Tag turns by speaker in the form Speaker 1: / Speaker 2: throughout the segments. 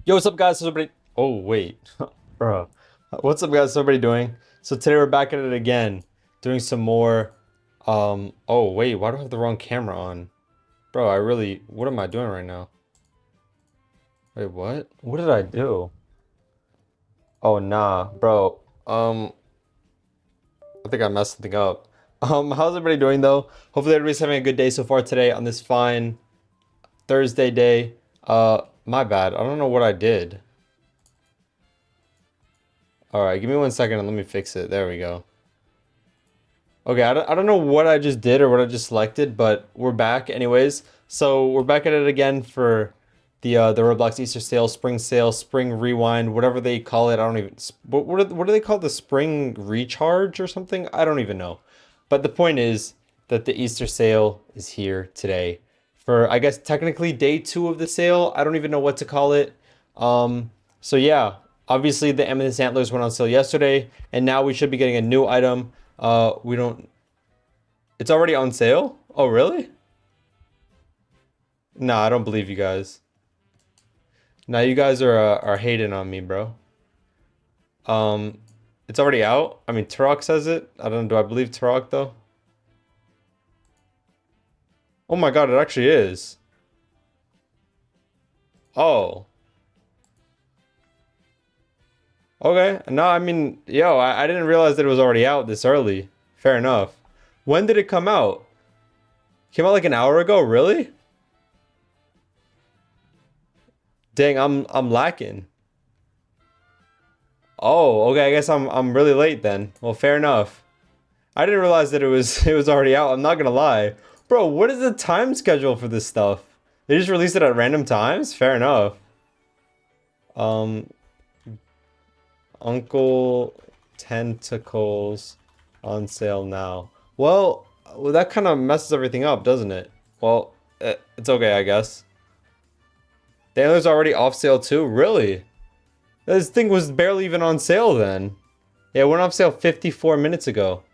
Speaker 1: Yo, what's up, guys? How's everybody? Oh, wait. Bro. What's up, guys? How's everybody doing? So today we're back at it again, doing some more, oh, wait, why do I have the wrong camera on? Bro, what am I doing right now? Wait, what? What did I do? Oh, nah, bro. I think I messed something up. How's everybody doing, though? Hopefully everybody's having a good day so far today on this fine Thursday day. My bad. I don't know what I did. All right, give me 1 second and let me fix it. There we go. Okay, I don't know what I just did or what I just selected, but we're back anyways. So we're back at it again for the Roblox Easter sale, spring rewind, whatever they call it. I don't even what do they call the spring recharge or something? I don't even know. But the point is that the Easter sale is here today for, I guess, technically day 2 of the sale. I don't even know what to call it. So yeah, obviously the Amethyst Antlers went on sale yesterday, and now we should be getting a new item. We don't, it's already on sale? Oh, really? Nah, I don't believe you guys. Now you guys are hating on me, bro. Um, it's already out. I mean, Turok says it. I don't know. Do I believe Turok though? Oh my God, it actually is. Oh, okay. No, I mean, yo, I didn't realize that it was already out this early. Fair enough. When did it come out? Came out like an hour ago, really? Dang, I'm lacking. Oh, okay, I guess I'm really late then. Well, fair enough. I didn't realize that it was it was already out. I'm not gonna lie. Bro, what is the time schedule for this stuff? They just released it at random times? Fair enough. Um, Uncle Tentacles on sale now. Well, that kind of messes everything up, doesn't it? Well, it's okay, I guess. The antler's already off sale too? Really? This thing was barely even on sale then. Yeah, it went off sale 54 minutes ago.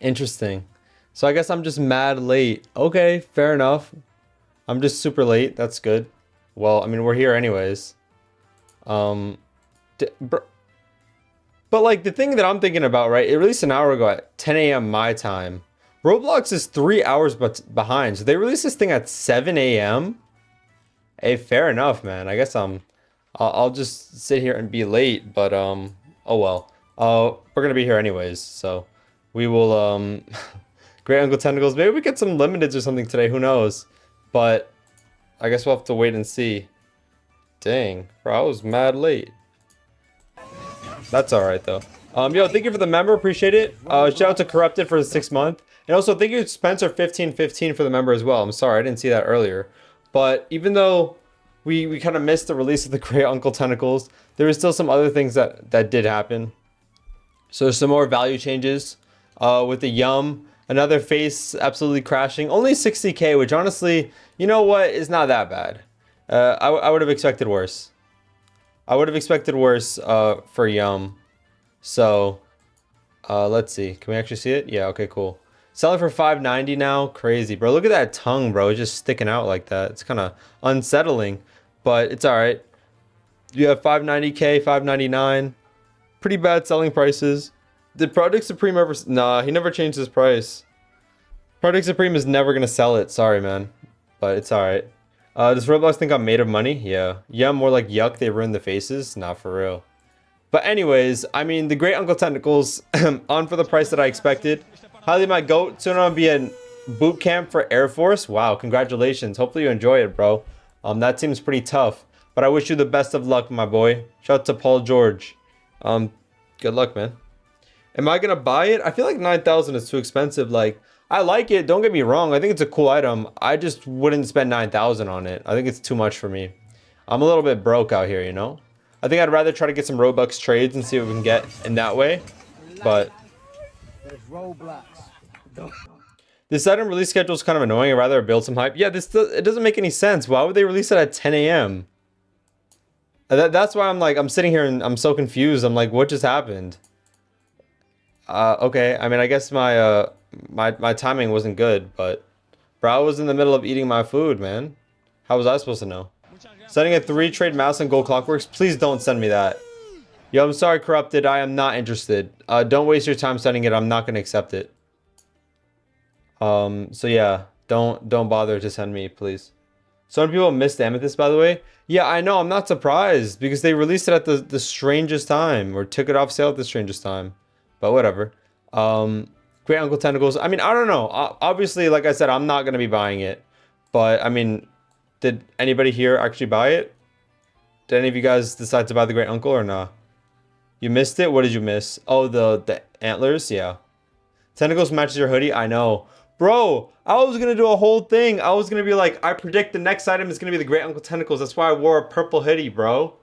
Speaker 1: Interesting. So I guess I'm just mad late. Okay, fair enough. I'm just super late. That's good. Well, I mean, we're here anyways. Um, but like the thing that I'm thinking about, right? It released an hour ago at 10 a.m. my time. Roblox is 3 hours but behind. So they released this thing at 7 a.m. Hey, fair enough, man. I guess I'll just sit here and be late, but oh well. We're gonna be here anyways, so we will Great Uncle Tentacles. Maybe we get some limiteds or something today, who knows? But I guess we'll have to wait and see. Dang, bro, I was mad late. That's alright though. Yo, thank you for the member, appreciate it. Shout out to Corrupted for the 6th month. And also thank you to Spencer1515 for the member as well. I'm sorry, I didn't see that earlier. But even though we kind of missed the release of the Great Uncle Tentacles, there was still some other things that did happen. So there's some more value changes with the Yum. Another face absolutely crashing. Only 60k, which honestly, you know what, is not that bad. I would have expected worse. I would have expected worse for Yum. So, let's see. Can we actually see it? Yeah, okay, cool. Selling for 590 now. Crazy, bro. Look at that tongue, bro. It's just sticking out like that. It's kind of unsettling, but it's all right. You have 590k, 599. Pretty bad selling prices. Did Project Supreme ever... Nah, he never changed his price. Project Supreme is never going to sell it. Sorry, man. But it's all right. Does Roblox think I'm made of money? Yeah. Yeah, more like yuck, they ruined the faces. Not for real. But anyways, I mean, the Great Uncle Tentacles on for the price that I expected. Highly my goat. Soon I'll be in boot camp for Air Force. Wow, congratulations. Hopefully you enjoy it, bro. That seems pretty tough. But I wish you the best of luck, my boy. Shout out to Paul George. Good luck, man. Am I gonna buy it? I feel like 9,000 is too expensive. Like, I like it. Don't get me wrong. I think it's a cool item. I just wouldn't spend 9,000 on it. I think it's too much for me. I'm a little bit broke out here, you know? I think I'd rather try to get some Robux trades and see what we can get in that way. But this item release schedule is kind of annoying. I'd rather build some hype. Yeah, it doesn't make any sense. Why would they release it at 10 a.m.? That's why I'm sitting here and I'm so confused. I'm like, what just happened? Okay. I mean, I guess my timing wasn't good, but bro, I was in the middle of eating my food, man. How was I supposed to know? Sending a 3-trade mouse and gold clockworks. Please don't send me that. Yo, I'm sorry, Corrupted. I am not interested. Don't waste your time sending it. I'm not going to accept it. So yeah, don't bother to send me, please. So many people missed Amethyst, by the way. Yeah, I know. I'm not surprised because they released it at the strangest time, or took it off sale at the strangest time. But whatever. Great Uncle Tentacles. I mean, I don't know. Obviously, like I said, I'm not going to be buying it. But, I mean, did anybody here actually buy it? Did any of you guys decide to buy the Great Uncle or not? You missed it? What did you miss? Oh, the antlers? Yeah. Tentacles matches your hoodie? I know. Bro, I was going to do a whole thing. I was going to be like, I predict the next item is going to be the Great Uncle Tentacles. That's why I wore a purple hoodie, bro.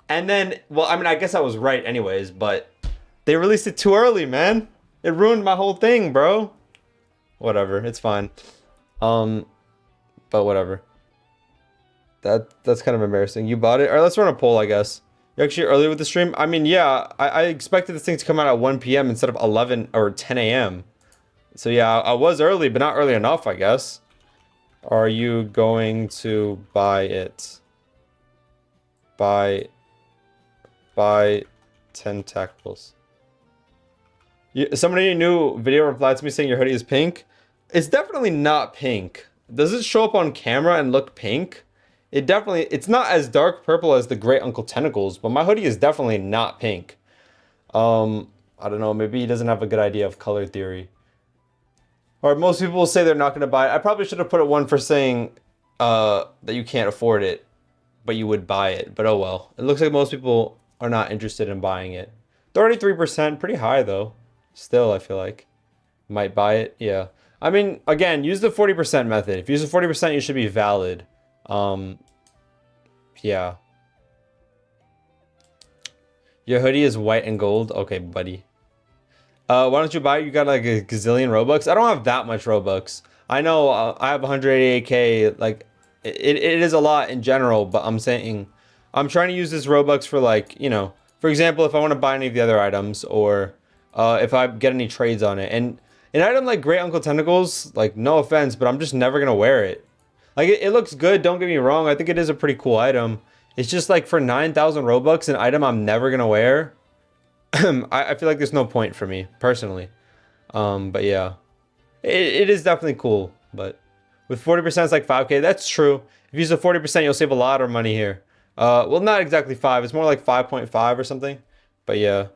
Speaker 1: And then, well, I mean, I guess I was right anyways, but they released it too early, man. It ruined my whole thing, bro. Whatever, it's fine. But whatever. That's kind of embarrassing. You bought it? All right, let's run a poll, I guess. You're actually early with the stream? I mean, yeah, I expected this thing to come out at 1 p.m. instead of 11 or 10 a.m. So yeah, I was early, but not early enough, I guess. Are you going to buy it? Buy Tentacles. Somebody new video replied to me saying your hoodie is pink. It's definitely not pink. Does it show up on camera and look pink? It's not as dark purple as the Great Uncle Tentacles, but my hoodie is definitely not pink. I don't know, maybe he doesn't have a good idea of color theory. Or most people will say they're not going to buy it. I probably should have put it one for saying that you can't afford it, but you would buy it. But oh well. It looks like most people are not interested in buying it. 33%, pretty high though. Still, I feel like. Might buy it, yeah. I mean, again, use the 40% method. If you use the 40%, you should be valid. Yeah. Your hoodie is white and gold. Okay, buddy. Why don't you buy it? You got like a gazillion Robux. I don't have that much Robux. I know I have 188k. Like, it is a lot in general, but I'm saying I'm trying to use this Robux for, like, you know, for example, if I want to buy any of the other items, or if I get any trades on it. And an item like Great Uncle Tentacles, like, no offense, but I'm just never gonna wear it. Like, it looks good, don't get me wrong. I think it is a pretty cool item. It's just like, for 9,000 Robux, an item I'm never gonna wear. I feel like there's no point for me, personally. But yeah. It is definitely cool, but with 40% it's like 5k. That's true. If you use the 40%, you'll save a lot of money here. Well, not exactly 5. It's more like 5.5 or something. But yeah.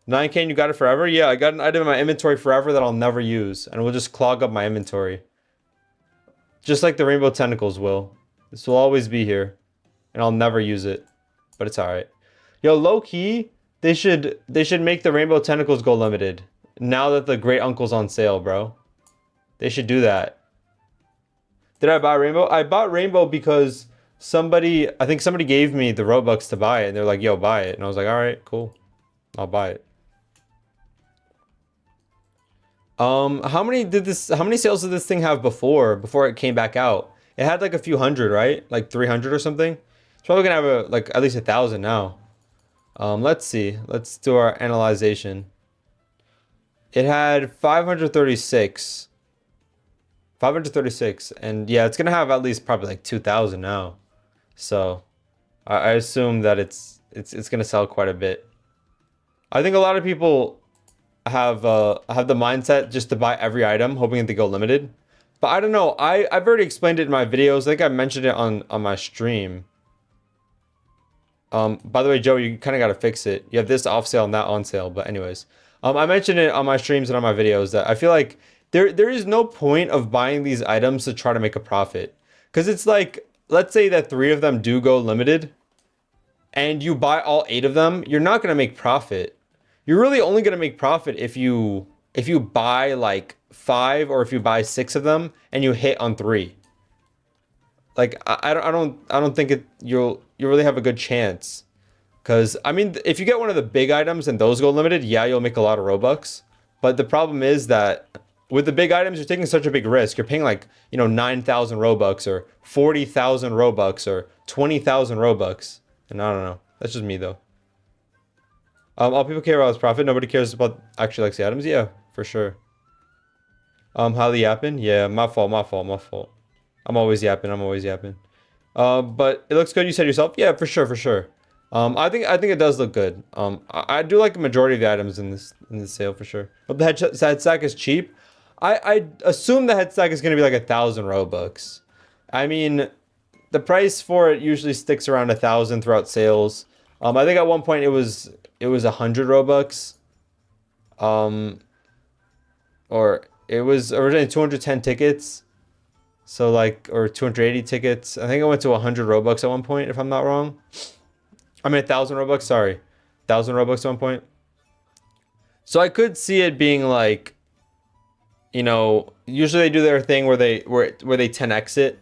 Speaker 1: 9k and you got it forever? Yeah, I got an item in my inventory forever that I'll never use. And it will just clog up my inventory. Just like the Rainbow Tentacles will. This will always be here. And I'll never use it. But it's alright. Yo, low-key, they should make the Rainbow Tentacles go limited. Now that the Great Uncle's on sale, bro. They should do that. Did I buy Rainbow? I bought Rainbow because I think somebody gave me the Robux to buy it. And they're like, yo, buy it. And I was like, alright, cool. I'll buy it. How many sales did this thing have before it came back out? It had like a few hundred, right? Like 300 or something. It's probably gonna have like at least 1,000 now. Let's see. Let's do our analyzation. It had 536. 536, and yeah, it's gonna have at least probably like 2,000 now. So I assume that it's gonna sell quite a bit. I think a lot of people have the mindset just to buy every item, hoping they go limited. But I don't know. I've already explained it in my videos. I think I mentioned it on my stream. By the way, Joe, you kind of got to fix it. You have this off sale and that on sale. But anyways, I mentioned it on my streams and on my videos that I feel like there is no point of buying these items to try to make a profit. Because it's like, let's say that 3 of them do go limited and you buy all 8 of them, you're not going to make profit. You're really only going to make profit if you buy like 5 or if you buy 6 of them and you hit on 3. Like, I don't think you'll really have a good chance. Because, I mean, if you get one of the big items and those go limited, yeah, you'll make a lot of Robux. But the problem is that with the big items, you're taking such a big risk. You're paying like, you know, 9,000 Robux or 40,000 Robux or 20,000 Robux. And I don't know. That's just me, though. All people care about is profit. Nobody cares about actually likes the items. Yeah, for sure. Highly yapping? Yeah, my fault. I'm always yapping. But it looks good. You said yourself. Yeah, for sure, for sure. I think it does look good. I do like the majority of the items in this sale for sure. But the head stack is cheap. I assume the head stack is gonna be like 1,000 Robux. I mean, the price for it usually sticks around 1,000 throughout sales. I think at one point it was 100 Robux. Or it was originally 210 tickets. So like, or 280 tickets. I think it went to 100 Robux at one point, if I'm not wrong. I mean, 1,000 Robux, sorry. 1,000 Robux at one point. So I could see it being like, you know, usually they do their thing where they 10x it.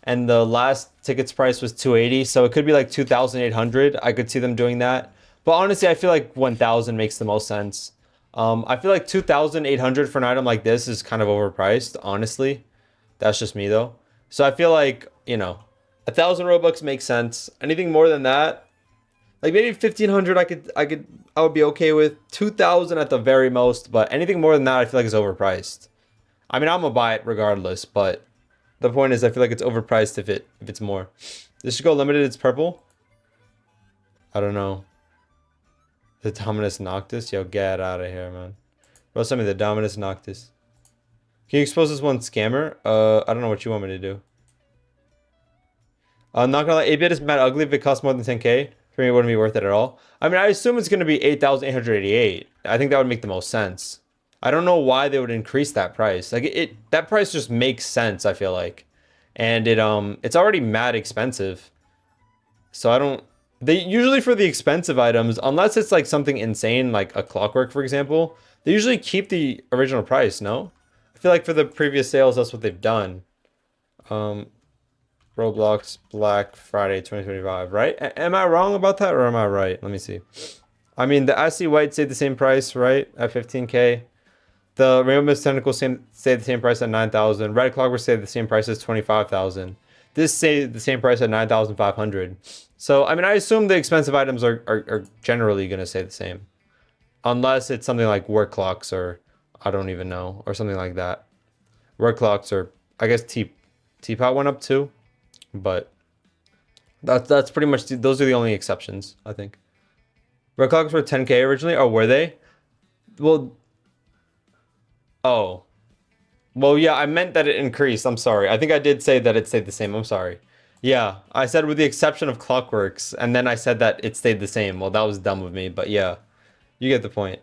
Speaker 1: And the last tickets price was 280. So it could be like 2,800. I could see them doing that. But honestly, I feel like 1,000 makes the most sense. I feel like 2,800 for an item like this is kind of overpriced, honestly. That's just me though. So I feel like, you know, 1,000 Robux makes sense. Anything more than that, like maybe 1,500 I would be okay with. 2,000 at the very most, but anything more than that I feel like is overpriced. I mean, I'm gonna buy it regardless, but the point is I feel like it's overpriced if it's more. This should go limited, it's purple. I don't know. The Dominus Noctis? Yo, get out of here, man. Bro, send me the Dominus Noctis. Can you expose this one scammer? I don't know what you want me to do. I'm not gonna lie, 8-bit is mad ugly if it costs more than 10k. For me, it wouldn't be worth it at all. I mean, I assume it's gonna be 8,888. I think that would make the most sense. I don't know why they would increase that price. Like that price just makes sense, I feel like. And it's already mad expensive. So I don't, they usually for the expensive items, unless it's like something insane, like a clockwork, for example, they usually keep the original price, no? I feel like for the previous sales, that's what they've done. Roblox Black Friday 2025, right? Am I wrong about that or am I right? Let me see. I mean, the Icy White stayed the same price, right? At 15k. The Rainbow Mist Tentacles stayed the same price at 9,000. Red Clockwork stayed the same price as 25,000. This stayed the same price at 9,500. So, I mean, I assume the expensive items are generally going to stay the same. Unless it's something like work clocks or I don't even know. Or something like that. Work clocks or I guess Teapot went up too. But that's pretty much, those are the only exceptions, I think. Red clocks were 10k originally. Oh, were they? Well, oh. Well, yeah, I meant that it increased. I'm sorry. I think I did say that it stayed the same. I'm sorry. Yeah, I said with the exception of Clockworks, and then I said that it stayed the same. Well, that was dumb of me, but yeah, you get the point.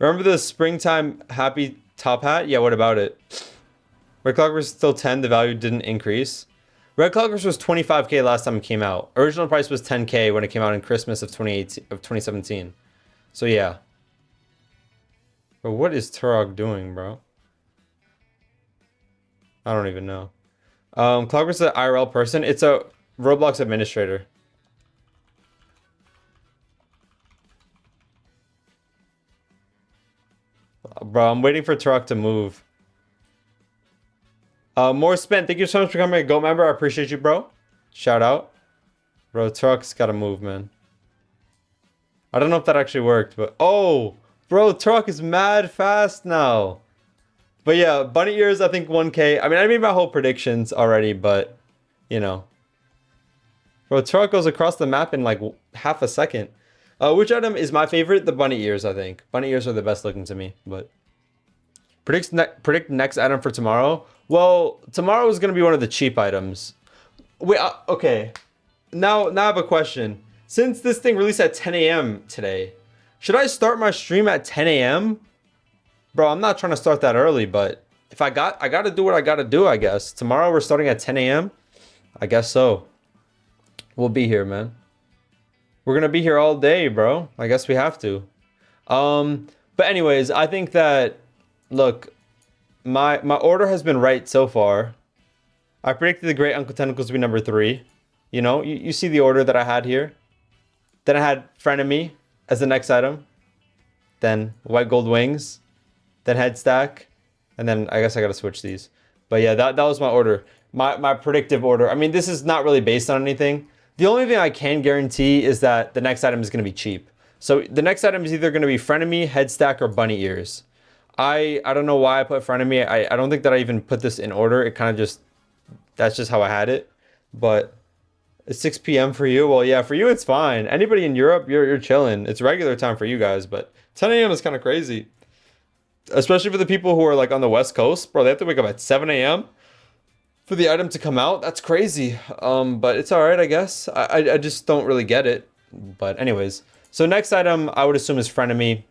Speaker 1: Remember the springtime happy top hat? Yeah, what about it? Red Clockworks was still 10. The value didn't increase. Red Clockworks was 25k last time it came out. Original price was 10k when it came out in Christmas of 2017. So yeah. But what is Turok doing, bro? I don't even know. Clockwork's an IRL person. It's a Roblox administrator. Bro, I'm waiting for Turok to move. More spent. Thank you so much for becoming a GOAT member. I appreciate you, bro. Shout out. Bro, Turok's gotta move, man. I don't know if that actually worked, but... Oh! Bro, Turok is mad fast now. But yeah, bunny ears, I think 1k. I mean, I made my whole predictions already, but, you know. Bro, Turok goes across the map in like half a second. Which item is my favorite? The bunny ears, I think. Bunny ears are the best looking to me, but... Predict next item for tomorrow? Well, tomorrow is going to be one of the cheap items. Wait, okay. Now I have a question. Since this thing released at 10 a.m. today, should I start my stream at 10 a.m.? Bro, I'm not trying to start that early, but if I got to do what I got to do, I guess. Tomorrow we're starting at 10 a.m. I guess so. We'll be here, man. We're going to be here all day, bro. I guess we have to. But anyways, I think that, look, my order has been right so far. I predicted the Great Uncle Tentacles to be number 3. You know, you see the order that I had here. Then I had Frenemy as the next item. Then White Gold Wings. Then Head Stack. And then I guess I got to switch these. But yeah, that was my order. My predictive order. I mean, this is not really based on anything. The only thing I can guarantee is that the next item is going to be cheap. So the next item is either going to be Frenemy, Head Stack, or Bunny Ears. I don't know why I put Frenemy. I don't think that I even put this in order. It kind of just... That's just how I had it. But It's 6 p.m. for you. Well, yeah, for you it's fine. Anybody in Europe, you're chilling. It's regular time for you guys, but 10 a.m. is kind of crazy. Especially for the people who are like on the West Coast, bro. They have to wake up at 7 a.m. for the item to come out. That's crazy. But it's all right, I guess. I just don't really get it. But anyways, so next item I would assume is frenemy,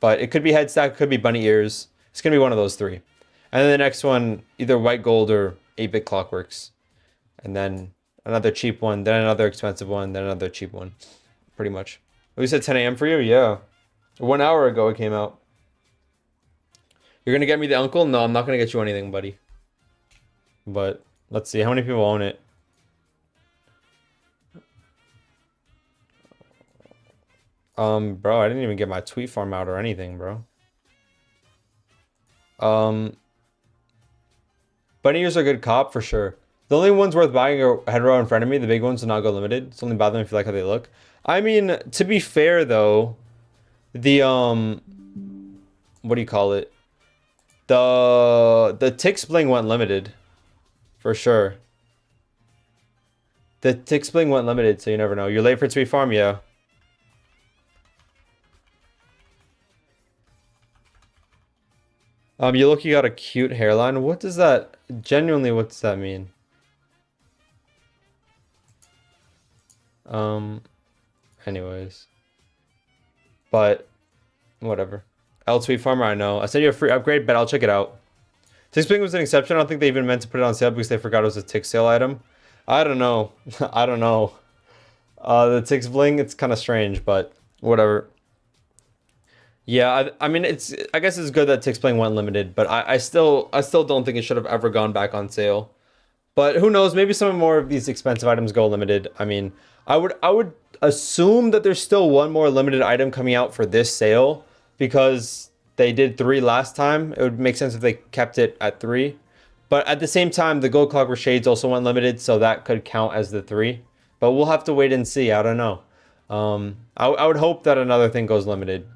Speaker 1: but it could be head stack, could be bunny ears. It's gonna be one of those three. And then the next one, either white gold or 8-bit clockworks, and then another cheap one, then another expensive one, then another cheap one. Pretty much. We said 10 a.m. for you? Yeah. 1 hour ago it came out. You're gonna get me the uncle? No, I'm not gonna get you anything, buddy. But let's see, how many people own it? Bro, I didn't even get my tweet farm out or anything, bro. Bunny ears are a good cop for sure. The only ones worth buying are head row in front of me. The big ones do not go limited. It's only buy them if you like how they look. I mean, to be fair though, the what do you call it? The Tix Bling went limited. For sure. The Tix Bling went limited, so you never know. You're late for tweet farm, yeah. You look, you got a cute hairline. What does that, genuinely, what does that mean? Anyways. But, whatever. L Tweet Farmer, I know. I sent you a free upgrade, but I'll check it out. Tick Bling was an exception. I don't think they even meant to put it on sale because they forgot it was a tick sale item. I don't know. I don't know. The Tix Bling, it's kind of strange, but whatever. Yeah, I mean, I guess it's good that Tix Bling went limited, but I still don't think it should have ever gone back on sale. But who knows? Maybe some more of these expensive items go limited. I mean, I would assume that there's still one more limited item coming out for this sale because they did 3 last time. It would make sense if they kept it at 3. But at the same time, the gold clockwork shades also went limited, so that could count as the 3. But we'll have to wait and see. I don't know. I would hope that another thing goes limited.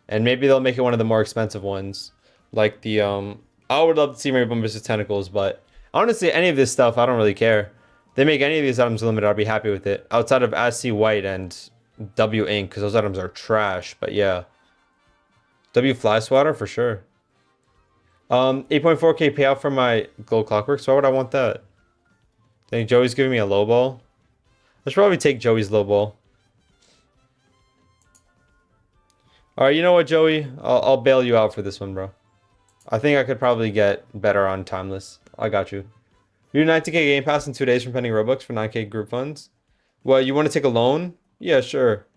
Speaker 1: And maybe they'll make it one of the more expensive ones. Like the, I would love to see Rainbow vs. Tentacles, but honestly, any of this stuff, I don't really care. They make any of these items limited, I'll be happy with it. Outside of AC White and W Ink, because those items are trash, but yeah. W Fly Swatter, for sure. 8.4k payout for my gold clockworks. Why would I want that? I think Joey's giving me a low ball. I should probably take Joey's low ball. Alright, you know what, Joey? I'll bail you out for this one, bro. I think I could probably get better on Timeless. I got you. You do 90k Game Pass in 2 days from pending Robux for 9k group funds. Well, you want to take a loan? Yeah, sure.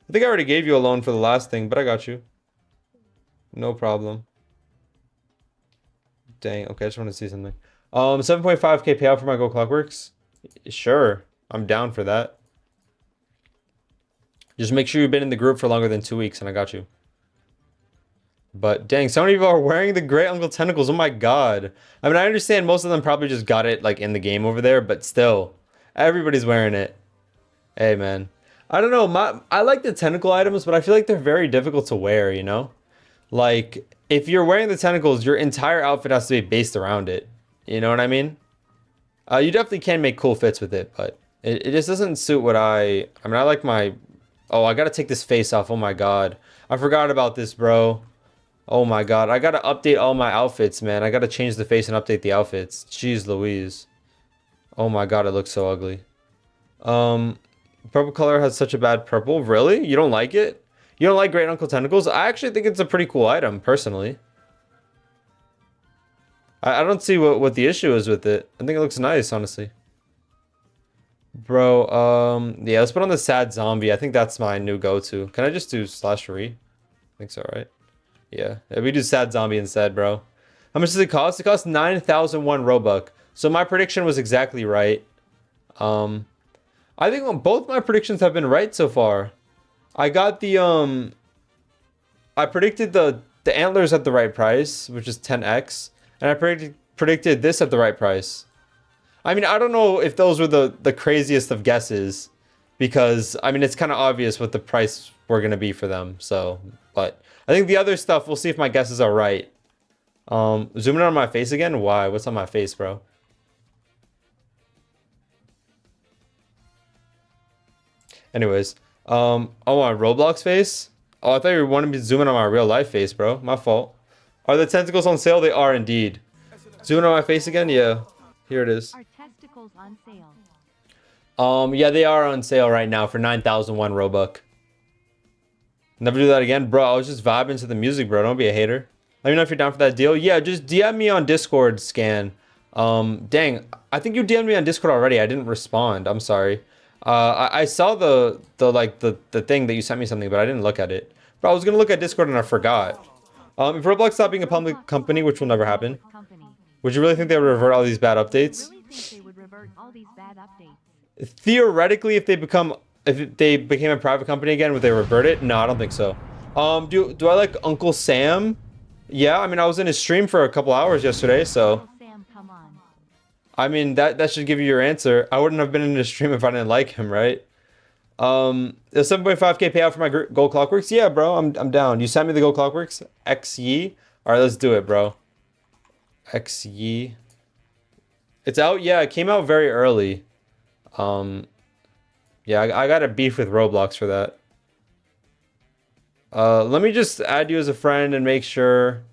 Speaker 1: I think I already gave you a loan for the last thing, but I got you. No problem. Dang, okay, I just want to see something. 7.5k payout for my gold clockworks? Sure, I'm down for that. Just make sure you've been in the group for longer than 2 weeks, and I got you. But dang, so many people are wearing the Great Uncle Tentacles. Oh my god. I mean, I understand most of them probably just got it like in the game over there, but still, everybody's wearing it. Hey, man. I don't know. I like the tentacle items, but I feel like they're very difficult to wear, you know? Like, if you're wearing the tentacles, your entire outfit has to be based around it. You know what I mean? You definitely can make cool fits with it, but it just doesn't suit what I mean, I like my... Oh, I gotta take this face off. Oh my god. I forgot about this, bro. Oh my god. I gotta update all my outfits, man. I gotta change the face and update the outfits. Jeez Louise. Oh my god, it looks so ugly. Purple color has such a bad purple. Really? You don't like it? You don't like Great Uncle Tentacles? I actually think it's a pretty cool item, personally. I don't see what the issue is with it. I think it looks nice, honestly. Bro, yeah, let's put on the sad zombie. I think that's my new go-to. Can I just do /re? I think so, right? Yeah, we do sad zombie instead, bro. How much does it cost? It costs 9,001 Robux. So my prediction was exactly right. I think both my predictions have been right so far. I got the, I predicted the antlers at the right price, which is 10x. And I predicted this at the right price. I mean, I don't know if those were the craziest of guesses, because, I mean, it's kind of obvious what the price were going to be for them, so, but I think the other stuff, we'll see if my guesses are right. Zooming in on my face again? Why? What's on my face, bro? Anyways, oh, my Roblox face? Oh, I thought you wanted me to zoom in on my real life face, bro. My fault. Are the tentacles on sale? They are indeed. Zoom in on my face again? Yeah. Here it is.
Speaker 2: Are testicles on sale?
Speaker 1: Yeah, they are on sale right now for 9,001 Robux. Never do that again, bro. I was just vibing to the music, bro. Don't be a hater. Let me know if you're down for that deal. Yeah, just DM me on Discord, Scan. Dang, I think you DM'd me on Discord already. I didn't respond. I'm sorry. I saw the thing that you sent me something, but I didn't look at it. Bro, I was gonna look at Discord and I forgot. If Roblox stopped being a public company, which will never happen, would you really think they would revert all these bad updates? Theoretically, if they became a private company again, would they revert it? No, I don't think so. Do I like Uncle Sam? Yeah, I mean, I was in his stream for a couple hours yesterday, so I mean, that should give you your answer. I wouldn't have been in his stream if I didn't like him, right? The 7.5k payout for my gold clockworks. Yeah, bro, I'm down. You sent me the gold clockworks. XY. All right, let's do it, bro. XY. It's out. Yeah, it came out very early. Yeah, I got a beef with Roblox for that. Let me just add you as a friend and make sure.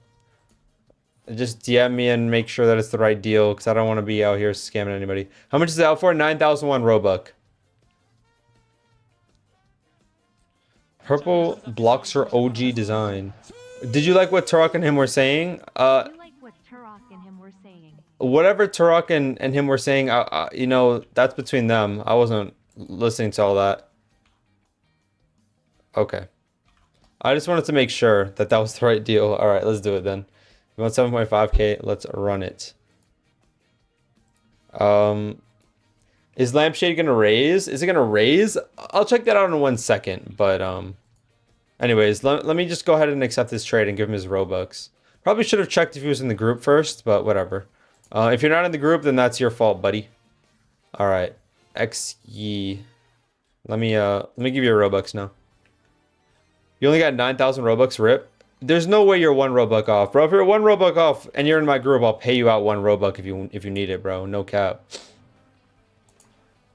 Speaker 1: Just DM me and make sure that it's the right deal, because I don't want to be out here scamming anybody. How much is it out for? 9,001 Robux. Purple blocks her OG design. Did you like what Turok and him were saying? Whatever Turok and him were saying, you know, that's between them. I wasn't listening to all that. Okay. I just wanted to make sure that that was the right deal. All right, let's do it then. We want 7.5k. Let's run it. Is Lampshade gonna raise? Is it gonna raise? I'll check that out in 1 second. But anyways, let me just go ahead and accept this trade and give him his Robux. Probably should have checked if he was in the group first, but whatever. If you're not in the group, then that's your fault, buddy. All right, XY. Let me give you a Robux now. You only got 9,000 Robux, rip. There's no way you're 1 Robux off, bro. If you're 1 Robux off and you're in my group, I'll pay you out 1 Robux if you need it, bro. No cap.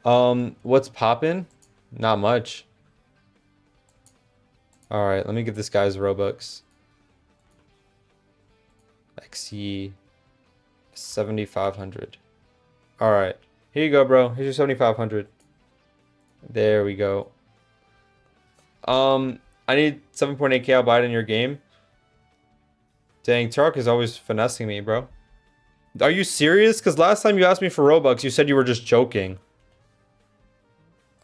Speaker 1: What's poppin'? Not much. All right, let me get this guy's Robux. XY 7,500. All right, here you go, bro. Here's your 7,500. There we go. I need 7.8k. I'll buy it in your game. Dang, Tark is always finessing me, bro. Are you serious? Because last time you asked me for Robux, you said you were just joking.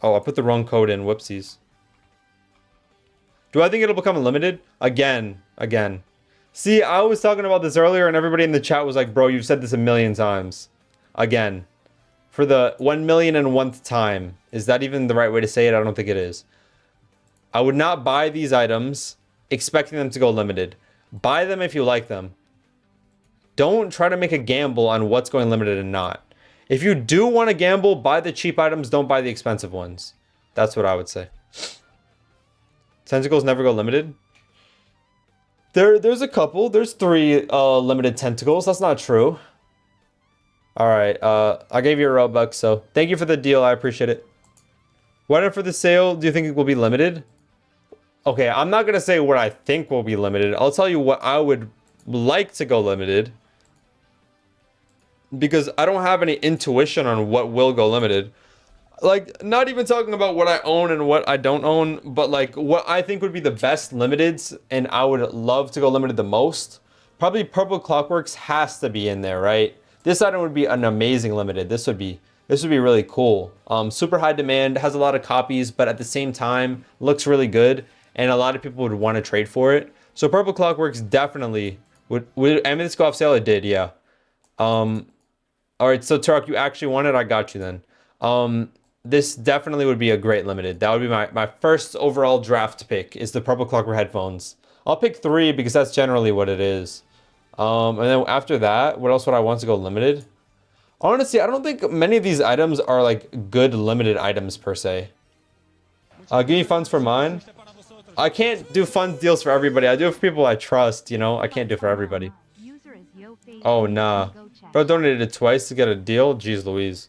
Speaker 1: Oh, I put the wrong code in. Whoopsies. Do I think it'll become unlimited? Again. See, I was talking about this earlier and everybody in the chat was like, bro, you've said this a million times. Again. For the 1,000,001th time. Is that even the right way to say it? I don't think it is. I would not buy these items expecting them to go limited. Buy them if you like them. Don't try to make a gamble on what's going limited and not. If you do want to gamble, buy the cheap items. Don't buy the expensive ones. That's what I would say. Tentacles never go limited. There's a couple. There's 3 limited tentacles. That's not true. All right. I gave you a Robux, so thank you for the deal. I appreciate it. What for the sale? Do you think it will be limited? Okay, I'm not going to say what I think will be limited. I'll tell you what I would like to go limited. Because I don't have any intuition on what will go limited. Like, not even talking about what I own and what I don't own. But, like, what I think would be the best limiteds and I would love to go limited the most. Probably Purple Clockworks has to be in there, right? This item would be an amazing limited. This would be really cool. Super high demand, has a lot of copies, but at the same time, looks really good. And a lot of people would want to trade for it. So Purple Clockworks definitely would I mean, this go off sale? It did, yeah. All right, so Turok, you actually want it? I got you then. This definitely would be a great limited. That would be my first overall draft pick is the Purple Clockwork headphones. I'll pick 3 because that's generally what it is. And then after that, what else would I want to go limited? Honestly, I don't think many of these items are like good limited items per se. Give me funds for mine. I can't do fun deals for everybody. I do it for people I trust, you know. I can't do it for everybody. Oh, nah. Bro donated it twice to get a deal? Jeez Louise.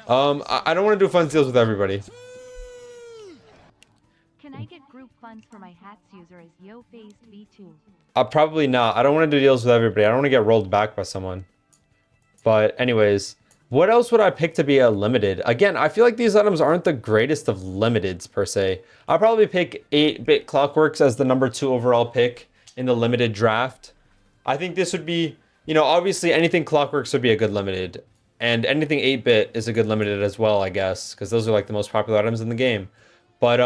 Speaker 1: I don't want to do fun deals with everybody.
Speaker 2: Can I get group funds for my hats user as yo-faced V2?
Speaker 1: Probably not. I don't want to do deals with everybody. I don't want to get rolled back by someone. But anyways, what else would I pick to be a limited? Again, I feel like these items aren't the greatest of limiteds per se. I'll probably pick 8-bit Clockworks as the number 2 overall pick in the limited draft. I think this would be, you know, obviously anything Clockworks would be a good limited. And anything 8-bit is a good limited as well, I guess. Because those are like the most popular items in the game. But,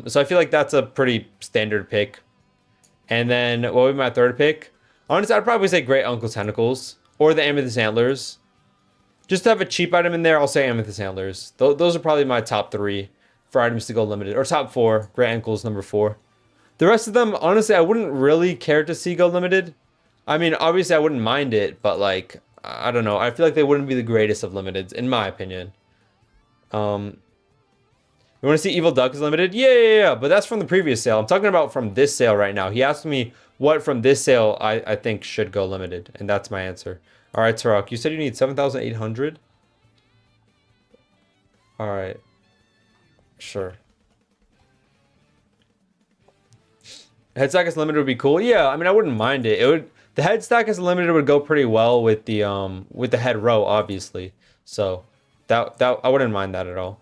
Speaker 1: so I feel like that's a pretty standard pick. And then, what would be my third pick? Honestly, I'd probably say Great Uncle Tentacles. Or the Amethyst Antlers. Just to have a cheap item in there, I'll say Amethyst Antlers. Those are probably my top 3 for items to go limited. Or top 4. Great Ankles, number 4. The rest of them, honestly, I wouldn't really care to see go limited. I mean, obviously, I wouldn't mind it. But, like, I don't know. I feel like they wouldn't be the greatest of limiteds, in my opinion. You want to see Evil Duck is limited? Yeah. But that's from the previous sale. I'm talking about from this sale right now. He asked me what from this sale I think should go limited. And that's my answer. All right, Turok. You said you need 7,800? All right. Sure. Head stack as limited would be cool. Yeah, I mean, I wouldn't mind it. It would. The head stack as limited would go pretty well with the head row, obviously. So that I wouldn't mind that at all.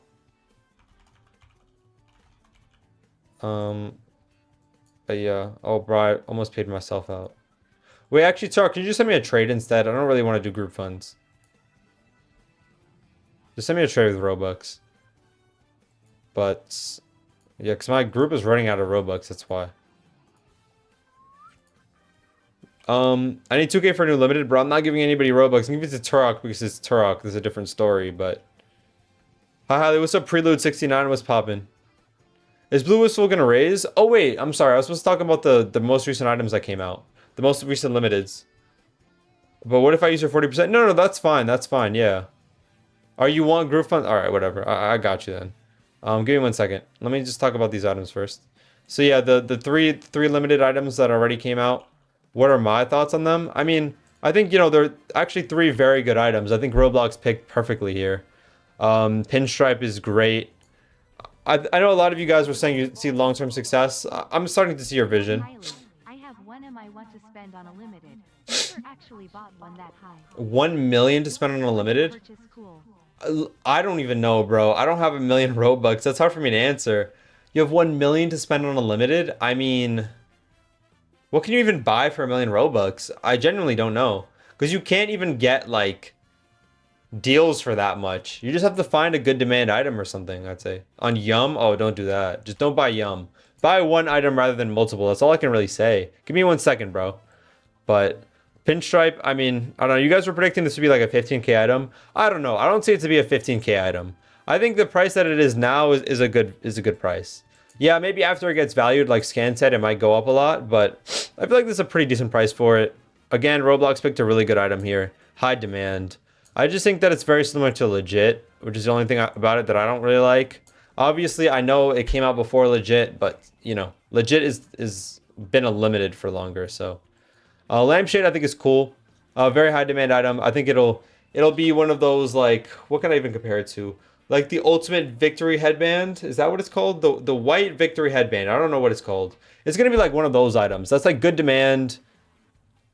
Speaker 1: But yeah. Oh, bro, I almost paid myself out. Wait, actually, Tar, can you just send me a trade instead? I don't really want to do group funds. Just send me a trade with Robux. But yeah, because my group is running out of Robux. That's why. I need 2K for a new limited, bro. I'm not giving anybody Robux. I'm giving it to Turok because it's Turok. There's a different story, but. Hi, Holly. What's up, Prelude 69? What's poppin'? Is Blue Whistle gonna raise? Oh wait, I'm sorry. I was supposed to talk about the most recent items that came out, the most recent limiteds. But what if I use your 40%? No, that's fine. That's fine. Yeah. Are you want group fund? All right, whatever. I got you then. Give me 1 second. Let me just talk about these items first. So yeah, the three limited items that already came out. What are my thoughts on them? I mean, I think, you know, they're actually 3 very good items. I think Roblox picked perfectly here. Pinstripe is great. I know a lot of you guys were saying you see long-term success. I'm starting to see your vision.
Speaker 2: I have 1 M I want to spend on a limited. Never actually bought one that high.
Speaker 1: 1 million to spend on a limited? I don't even know, bro. I don't have 1 million Robux. That's hard for me to answer. You have 1 million to spend on a limited? I mean, what can you even buy for 1 million Robux? I genuinely don't know. Because you can't even get, like, deals for that much. You just have to find a good demand item or something, I'd say. On Yum? Oh, don't do that. Just don't buy Yum. Buy 1 item rather than multiple. That's all I can really say. Give me 1 second, bro. But Pinstripe, I mean, I don't know. You guys were predicting this to be like a 15k item. I don't know. I don't see it to be a 15k item. I think the price that it is now is a good price. Yeah, maybe after it gets valued, like Scan said, it might go up a lot, but I feel like this is a pretty decent price for it. Again, Roblox picked a really good item here. High demand. I just think that it's very similar to Legit, which is the only thing about it that I don't really like. Obviously, I know it came out before Legit, but, you know, Legit is been a limited for longer, so. Lampshade, I think, is cool. Very high demand item. I think it'll be one of those, like, what can I even compare it to? Like the ultimate victory headband. Is that what it's called? The white victory headband. I don't know what it's called. It's going to be like one of those items. That's like good demand,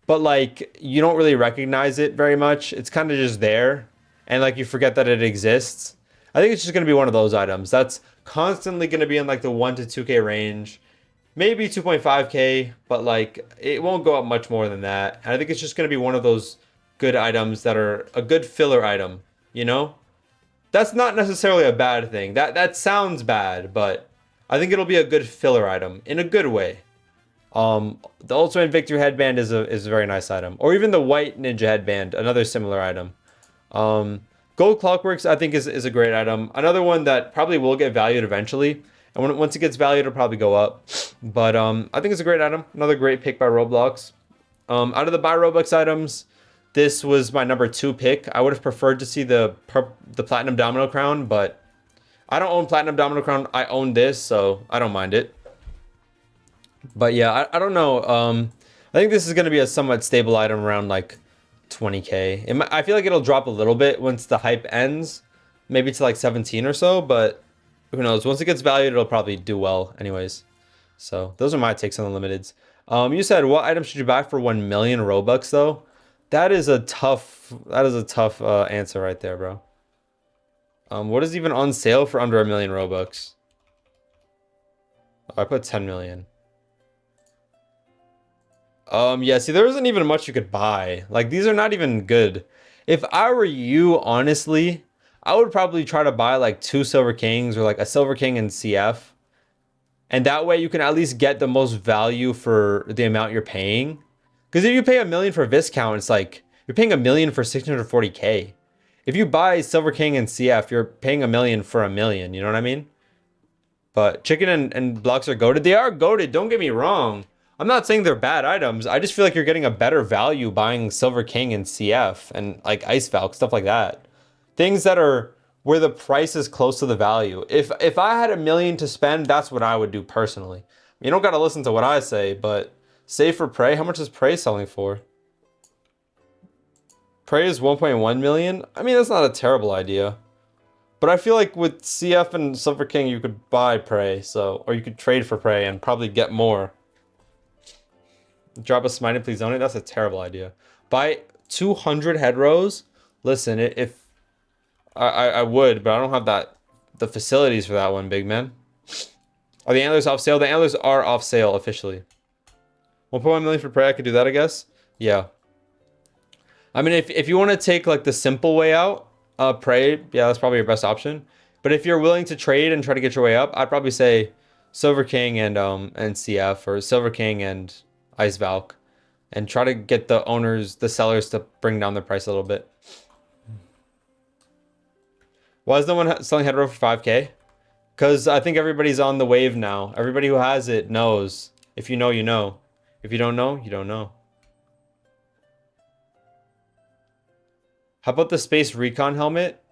Speaker 1: but like you don't really recognize it very much. It's kind of just there. And like you forget that it exists. I think it's just going to be one of those items. That's constantly going to be in like the 1 to 2K range. Maybe 2.5K, but like it won't go up much more than that. And I think it's just going to be one of those good items that are a good filler item, you know? That's not necessarily a bad thing. That sounds bad, but I think it'll be a good filler item in a good way. The Ultimate Victory Headband is a very nice item. Or even the White Ninja Headband, another similar item. Gold Clockworks, I think, is a great item. Another one that probably will get valued eventually. And once it gets valued, it'll probably go up. But I think it's a great item. Another great pick by Roblox. Out of the buy Robux items, this was my number 2 pick. I would have preferred to see the Platinum Domino Crown, but I don't own Platinum Domino Crown. I own this, so I don't mind it. But yeah, I don't know. I think this is going to be a somewhat stable item around like 20K. I feel like it'll drop a little bit once the hype ends. Maybe to like 17 or so, but who knows? Once it gets valued, it'll probably do well anyways. So those are my takes on the limiteds. You said what item should you buy for 1 million Robux though? That is a tough answer right there, bro. What is even on sale for under 1 million Robux? Oh, I put 10 million. Yeah, see, there isn't even much you could buy. Like, these are not even good. If I were you, honestly, I would probably try to buy like 2 Silver Kings or like a Silver King in CF. And that way you can at least get the most value for the amount you're paying. Because if you pay 1 million for Viscount, it's like you're paying 1 million for 640k. If you buy Silver King and CF, you're paying 1 million for 1 million. You know what I mean? But Chicken and Blocks are goated. They are goated. Don't get me wrong. I'm not saying they're bad items. I just feel like you're getting a better value buying Silver King and CF and like Ice Valk, stuff like that. Things that are where the price is close to the value. If I had 1 million to spend, that's what I would do personally. You don't gotta listen to what I say, but say for Prey, how much is Prey selling for? Prey is 1.1 million. I mean, that's not a terrible idea. But I feel like with CF and Silver King, you could buy Prey, so, or you could trade for Prey and probably get more. Drop a smite and please donate. That's a terrible idea. Buy 200 head rows. Listen, if I would, but I don't have the facilities for that one, big man. Are the antlers off sale? The antlers are off sale officially. 1.1 million for Prey. I could do that, I guess. Yeah. I mean, if you want to take like the simple way out, Prey, yeah, that's probably your best option. But if you're willing to trade and try to get your way up, I'd probably say Silver King and CF, or Silver King and Ice Valk, and try to get the sellers to bring down the price a little bit. Why is no one selling head row for 5k? Because I think everybody's on the wave now. Everybody who has it knows. If you know, you know. If you don't know, you don't know. How about the Space Recon helmet?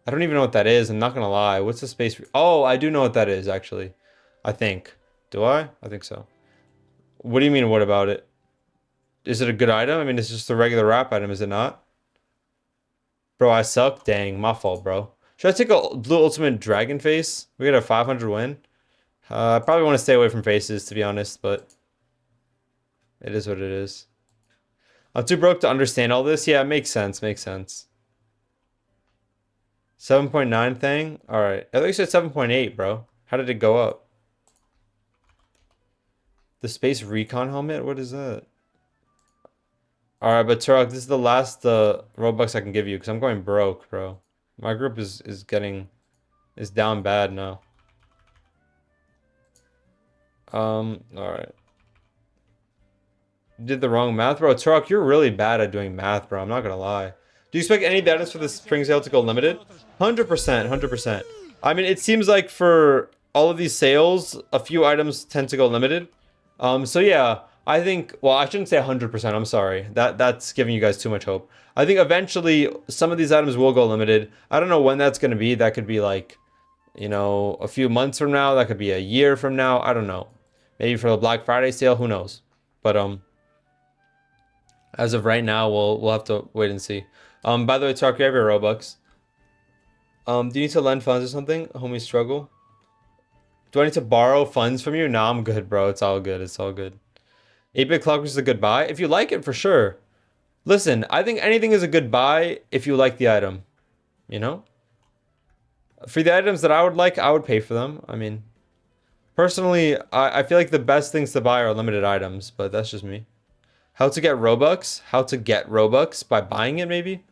Speaker 1: I don't even know what that is. I'm not going to lie. What's the Space... Oh, I do know what that is, actually. I think. Do I? I think so. What do you mean, what about it? Is it a good item? I mean, it's just a regular wrap item, is it not? Bro, I suck? Dang, my fault, bro. Should I take a Blue Ultimate Dragon Face? We got a 500 win. I probably want to stay away from faces, to be honest, but... it is what it is. I'm too broke to understand all this. Yeah, it makes sense, makes sense. 7.9 thing? Alright. I thought you said 7.8, bro. How did it go up? The Space Recon helmet? What is that? Alright, but Turok, this is the last Robux I can give you because I'm going broke, bro. My group is down bad now. Alright. You did the wrong math, bro. Turok, you're really bad at doing math, bro. I'm not gonna lie. Do you expect any items for the spring sale to go limited? 100%, 100%. I mean, it seems like for all of these sales, a few items tend to go limited. So yeah, I think, well, I shouldn't say 100%. I'm sorry. That's giving you guys too much hope. I think eventually some of these items will go limited. I don't know when that's going to be. That could be like, you know, a few months from now. That could be a year from now. I don't know. Maybe for the Black Friday sale. Who knows? But as of right now, we'll have to wait and see. By the way, Tark, you have your Robux. Do you need to lend funds or something? Homie struggle. Do I need to borrow funds from you? Nah, I'm good, bro. It's all good. It's all good. 8-bit clock is a good buy. If you like it, for sure. Listen, I think anything is a good buy if you like the item. You know? For the items that I would pay for them. I mean, personally, I feel like the best things to buy are limited items, but that's just me. How to get Robux? How to get Robux? By buying it, maybe?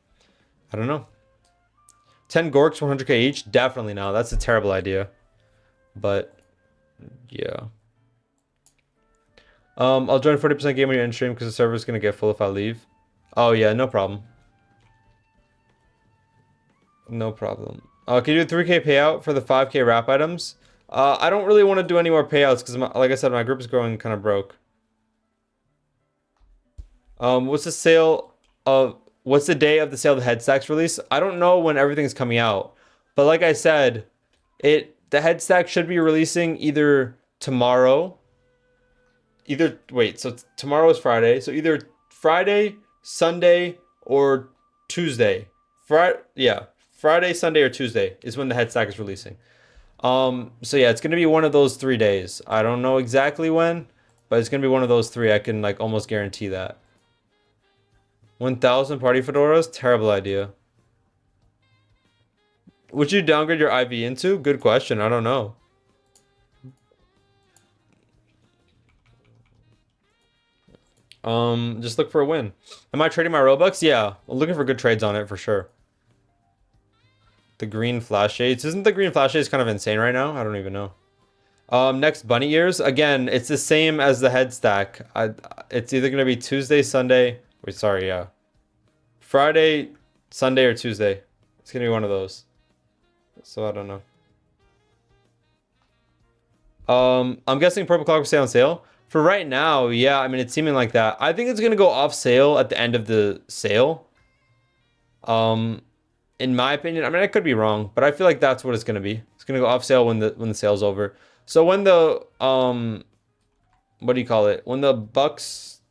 Speaker 1: I don't know. 10 Gorks, 100k each? Definitely not. That's a terrible idea. But, yeah. I'll join 40% game when you're in stream because the server's going to get full if I leave. Oh, yeah, no problem. No problem. Can you do a 3k payout for the 5k wrap items? I don't really want to do any more payouts because, like I said, my group is growing kind of broke. What's the sale of... What's the day of the sale of the head stacks release? I don't know when everything's coming out. But like I said, the head stack should be releasing either tomorrow... so tomorrow is Friday. So either Friday, Sunday, or Tuesday. Friday, Sunday, or Tuesday is when the head stack is releasing. So yeah, it's gonna be one of those 3 days. I don't know exactly when, but it's gonna be one of those three. I can like almost guarantee that. 1,000 party fedoras? Terrible idea. Would you downgrade your IV into? Good question. I don't know. Just look for a win. Am I trading my Robux? Yeah, I'm looking for good trades on it for sure. The green flash shades. Isn't the green flash shades kind of insane right now? I don't even know. Next bunny ears. Again, it's the same as the head stack. It's either gonna be Tuesday, Sunday. Wait, sorry, yeah. Friday, Sunday, or Tuesday. It's gonna be one of those. So I don't know. I'm guessing Purple Clock will stay on sale. For right now, yeah, I mean, it's seeming like that. I think it's going to go off sale at the end of the sale. In my opinion, I mean, I could be wrong, but I feel like that's what it's going to be. It's going to go off sale when the sale's over. So when the, what do you call it? When the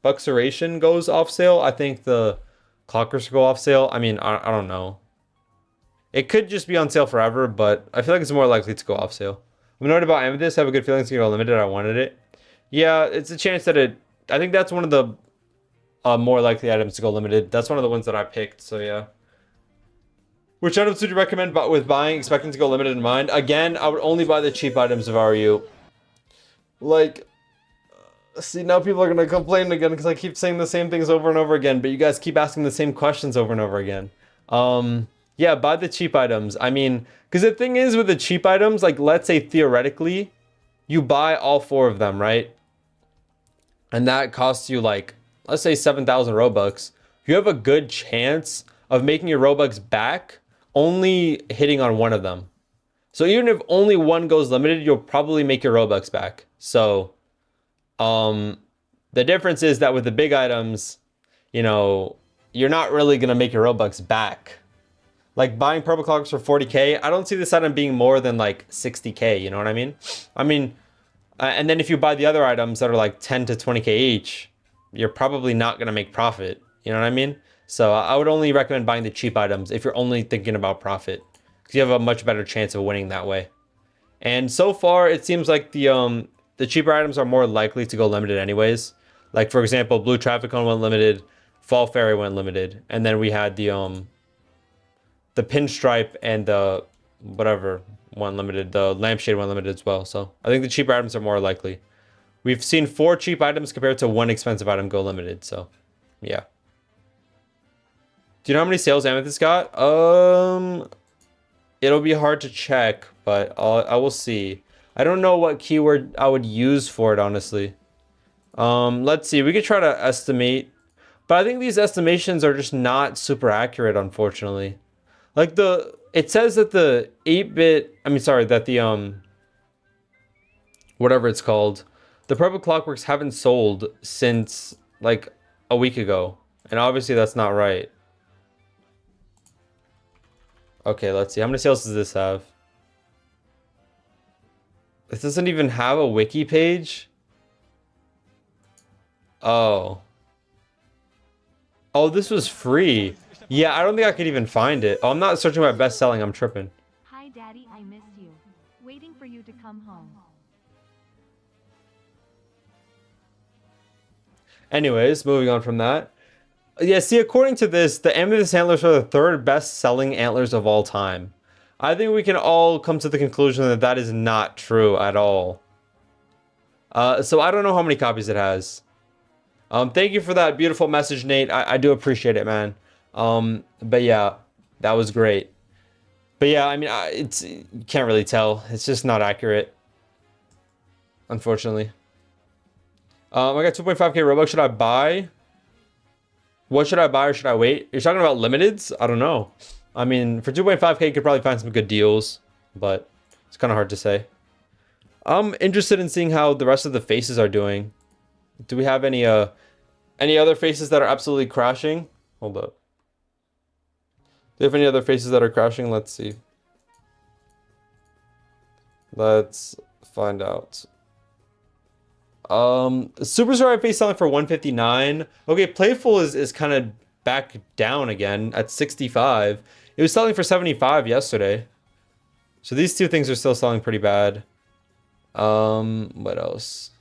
Speaker 1: Buxeration goes off sale, I think the Clockers go off sale. I mean, I don't know. It could just be on sale forever, but I feel like it's more likely to go off sale. I'm annoyed about Amethyst. I have a good feeling it's going to go limited. I wanted it. Yeah, it's a chance that I think that's one of the more likely items to go limited. That's one of the ones that I picked, so yeah. Which items would you recommend with buying, expecting to go limited in mind? Again, I would only buy the cheap items if I were you. Like, see, now people are going to complain again because I keep saying the same things over and over again, but you guys keep asking the same questions over and over again. Yeah, buy the cheap items. I mean, because the thing is with the cheap items, like, let's say theoretically, you buy all 4 of them, right? And that costs you like, let's say 7,000 Robux. You have a good chance of making your Robux back only hitting on one of them. So even if only one goes limited, you'll probably make your Robux back. So the difference is that with the big items, you know, you're not really going to make your Robux back. Like buying purple clogs for 40k, I don't see this item being more than like 60k, you know what I mean? I mean, and then if you buy the other items that are like 10 to 20k each, you're probably not going to make profit. You know what I mean? So I would only recommend buying the cheap items if you're only thinking about profit, because you have a much better chance of winning that way. And so far, it seems like the cheaper items are more likely to go limited anyways. Like, for example, Blue Traffic Cone went limited, Fall Fairy went limited, and then we had the Pinstripe and the whatever one limited, the Lampshade one limited as well. So I think the cheaper items are more likely. We've seen 4 cheap items compared to 1 expensive item go limited. So yeah. Do you know how many sales Amethyst got? It'll be hard to check, but I will see. I don't know what keyword I would use for it, honestly. Let's see. We could try to estimate, but I think these estimations are just not super accurate, unfortunately. Like it says that the 8-bit, that the, whatever it's called, the Purple Clockworks haven't sold since like a week ago. And obviously that's not right. Okay, let's see. How many sales does this have? This doesn't even have a wiki page. Oh. Oh, this was free. Yeah, I don't think I could even find it. Oh, I'm not searching by best selling. I'm tripping.
Speaker 2: Hi, Daddy, I miss you. Waiting for you to come home.
Speaker 1: Anyways, moving on from that. Yeah, see, according to this, the Amethyst antlers are the 3rd best selling antlers of all time. I think we can all come to the conclusion that that is not true at all. So I don't know how many copies it has. Thank you for that beautiful message, Nate. I do appreciate it, man. But yeah, that was great. But yeah, I mean, you can't really tell. It's just not accurate, unfortunately. I got 2.5k Robux. Should I buy? What should I buy or should I wait? You're talking about limiteds? I don't know. I mean, for 2.5k, you could probably find some good deals, but it's kind of hard to say. I'm interested in seeing how the rest of the faces are doing. Do we have any other faces that are absolutely crashing? Hold up. Do you have any other faces that are crashing? Let's see. Let's find out. Super Story face selling for 159. Okay, Playful is kind of back down again at 65. It was selling for 75 yesterday. So these two things are still selling pretty bad. What else?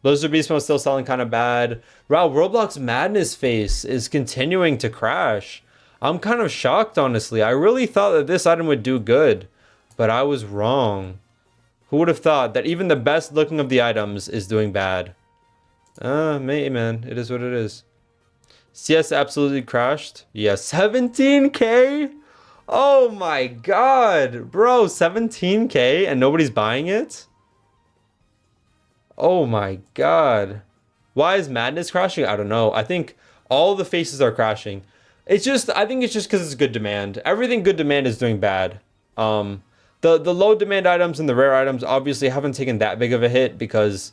Speaker 1: Blizzard Beast Mode still selling kind of bad. Wow, Roblox Madness Face is continuing to crash. I'm kind of shocked, honestly. I really thought that this item would do good, but I was wrong. Who would have thought that even the best looking of the items is doing bad? Man, it is what it is. CS absolutely crashed. Yeah, 17K? Oh my god, bro, 17K and nobody's buying it? Oh my god. Why is Madness crashing? I don't know. I think all the faces are crashing. I think it's just because it's good demand. Everything good demand is doing bad. The low demand items and the rare items obviously haven't taken that big of a hit because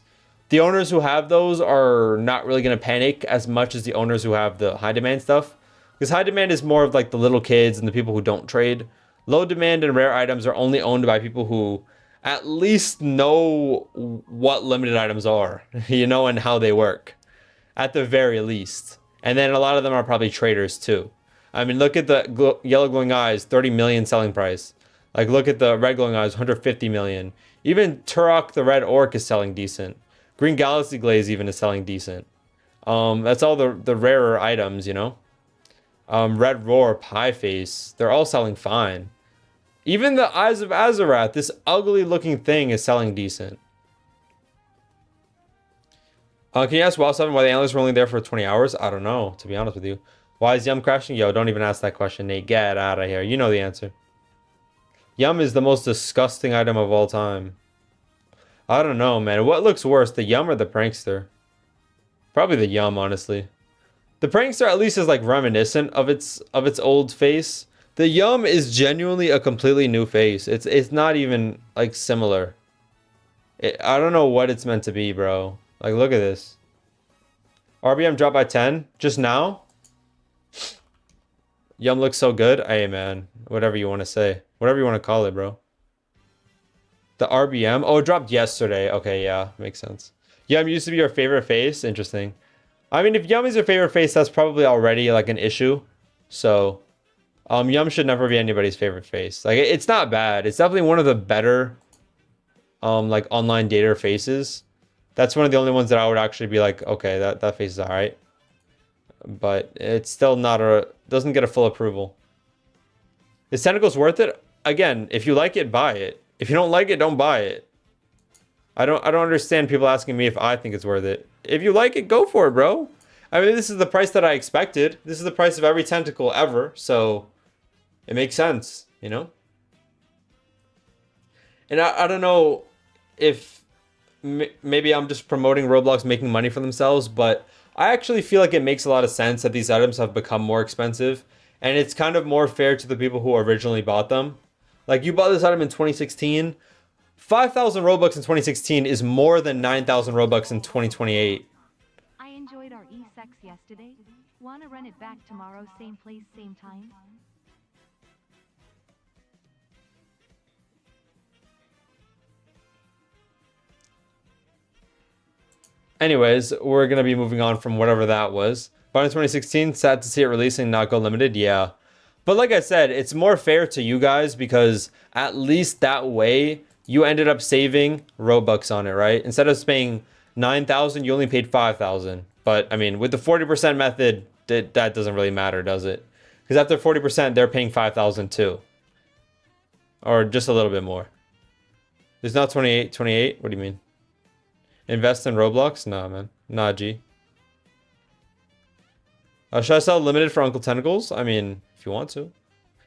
Speaker 1: the owners who have those are not really going to panic as much as the owners who have the high demand stuff. Because high demand is more of like the little kids and the people who don't trade. Low demand and rare items are only owned by people who at least know what limited items are, you know, and how they work, at the very least. And then a lot of them are probably traders too. I mean, look at the yellow glowing eyes, 30 million selling price. Like, look at the red glowing eyes, 150 million. Even Turok the red orc is selling decent. Green Galaxy Glaze even is selling decent. That's all the rarer items, you know. Red Roar, Pie Face, they're all selling fine. Even the Eyes of Azarath, this ugly looking thing, is selling decent. Can you ask WoW7 why the analysts were only there for 20 hours? I don't know, to be honest with you. Why is Yum crashing? Yo, don't even ask that question, Nate. Get out of here. You know the answer. Yum is the most disgusting item of all time. I don't know, man. What looks worse, the Yum or the Prankster? Probably the Yum, honestly. The Prankster at least is like reminiscent of its old face. The Yum is genuinely a completely new face. It's not even like similar. I don't know what it's meant to be, bro. Like, look at this. RBM dropped by 10 just now. Yum looks so good. Hey, man. Whatever you want to say. Whatever you want to call it, bro. The RBM? Oh, it dropped yesterday. Okay, yeah. Makes sense. Yum used to be your favorite face? Interesting. I mean, if Yum is your favorite face, that's probably already like an issue. So, Yum should never be anybody's favorite face. Like, it's not bad. It's definitely one of the better, like, online dater faces. That's one of the only ones that I would actually be like, okay, that face is alright. But it's still not doesn't get a full approval. Is Tentacles worth it? Again, if you like it, buy it. If you don't like it, don't buy it. I don't understand people asking me if I think it's worth it. If you like it, go for it, bro. I mean, this is the price that I expected. This is the price of every tentacle ever, so it makes sense, you know? And I don't know if maybe I'm just promoting Roblox making money for themselves, but I actually feel like it makes a lot of sense that these items have become more expensive, and it's kind of more fair to the people who originally bought them. Like, you bought this item in 2016. 5,000 Robux in 2016 is more than 9,000 Robux in 2028.
Speaker 2: I enjoyed our e-sex yesterday. Wanna run it back tomorrow, same place, same time?
Speaker 1: Anyways, we're going to be moving on from whatever that was. But in 2016, sad to see it releasing, not go limited. Yeah. But like I said, it's more fair to you guys because at least that way you ended up saving Robux on it, right? Instead of paying 9,000, you only paid 5,000. But I mean, with the 40% method, that doesn't really matter, does it? Because after 40%, they're paying 5,000 too. Or just a little bit more. There's not 28. What do you mean? Invest in Roblox? Nah, man. Nah, G. Should I sell limited for Uncle Tentacles? I mean, if you want to.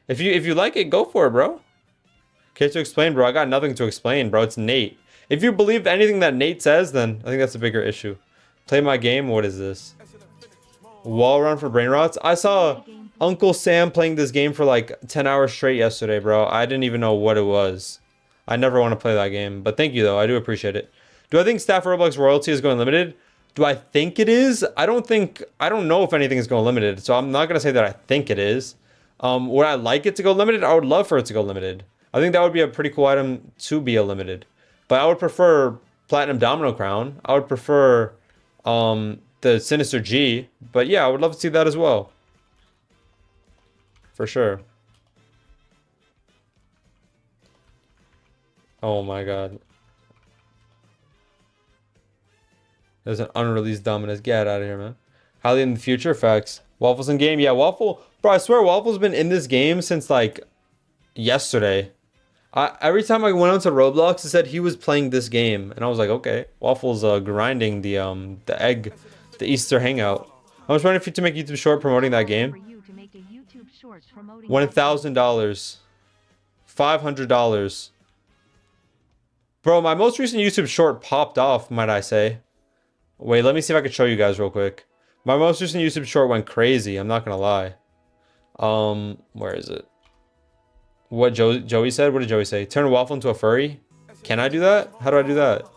Speaker 1: If you like it, go for it, bro. Okay, to explain, bro. I got nothing to explain, bro. It's Nate. If you believe anything that Nate says, then I think that's a bigger issue. Play my game? What is this? Wall run for brain rots? I saw Uncle Sam playing this game for like 10 hours straight yesterday, bro. I didn't even know what it was. I never want to play that game. But thank you, though. I do appreciate it. Do I think Staff Roblox Royalty is going limited? Do I think it is? I don't know if anything is going limited, so I'm not going to say that I think it is. Would I like it to go limited? I would love for it to go limited. I think that would be a pretty cool item to be a limited. But I would prefer Platinum Domino Crown. I would prefer the Sinister G. But yeah, I would love to see that as well. For sure. Oh my god. There's an unreleased Domino. Get out of here, man. Highly in the future effects. Waffle's in game. Yeah, Waffle. Bro, I swear Waffle's been in this game since like yesterday. Every time I went onto Roblox, it said he was playing this game, and I was like, okay. Waffle's grinding the egg, the Easter hangout. I was wondering if you to make YouTube short promoting that game. $1,000, $500. Bro, my most recent YouTube short popped off, might I say. Wait, let me see if I can show you guys real quick. My most recent YouTube short went crazy. I'm not gonna lie. Where is it? What Joey said? What did Joey say? Turn a waffle into a furry? Can I do that? How do I do that?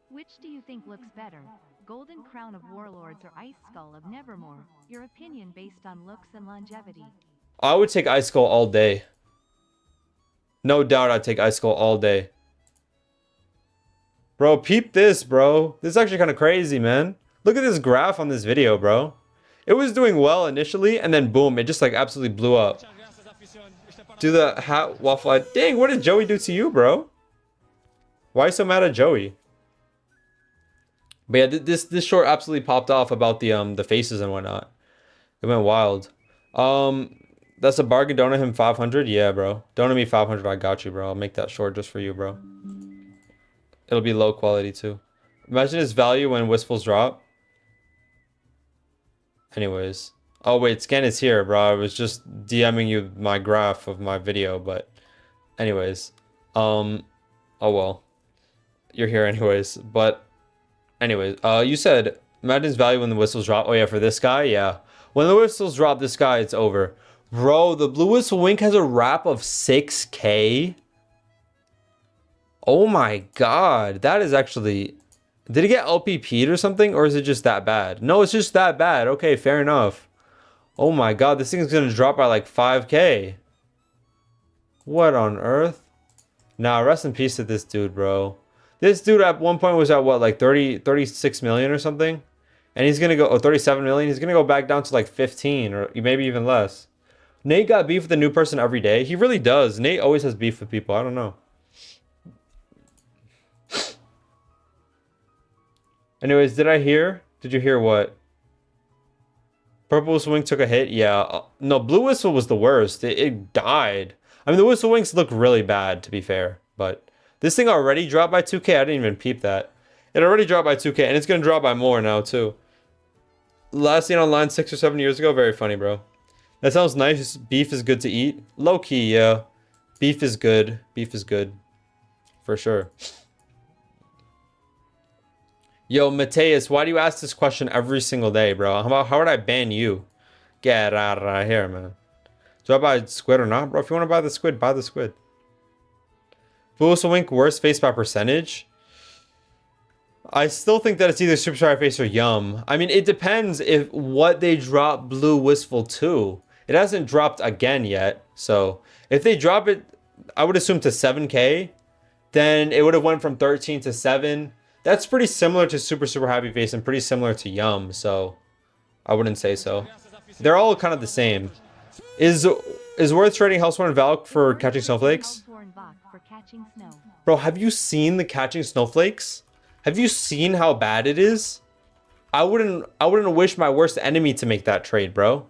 Speaker 2: Which do you think looks better? Golden Crown of Warlords or Ice Skull of Nevermore? Your opinion based on looks and longevity.
Speaker 1: I would take Ice Skull all day. No doubt I'd take Ice Skull all day. Bro, peep this, bro. This is actually kind of crazy, man. Look at this graph on this video, bro. It was doing well initially, and then boom, it just like absolutely blew up. Do the hat waffle. Dang, what did Joey do to you, bro? Why are you so mad at Joey? But yeah, this short absolutely popped off about the faces and whatnot. It went wild. That's a bargain. Donate him 500. Yeah, bro. Donate me 500. I got you, bro. I'll make that short just for you, bro. It'll be low quality too. Imagine his value when Wistfuls drop. Anyways. Oh wait, scan is here, bro. I was just DMing you my graph of my video, but anyways. Oh well. You're here anyways. But anyways, you said imagine his value when the whistles drop. Oh yeah, for this guy, yeah. When the whistles drop, this guy, it's over. Bro, the Blue Whistle Wink has a wrap of 6K. Oh my god, that is actually... Did it get LPP'd or something? Or is it just that bad? No, it's just that bad. Okay, fair enough. Oh my god, this thing's gonna drop by like 5K. What on earth? Nah, rest in peace to this dude, bro. This dude at one point was at what, like 36 million or something? And he's gonna go, oh, 37 million. He's gonna go back down to like 15 or maybe even less. Nate got beef with a new person every day. He really does. Nate always has beef with people. I don't know. Anyways, did you hear what? Purple Whistle Wink took a hit? Yeah. No, Blue Whistle was the worst. It died. I mean, the Whistle Winks look really bad, to be fair. But this thing already dropped by 2K? I didn't even peep that. It already dropped by 2K, and it's going to drop by more now, too. Last seen online 6 or 7 years ago. Very funny, bro. That sounds nice. Beef is good to eat. Low-key, yeah. Beef is good. Beef is good. For sure. Yo, Mateus, why do you ask this question every single day, bro? How would I ban you? Get out of here, man. Do I buy squid or not, bro? If you want to buy the squid, buy the squid. Blue Whistle Wink, worst face by percentage? I still think that it's either Super Shy Face or Yum. I mean, it depends if what they drop Blue Wistful to. It hasn't dropped again yet. So, if they drop it, I would assume to 7K, then it would have went from 13 to 7. That's pretty similar to Super Happy Face and pretty similar to Yum, so I wouldn't say so. They're all kind of the same. Is worth trading Hellsworn Valk for catching snowflakes? Bro, have you seen the catching snowflakes? Have you seen how bad it is? I wouldn't wish my worst enemy to make that trade, bro.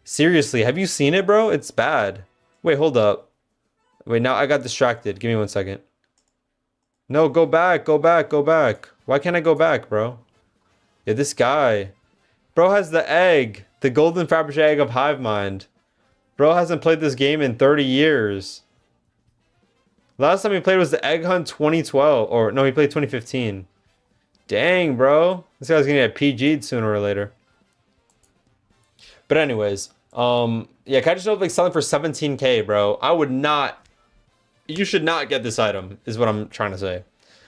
Speaker 1: Seriously, have you seen it, bro? It's bad. Wait, hold up. Wait, now I got distracted. Give me 1 second. No, go back, go back, go back. Why can't I go back, bro? Yeah, this guy. Bro has the egg. The golden Fabergé egg of Hive Mind. Bro hasn't played this game in 30 years. Last time he played was the Egg Hunt 2012. Or, no, he played 2015. Dang, bro. This guy's gonna get PG'd sooner or later. But anyways. Yeah, Catch Snowflake selling for 17K, bro. I would not... You should not get this item, is what I'm trying to say.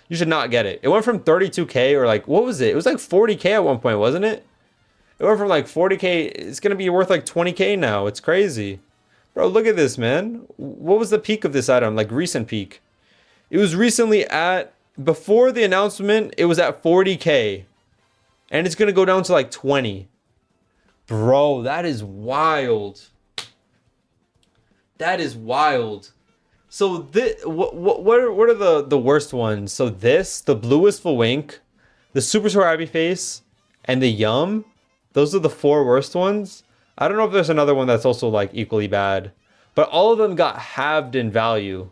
Speaker 1: You should not get it. It went from 32K or like, what was it? It was like 40K at one point, wasn't it? It went from like 40K. It's going to be worth like 20K now. It's crazy. Bro, look at this, man. What was the peak of this item? Like recent peak. It was recently at, before the announcement, it was at 40K. And it's going to go down to like 20. Bro, that is wild. That is wild. So this, what are the worst ones? So this, the blue wistful wink, the superstar Abby face, and the yum. Those are the 4 worst ones. I don't know if there's another one that's also like equally bad, but all of them got halved in value.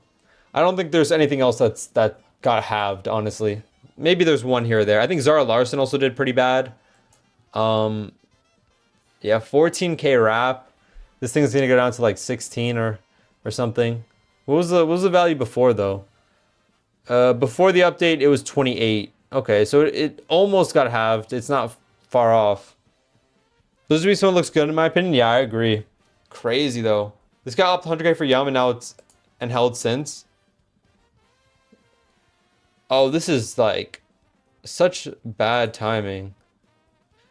Speaker 1: I don't think there's anything else that got halved, honestly. Maybe there's one here or there. I think Zara Larson also did pretty bad. Yeah, 14K wrap. This thing's gonna go down to like 16 or something. What was the value before though? Before the update, it was 28. Okay, so it almost got halved. It's not far off. This Be Someone looks good in my opinion. Yeah, I agree. Crazy though. This got up 100K for Yum and now it's held since. Oh, this is like such bad timing.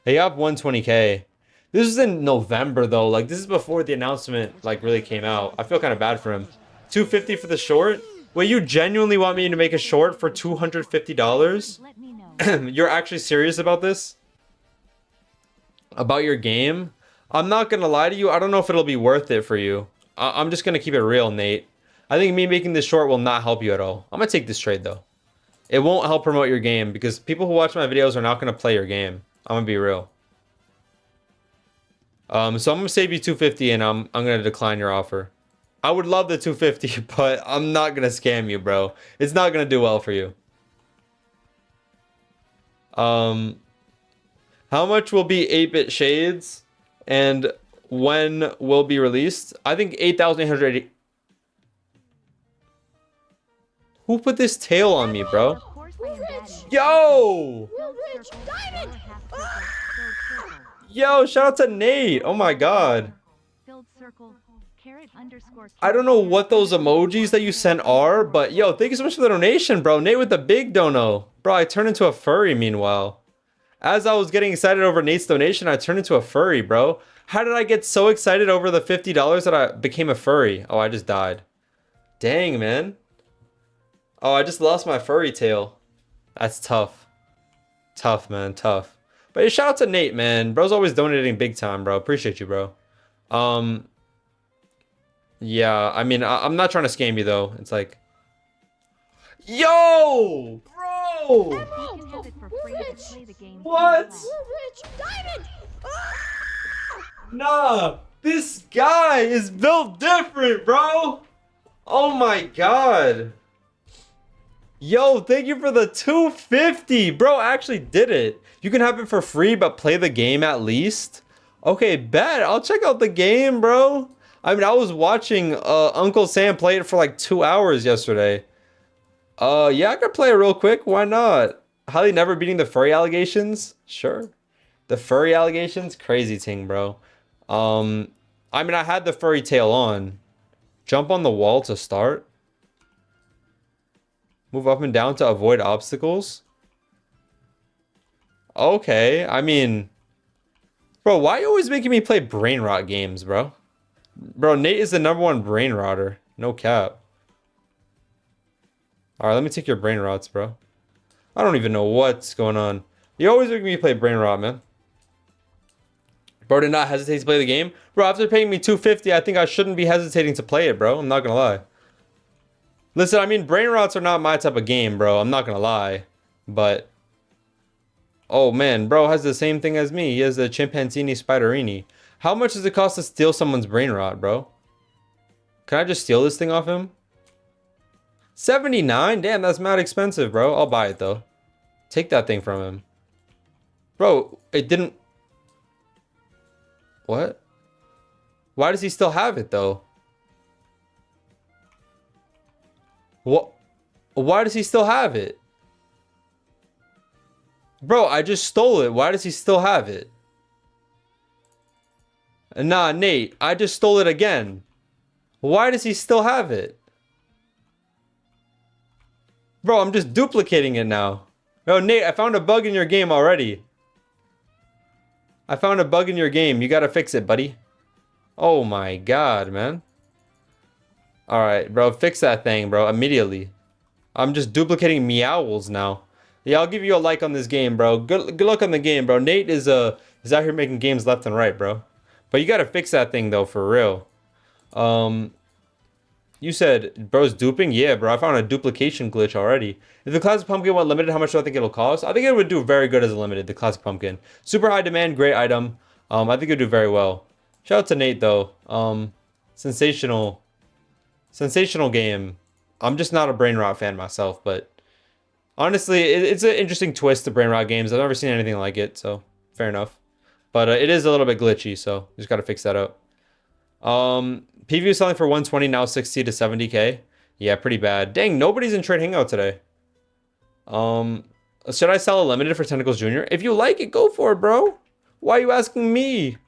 Speaker 1: He got up 120K. This is in November though. Like this is before the announcement like really came out. I feel kind of bad for him. 250 for the short? Wait, you genuinely want me to make a short for $250? You're actually serious about this? About your game? I'm not gonna lie to you. I don't know if it'll be worth it for you. I'm just gonna keep it real, Nate. I think me making this short will not help you at all. I'm gonna take this trade though. It won't help promote your game because people who watch my videos are not gonna play your game. I'm gonna be real. So I'm gonna save you 250 and I'm gonna decline your offer. I would love the 250, but I'm not gonna scam you, bro. It's not gonna do well for you. How much will be 8-bit shades and when will be released? I think 8,880. Who put this tail on me, bro? Yo! Yo, shout out to Nate. Oh my god. I don't know what those emojis that you sent are, but yo, thank you so much for the donation, bro. Nate with the big dono. Bro, I turned into a furry meanwhile. As I was getting excited over Nate's donation, I turned into a furry, bro. How did I get so excited over the $50 that I became a furry? Oh, I just died. Dang, man. Oh, I just lost my furry tail. That's tough. Tough, man. Tough. But hey, shout out to Nate, man. Bro's always donating big time, bro. Appreciate you, bro. Yeah, I mean, I'm not trying to scam you, though. It's like... Yo! Bro! What? Nah! This guy is built different, bro! Oh my god! Yo, thank you for the 250! Bro actually did it. You can have it for free, but play the game at least? Okay, bet. I'll check out the game, bro. I mean, I was watching Uncle Sam play it for like 2 hours yesterday. Yeah, I could play it real quick. Why not? Holly never beating the furry allegations? Sure. The furry allegations? Crazy thing, bro. I mean, I had the furry tail on. Jump on the wall to start. Move up and down to avoid obstacles. Okay, I mean... Bro, why are you always making me play brain rot games, bro? Bro, Nate is the #1 brain rotter. No cap. Alright, let me take your brain rots, bro. I don't even know what's going on. You always make me play brain rot, man. Bro did not hesitate to play the game. Bro, after paying me $250, I think I shouldn't be hesitating to play it, bro. I'm not gonna lie. Listen, I mean, brain rots are not my type of game, bro. I'm not gonna lie. But... Oh, man. Bro has the same thing as me. He has the Chimpanzini Spiderini. How much does it cost to steal someone's brain rot, bro? Can I just steal this thing off him? 79? Damn, that's mad expensive, bro. I'll buy it, though. Take that thing from him. Bro, it didn't... What? Why does he still have it, though? What? Why does he still have it? Bro, I just stole it. Why does he still have it? Nah, Nate, I just stole it again. Why does he still have it? Bro, I'm just duplicating it now. Yo, Nate, I found a bug in your game already. I found a bug in your game. You gotta fix it, buddy. Oh my god, man. Alright, bro, fix that thing, bro, immediately. I'm just duplicating meowls now. Yeah, I'll give you a like on this game, bro. Good luck on the game, bro. Nate is out here making games left and right, bro. But you gotta fix that thing, though, for real. You said bro's duping? Yeah, bro. I found a duplication glitch already. If the classic pumpkin went limited, how much do I think it'll cost? I think it would do very good as a limited, the classic pumpkin. Super high demand, great item. I think it would do very well. Shout out to Nate though. Sensational. Sensational game. I'm just not a brain rot fan myself, but honestly, it's an interesting twist to brain rot games. I've never seen anything like it, so fair enough. But it is a little bit glitchy, so just gotta fix that out. PV selling for 120, now 60 to 70k. Yeah, pretty bad. Dang, nobody's in trade hangout today. Should I sell a limited for Tentacles Jr.? If you like it, go for it, bro. Why are you asking me?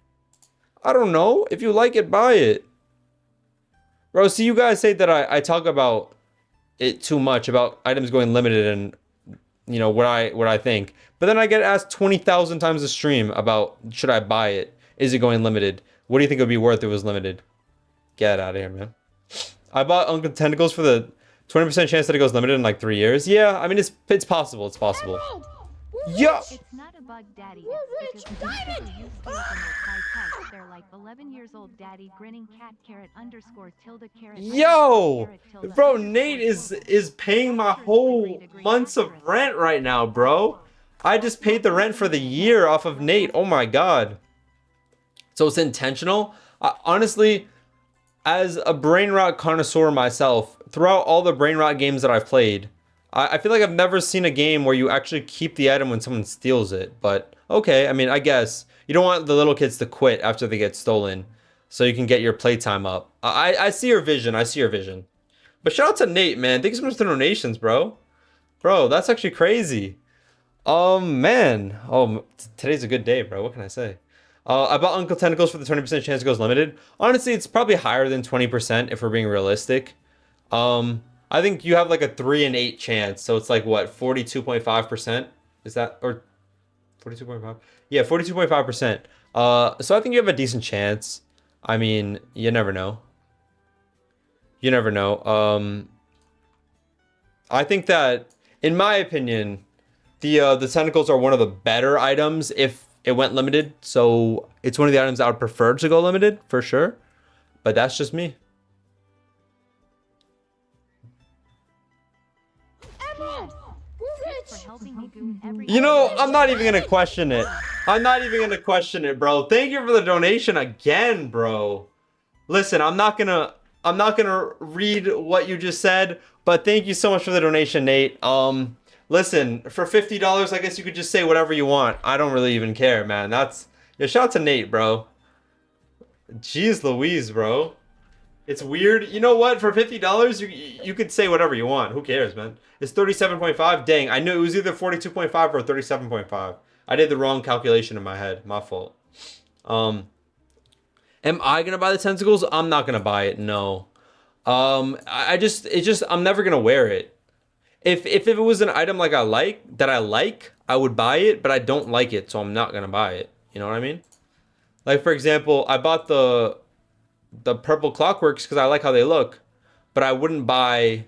Speaker 1: I don't know. If you like it, buy it. Bro, see, you guys say that I talk about it too much, about items going limited and, you know, what I think. But then I get asked 20,000 times a stream about, should I buy it? Is it going limited? What do you think it would be worth if it was limited? Get out of here, man. I bought Uncle Tentacles for the 20% chance that it goes limited in like 3 years. Yeah, I mean, it's possible. It's possible. Yeah.
Speaker 2: It's not a bug, Daddy. It's because most people use to it in their text. They're like 11 years old, Daddy, grinning cat carrot underscore tilde carrot.
Speaker 1: Yo, bro, Nate is paying my whole months of rent right now, bro. I just paid the rent for the year off of Nate. Oh my god. So it's intentional. Honestly, as a brain rot connoisseur myself, throughout all the brain rot games that I've played, I feel like I've never seen a game where you actually keep the item when someone steals it. But okay, I mean, I guess you don't want the little kids to quit after they get stolen, so you can get your playtime up. I see your vision. I see your vision. But shout out to Nate, man. Thank you so much for the donations, bro. Bro, that's actually crazy. Man. Oh, today's a good day, bro. What can I say? I bought Uncle Tentacles for the 20% chance it goes limited. Honestly, it's probably higher than 20% if we're being realistic. I think you have like a 3 in 8 chance, so it's like what, 42.5%? Is that, or 42.5? Yeah, 42.5%. So I think you have a decent chance. I mean, you never know. You never know. I think that, in my opinion, the tentacles are one of the better items if it went limited. So it's one of the items I would prefer to go limited for sure. But that's just me. You know, I'm not even gonna question it. I'm not even gonna question it, bro. Thank you for the donation again, bro. Listen, I'm not gonna read what you just said, but thank you so much for the donation, Nate. Listen, for $50, I guess you could just say whatever you want. I don't really even care, man. That's, yeah, shout out to Nate, bro. Jeez Louise, bro. It's weird. You know what? For $50, you could say whatever you want. Who cares, man? It's 37.5. Dang, I knew it was either 42.5 or 37.5. I did the wrong calculation in my head. My fault. Am I gonna buy the tentacles? I'm not gonna buy it. No. I'm never gonna wear it. If it was an item like I would buy it, but I don't like it, so I'm not gonna buy it. You know what I mean? Like, for example, I bought the purple clockworks because I like how they look, but I wouldn't buy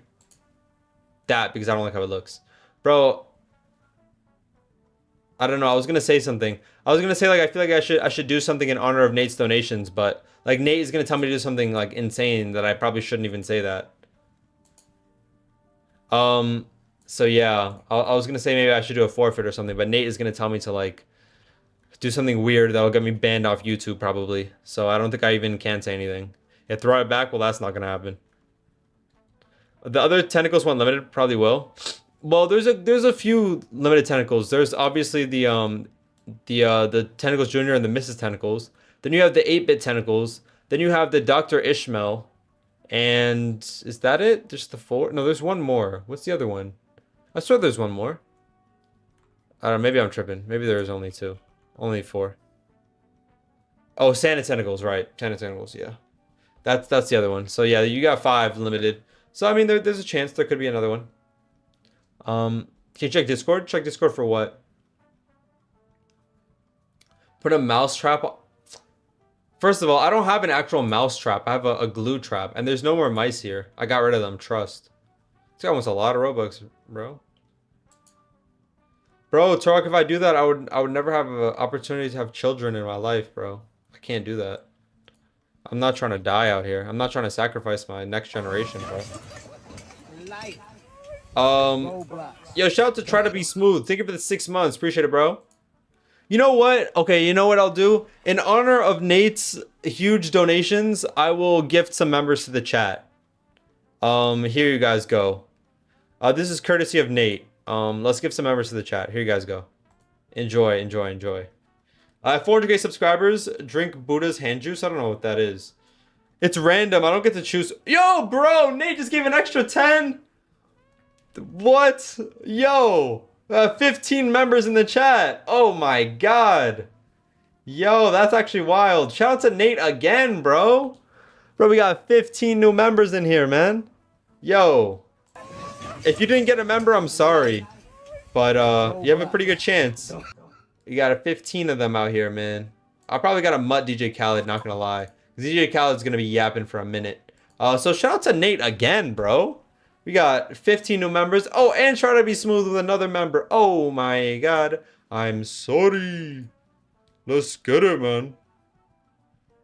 Speaker 1: that because I don't like how it looks. Bro, I don't know. I was gonna say something. I was gonna say, like, I feel like I should do something in honor of Nate's donations, but like Nate is gonna tell me to do something like insane that I probably shouldn't even say that. So yeah, I was gonna say maybe I should do a forfeit or something, but Nate is gonna tell me to like do something weird that'll get me banned off YouTube probably. So I don't think I even can say anything. Yeah, throw it back. Well, that's not gonna happen. The other tentacles went limited, probably will. Well, there's a few limited tentacles. There's obviously the Tentacles Junior and the Mrs. Tentacles. Then you have the 8-bit tentacles. Then you have the Dr. Ishmael. And is that it? Just the 4? No, there's one more. What's the other one? I swear there's one more. I don't know, maybe I'm tripping. Maybe there is only 2. Only 4. Oh, Santa Tentacles, right. Santa Tentacles, yeah. That's the other one. So yeah, you got 5 limited. So I mean there's a chance there could be another one. Can you check Discord? Check Discord for what? Put a mouse trap. First of all, I don't have an actual mouse trap. I have a glue trap. And there's no more mice here. I got rid of them, trust. This guy wants a lot of Robux, bro. Bro, Tarek, if I do that, I would never have an opportunity to have children in my life, bro. I can't do that. I'm not trying to die out here. I'm not trying to sacrifice my next generation, bro. Yo, shout out to Try to Be Smooth. Thank you for the 6 months. Appreciate it, bro. You know what? Okay, you know what I'll do? In honor of Nate's huge donations, I will gift some members to the chat. Here you guys go. This is courtesy of Nate. Let's give some members to the chat. Here you guys go. Enjoy, enjoy, enjoy. 400k subscribers. Drink Buddha's hand juice. I don't know what that is. It's random. I don't get to choose. Yo, bro, Nate just gave an extra 10. What? Yo, 15 members in the chat. Oh my god. Yo, that's actually wild. Shout out to Nate again, bro. Bro, we got 15 new members in here, man. Yo. If you didn't get a member, I'm sorry. But you have a pretty good chance. You got 15 of them out here, man. I probably got a mutt DJ Khaled, not gonna lie. DJ Khaled's gonna be yapping for a minute. So shout out to Nate again, bro. We got 15 new members. Oh, and Try to Be Smooth with another member. Oh my god. I'm sorry. Let's get it, man.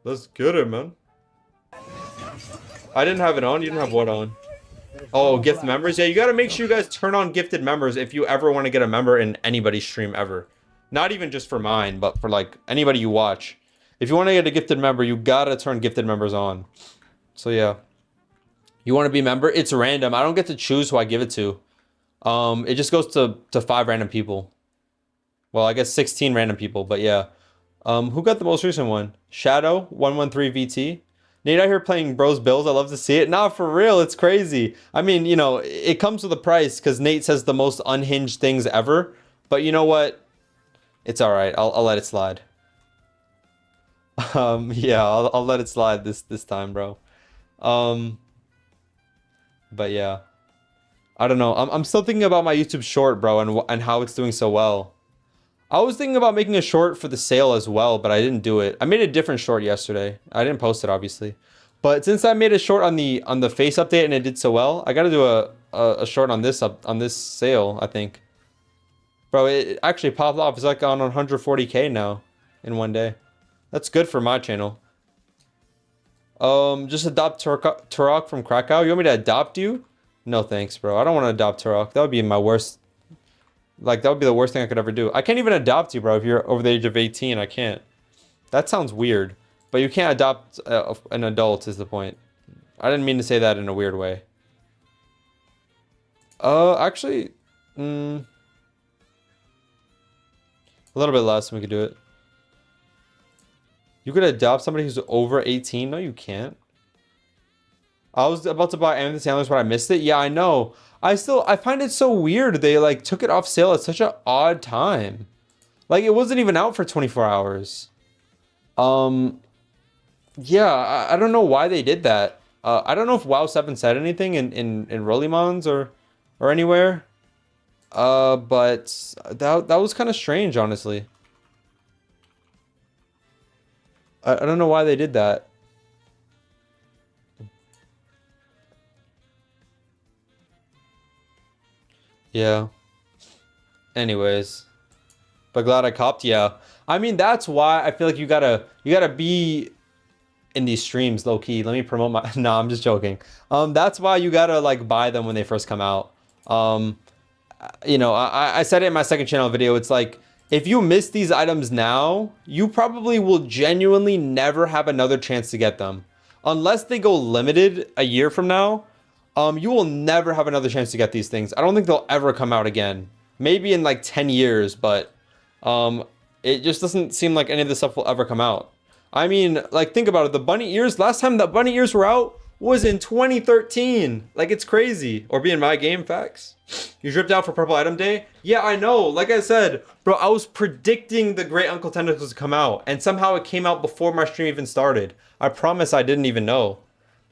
Speaker 1: Let's get it, man. I didn't have it on. You didn't have what on? Oh, gift members? Yeah, you gotta make sure you guys turn on gifted members if you ever want to get a member in anybody's stream ever. Not even just for mine, but for like anybody you watch. If you want to get a gifted member, you gotta turn gifted members on. So yeah. You want to be a member? It's random. I don't get to choose who I give it to. It just goes to 5 random people. Well, I guess 16 random people, but yeah. Who got the most recent one? Shadow 113 VT. Nate out here playing Bros Bills. I love to see it. Nah, for real, it's crazy. I mean, you know, it comes with a price because Nate says the most unhinged things ever. But you know what? It's all right. I'll let it slide. Yeah, I'll let it slide this time, bro. But yeah, I don't know. I'm still thinking about my YouTube short, bro, and how it's doing so well. I was thinking about making a short for the sale as well, but I didn't do it. I made a different short yesterday. I didn't post it, obviously. But since I made a short on the face update and it did so well, I got to do a short on this sale, I think. Bro, it actually popped off. It's like on 140k now in one day. That's good for my channel. Just adopt Turok from Krakow. You want me to adopt you? No thanks, bro. I don't want to adopt Turok. That would be my worst. Like, that would be the worst thing I could ever do. I can't even adopt you, bro. If you're over the age of 18, I can't. That sounds weird. But you can't adopt an adult is the point. I didn't mean to say that in a weird way. Actually, a little bit less and we could do it. You could adopt somebody who's over 18? No, you can't. I was about to buy Amethyst Antlers, but I missed it. Yeah, I know. I find it so weird. They like took it off sale at such an odd time. Like it wasn't even out for 24 hours. Yeah, I don't know why they did that. I don't know if WoW 7 said anything in Rollimons or anywhere. But that was kind of strange, honestly. I don't know why they did that. Yeah. Anyways. But glad I copped, yeah. I mean, that's why I feel like you gotta be in these streams, low key. Let me promote my no, I'm just joking. That's why you gotta like buy them when they first come out. You know, I said it in my second channel video. It's like if you miss these items now, you probably will genuinely never have another chance to get them. Unless they go limited a year from now, you will never have another chance to get these things. I don't think they'll ever come out again. Maybe in like 10 years, but it just doesn't seem like any of this stuff will ever come out. I mean, like, think about it. The bunny ears, last time the bunny ears were out was in 2013. Like, it's crazy. Or be in my game, facts. You dripped out for Purple Item Day? Yeah, I know. Like I said, bro, I was predicting the Great Uncle Tentacles to come out. And somehow it came out before my stream even started. I promise I didn't even know.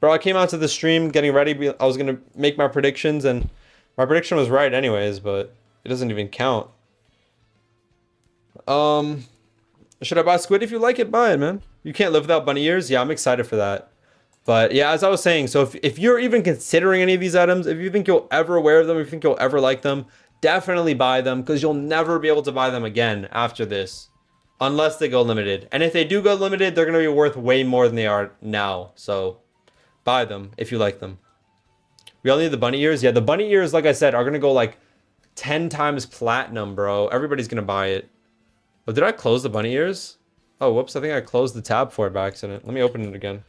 Speaker 1: Bro, I came out to the stream getting ready. I was going to make my predictions. And my prediction was right anyways, but it doesn't even count. Should I buy Squid? If you like it, buy it, man. You can't live without bunny ears? Yeah, I'm excited for that. But yeah, as I was saying, so if you're even considering any of these items, if you think you'll ever wear them, if you think you'll ever like them, definitely buy them because you'll never be able to buy them again after this. unless they go limited. And if they do go limited, they're going to be worth way more than they are now. So buy them if you like them. We all need the bunny ears. Yeah, the bunny ears, like I said, are going to go like 10 times platinum, bro. Everybody's going to buy it. Oh, did I close the bunny ears? Oh, whoops. I think I closed the tab for it by accident. Let me open it again.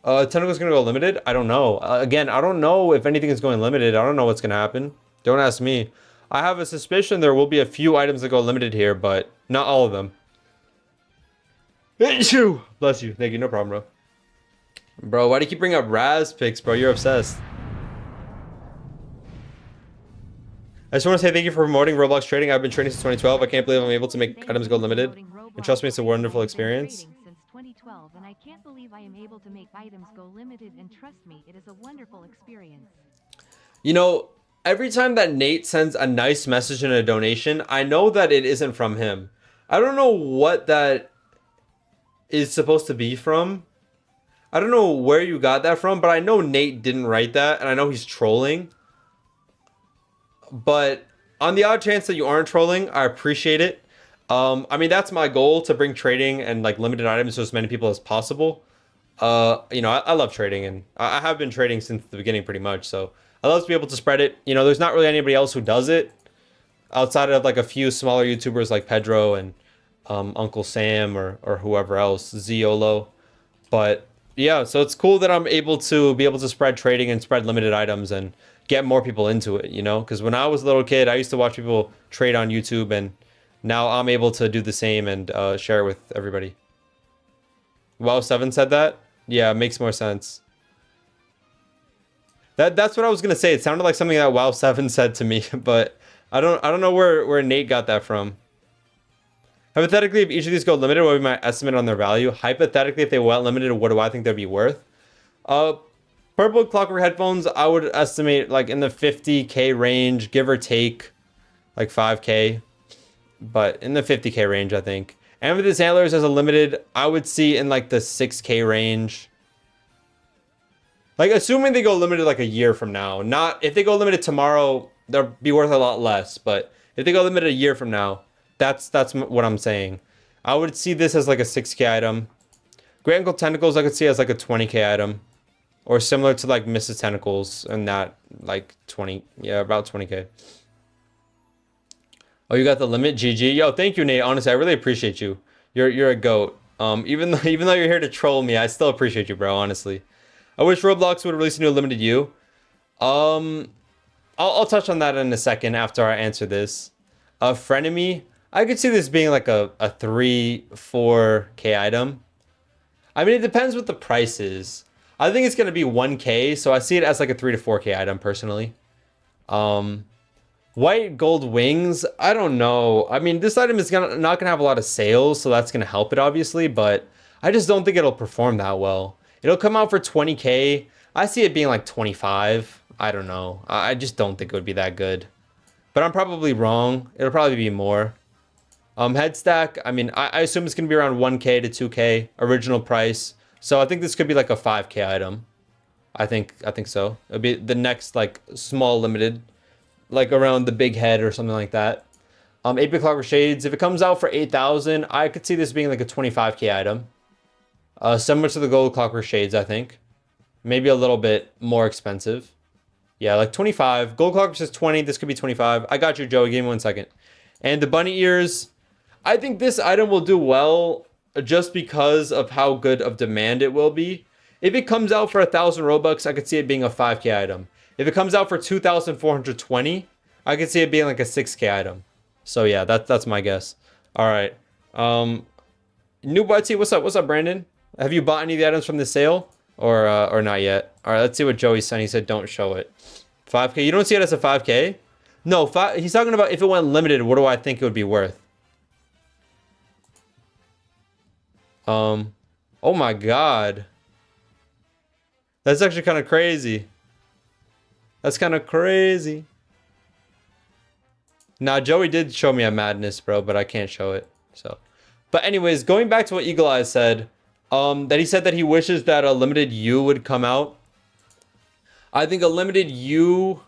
Speaker 1: Tentacles going to go limited? I don't know. Again, I don't know if anything is going limited. I don't know what's going to happen. Don't ask me. I have a suspicion there will be a few items that go limited here, but not all of them. Bless you. Thank you. No problem, bro. Bro, why do you keep bringing up Raz pics, bro? You're obsessed. I just want to say thank you for promoting Roblox trading. I've been trading since 2012. I can't believe I'm able to make items go limited. And trust me, it's a wonderful experience.
Speaker 2: Since 2012, and I can't believe I am able to make items go limited, and trust me, it is a wonderful experience.
Speaker 1: You know, every time that Nate sends a nice message and a donation, I know that it isn't from him. I don't know what that is supposed to be from. I don't know where you got that from, but I know Nate didn't write that, and I know he's trolling. But on the odd chance that you aren't trolling, I appreciate it. I mean, that's my goal, to bring trading and like limited items to as many people as possible. You know, I love trading, and I have been trading since the beginning pretty much. So I love to be able to spread it. You know, there's not really anybody else who does it outside of like a few smaller YouTubers like Pedro and Uncle Sam or whoever else, Ziolo. But yeah, so it's cool that I'm able to spread trading and spread limited items and get more people into it, you know? Because when I was a little kid, I used to watch people trade on YouTube, and now I'm able to do the same and share it with everybody. Wow7 said that? Yeah, it makes more sense. That's what I was gonna say. It sounded like something that Wow7 said to me, but I don't know where Nate got that from. Hypothetically, if each of these go limited, what would be my estimate on their value? Hypothetically, if they went limited, what do I think they'd be worth? Purple Clockwork headphones, I would estimate like in the 50K range, give or take like 5K, but in the 50K range, I think. Amethyst Antlers as a limited, I would see in like the 6K range. Like, assuming they go limited like a year from now. Not, if they go limited tomorrow, they'll be worth a lot less, but if they go limited a year from now, that's what I'm saying. I would see this as like a 6K item. Great Uncle Tentacles, I could see as like a 20K item. Or similar to like Mrs. Tentacles and that, like 20, yeah, about 20K. Oh, you got the limit, GG. Yo, thank you, Nate. Honestly, I really appreciate you. You're a goat. Even though you're here to troll me, I still appreciate you, bro. Honestly, I wish Roblox would release a new limited you. I'll touch on that in a second after I answer this. Frenemy, I could see this being like a 3-4K item. I mean, it depends what the price is. I think it's going to be 1K, so I see it as like a 3 to 4K item personally. White gold wings, I don't know. I mean, this item is not going to have a lot of sales, so that's going to help it obviously, but I just don't think it'll perform that well. It'll come out for 20K. I see it being like 25. I don't know. I just don't think it would be that good. But I'm probably wrong. It'll probably be more. Head stack, I mean, I assume it's going to be around 1K to 2K original price. So I think this could be like a 5K item. I think so. It'll be the next like small limited, like around the big head or something like that. 8-bit Clockwork Shades. If it comes out for 8,000, I could see this being like a 25K item. Similar to the gold Clockwork Shades, I think. Maybe a little bit more expensive. Yeah, like 25. Gold Clockwork says 20. This could be 25. I got you, Joey. Give me 1 second. And the bunny ears. I think this item will do well just because of how good of demand it will be. If it comes out for 1,000 Robux, I could see it being a 5K item. If it comes out for 2,420, I could see it being like a 6K item. So yeah, that's my guess. All right. New Butsy, what's up, Brandon? Have you bought any of the items from the sale or not yet? All right, let's see what Joey said. He said don't show it. 5K. You don't see it as a 5K? No, he's talking about if it went limited, what do I think it would be worth? Oh my god. That's actually kind of crazy. That's kind of crazy. Nah, Joey did show me a madness, bro, but I can't show it. So, but anyways, going back to what Eagle Eyes said, that he said that he wishes that a limited U would come out. I think a limited U,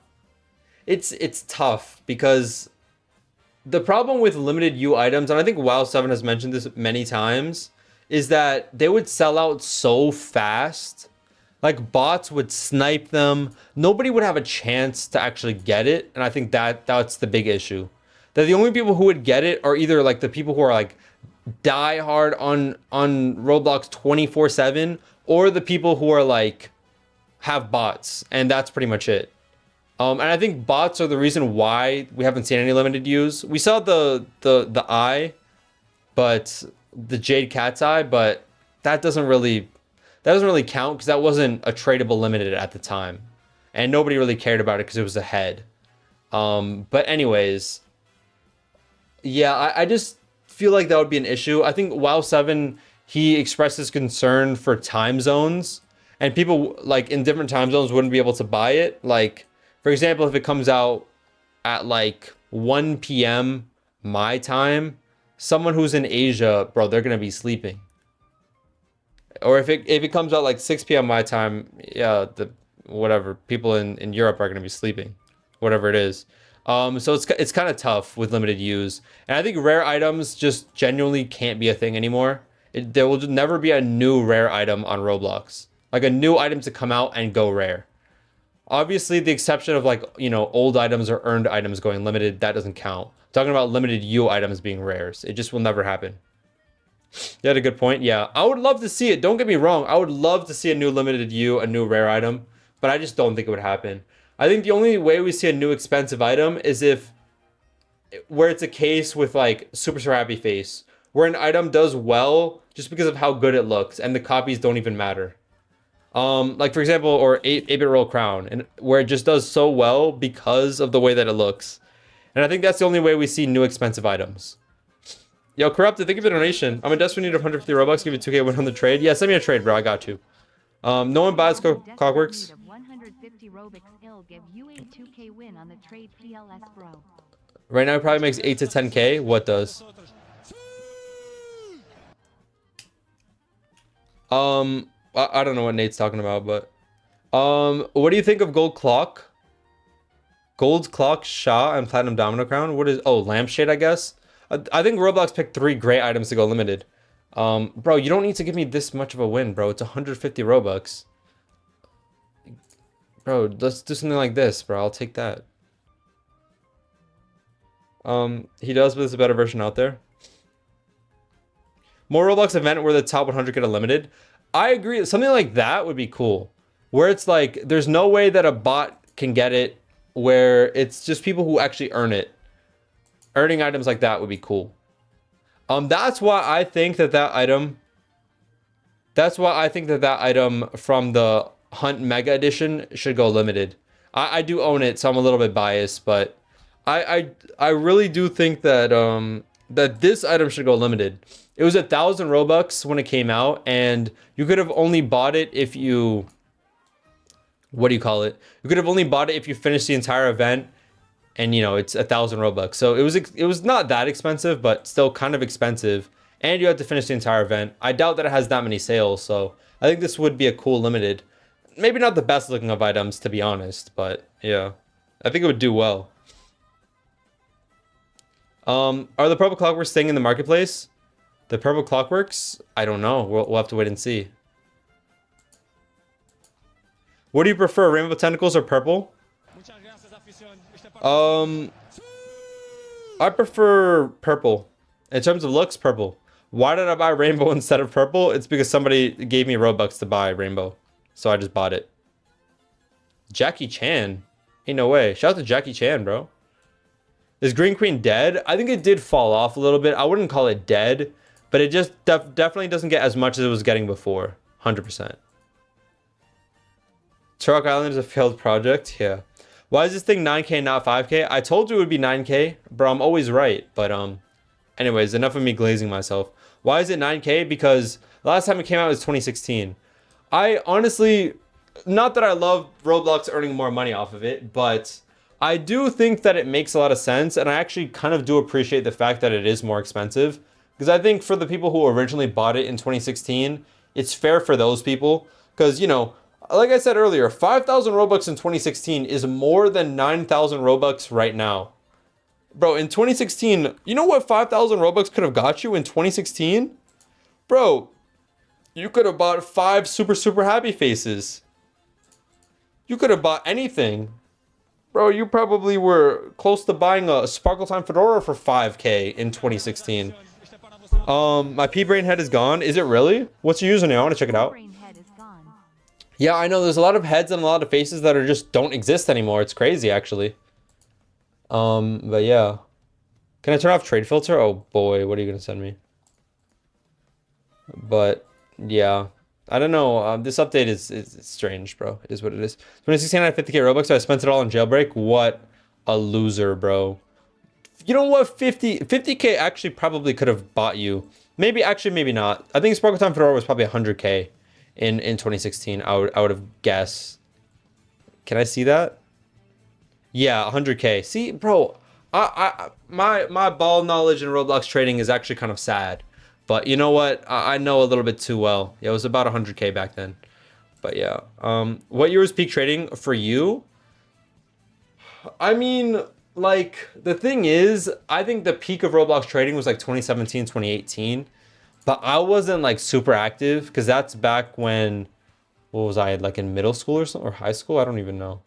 Speaker 1: it's tough because the problem with limited U items, and I think WoW 7 has mentioned this many times, is that they would sell out so fast. Like bots would snipe them. Nobody would have a chance to actually get it. And I think that's the big issue. That the only people who would get it are either like the people who are like die hard on Roblox 24/7, or the people who are like have bots, and that's pretty much it. And I think bots are the reason why we haven't seen any limited use. We saw the eye, but the Jade Cat's eye, but that doesn't really count because that wasn't a tradable limited at the time, and nobody really cared about it because it was a head. But anyways, yeah, I just feel like that would be an issue. I think WoW 7, he expressed his concern for time zones, and people like in different time zones wouldn't be able to buy it. Like, for example, if it comes out at like 1 p.m. my time, someone who's in Asia, bro, they're gonna be sleeping. Or if it comes out like 6 p.m. my time, yeah, whatever, people in Europe are gonna be sleeping, whatever it is. So it's kind of tough with limited use, and I think rare items just genuinely can't be a thing anymore. There will never be a new rare item on Roblox, like a new item to come out and go rare. Obviously, the exception of like, you know, old items or earned items going limited, that doesn't count. I'm talking about limited U items being rares, it just will never happen. You had a good point. Yeah, I would love to see it. Don't get me wrong. I would love to see a new limited U, a new rare item, but I just don't think it would happen. I think the only way we see a new expensive item is if where it's a case with like Super Happy Face, where an item does well just because of how good it looks and the copies don't even matter. Like for example, or 8-bit roll crown, and where it just does so well because of the way that it looks. And I think that's the only way we see new expensive items. Yo, Corrupted, thank you for the donation. I'm in desperate need of 150 Robux. Give you 2K win on the trade. Yeah, send me a trade, bro. I got you. No one buys Clockworks.
Speaker 2: 150 Robux ill give you a 2K win on the trade PLS, bro.
Speaker 1: Right now, it probably makes 8 to 10K. What does? I don't know what Nate's talking about, but what do you think of Gold Clock? Gold Clock, Shaw, and Platinum Domino Crown? What is... Oh, Lampshade, I guess? I think Roblox picked 3 great items to go limited. Bro, you don't need to give me this much of a win, bro. It's 150 Robux. Bro, let's do something like this, bro. I'll take that. He does, but there's a better version out there. More Roblox event where the top 100 get a limited. I agree. Something like that would be cool. Where it's like, there's no way that a bot can get it, where it's just people who actually earn it. Earning items like that would be cool. That's why I think that item... That's why I think that item from the Hunt Mega Edition should go limited. I do own it, so I'm a little bit biased, but I really do think that that this item should go limited. It was 1,000 Robux when it came out, and you could have only bought it if you... What do you call it? You could have only bought it if you finished the entire event, and you know, it's 1,000 Robux. So it was not that expensive, but still kind of expensive. And you had to finish the entire event. I doubt that it has that many sales, so I think this would be a cool limited. Maybe not the best looking of items, to be honest, but yeah. I think it would do well. Are the purple clockworks staying in the marketplace? The purple clockworks? I don't know. We'll have to wait and see. What do you prefer, rainbow tentacles or purple? I prefer purple. In terms of looks, purple. Why did I buy rainbow instead of purple? It's because somebody gave me Robux to buy rainbow. So I just bought it. Jackie Chan? Ain't no way. Shout out to Jackie Chan, bro. Is Green Queen dead? I think it did fall off a little bit. I wouldn't call it dead, but it just definitely doesn't get as much as it was getting before. 100%. Turok Island is a failed project? Yeah. Why is this thing 9K, not 5K? I told you it would be 9K, bro. I'm always right. But anyways, enough of me glazing myself. Why is it 9K? Because the last time it came out was 2016. I honestly, not that I love Roblox earning more money off of it, but I do think that it makes a lot of sense, and I actually kind of do appreciate the fact that it is more expensive, because I think for the people who originally bought it in 2016, it's fair for those people, because, you know, like I said earlier, 5,000 Robux in 2016 is more than 9,000 Robux right now. Bro, in 2016, you know what 5,000 Robux could have got you in 2016? Bro, you could have bought 5 super happy faces. You could have bought anything. Bro, you probably were close to buying a Sparkle Time Fedora for 5K in 2016. My pea brain head is gone. Is it really? What's your username? I want to check it out. Yeah, I know there's a lot of heads and a lot of faces that are just don't exist anymore. It's crazy, actually. But yeah. Can I turn off trade filter? Oh boy, what are you gonna send me? But yeah, I don't know. This update is strange, bro. It is what it is. 2016, I had 50k Robux, so I spent it all on jailbreak. What a loser, bro. You know what? 50k actually probably could have bought you. Maybe, actually, maybe not. I think Sparkle Time Fedora was probably 100k in 2016. I would have guessed. Can I see that? Yeah, 100k. See, bro, my ball knowledge in Roblox trading is actually kind of sad. But you know what? I know a little bit too well. Yeah, it was about 100k back then. But yeah. What year was peak trading for you? I mean, like, the thing is, I think the peak of Roblox trading was like 2017, 2018. But I wasn't like super active because that's back when, what was I, like in middle school or something, or high school? I don't even know.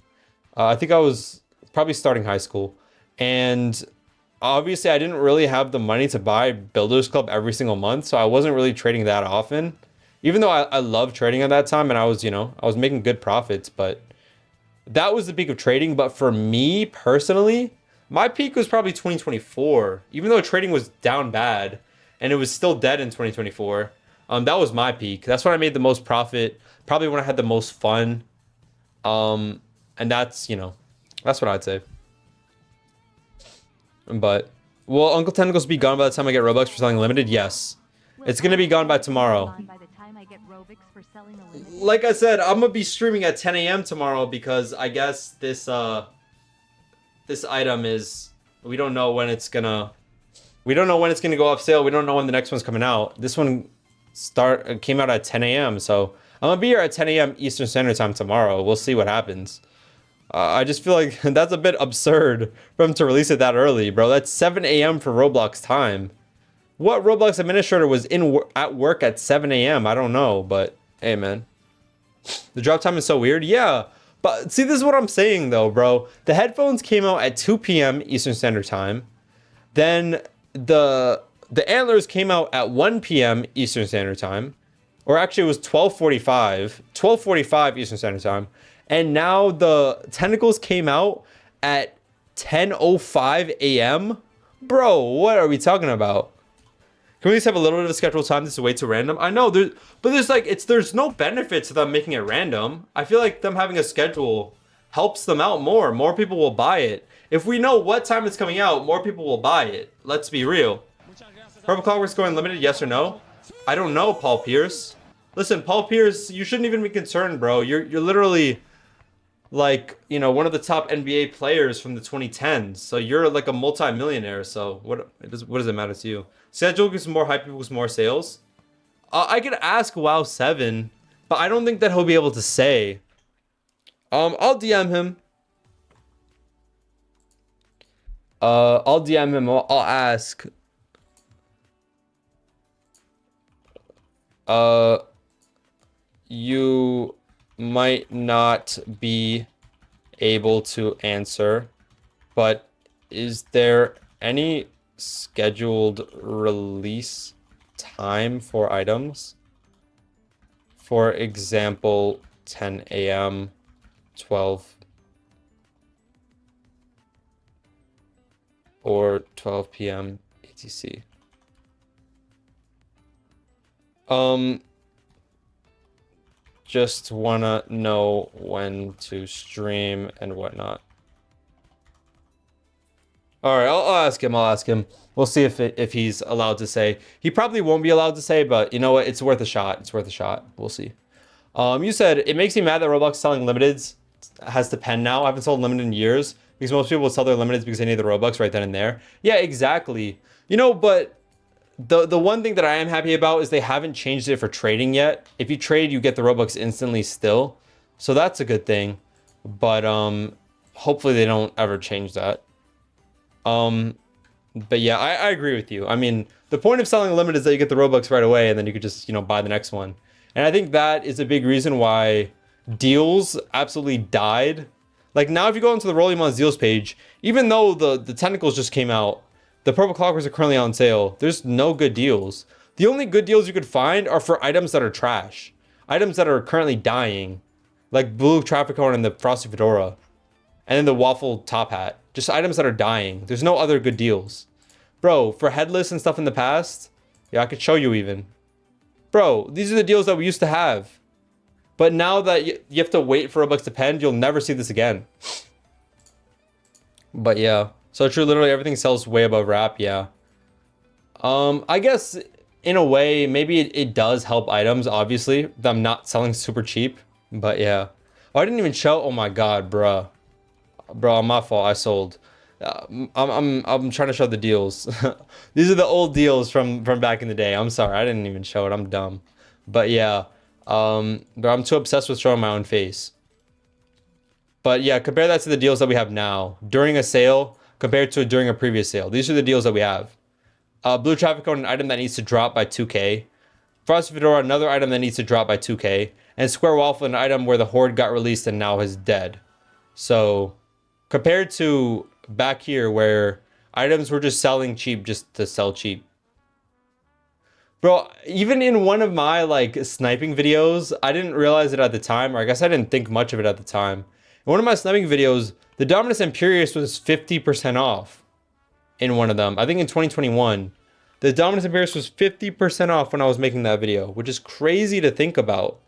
Speaker 1: I think I was probably starting high school. And obviously I didn't really have the money to buy Builders Club every single month, so I wasn't really trading that often. Even though I loved trading at that time and I was, you know, I was making good profits, but that was the peak of trading. But for me personally, my peak was probably 2024. Even though trading was down bad and it was still dead in 2024, that was my peak. That's when I made the most profit, probably when I had the most fun. And that's, you know, that's what I'd say. But will Uncle Tentacles be gone by the time I get Robux for selling limited? Yes. It's going to be gone by tomorrow. Like I said, I'm going to be streaming at 10 a.m. tomorrow because I guess this item is, we don't know when it's going to go off sale. We don't know when the next one's coming out. This one came out at 10 a.m. So I'm going to be here at 10 a.m. Eastern Standard Time tomorrow. We'll see what happens. I just feel like that's a bit absurd for him to release it that early, bro. That's 7 a.m. for Roblox time. What Roblox administrator was at work at 7 a.m.? I don't know, but hey, man. The drop time is so weird. Yeah, but see, this is what I'm saying, though, bro. The headphones came out at 2 p.m. Eastern Standard Time. Then the antlers came out at 1 p.m. Eastern Standard Time. Or actually, it was 12:45 Eastern Standard Time. And now the Tentacles came out at 10:05 a.m. Bro, what are we talking about? Can we just have a little bit of scheduled time? This is way too random. I know, but there's no benefit to them making it random. I feel like them having a schedule helps them out more. More people will buy it. If we know what time it's coming out, more people will buy it. Let's be real. Purple Clockwork's going limited, yes or no? I don't know, Paul Pierce. Listen, Paul Pierce, you shouldn't even be concerned, bro. You're literally, like, you know, one of the top NBA players from the 2010s. So you're like a multi-millionaire. So what does it matter to you? Schedule gives more hype equals more sales. I could ask WoW7, but I don't think that he'll be able to say. I'll DM him. I'll DM him. I'll ask. You might not be able to answer, but is there any scheduled release time for items? For example, 10 a.m., 12, or 12 p.m. etc. Just wanna know when to stream and whatnot. All right, I'll ask him. I'll ask him. We'll see if he's allowed to say. He probably won't be allowed to say, but you know what? It's worth a shot. It's worth a shot. We'll see. You said it makes me mad that Roblox selling limiteds has to pen now. I haven't sold limited in years because most people will sell their limiteds because they need the Robux right then and there. Yeah, exactly. You know, but the one thing that I am happy about is they haven't changed it for trading yet. If you trade, you get the Robux instantly still. So that's a good thing. But hopefully they don't ever change that. But yeah, I agree with you. I mean, the point of selling limited is that you get the Robux right away and then you could just, you know, buy the next one. And I think that is a big reason why deals absolutely died. Like now if you go into the Rolling Months deals page, even though the Tentacles just came out, the Purple Clockworks are currently on sale. There's no good deals. The only good deals you could find are for items that are trash. Items that are currently dying. Like Blue Traffic Cone and the Frosty Fedora. And then the Waffle Top Hat. Just items that are dying. There's no other good deals. Bro, for headless and stuff in the past, yeah, I could show you even. Bro, these are the deals that we used to have. But now that you have to wait for Robux to pen, you'll never see this again. But yeah. So true, literally everything sells way above wrap, yeah. I guess in a way, maybe it does help items, obviously. I'm not selling super cheap. But yeah. Oh, I didn't even show. Oh my god, bruh. Bro, my fault. I sold. I'm trying to show the deals. These are the old deals from back in the day. I'm sorry. I didn't even show it. I'm dumb. But yeah. But I'm too obsessed with showing my own face. But yeah, compare that to the deals that we have now. During a sale compared to during a previous sale. These are the deals that we have. Blue Traffic Cone, an item that needs to drop by 2k. Frosty Fedora, another item that needs to drop by 2k. And Square Waffle, an item where the Horde got released and now is dead. So compared to back here where items were just selling cheap just to sell cheap. Bro, even in one of my like sniping videos, I didn't realize it at the time, or I guess I didn't think much of it at the time. In one of my sniping videos, the Dominus Imperius was 50% off in one of them. I think in 2021, the Dominus Imperius was 50% off when I was making that video, which is crazy to think about.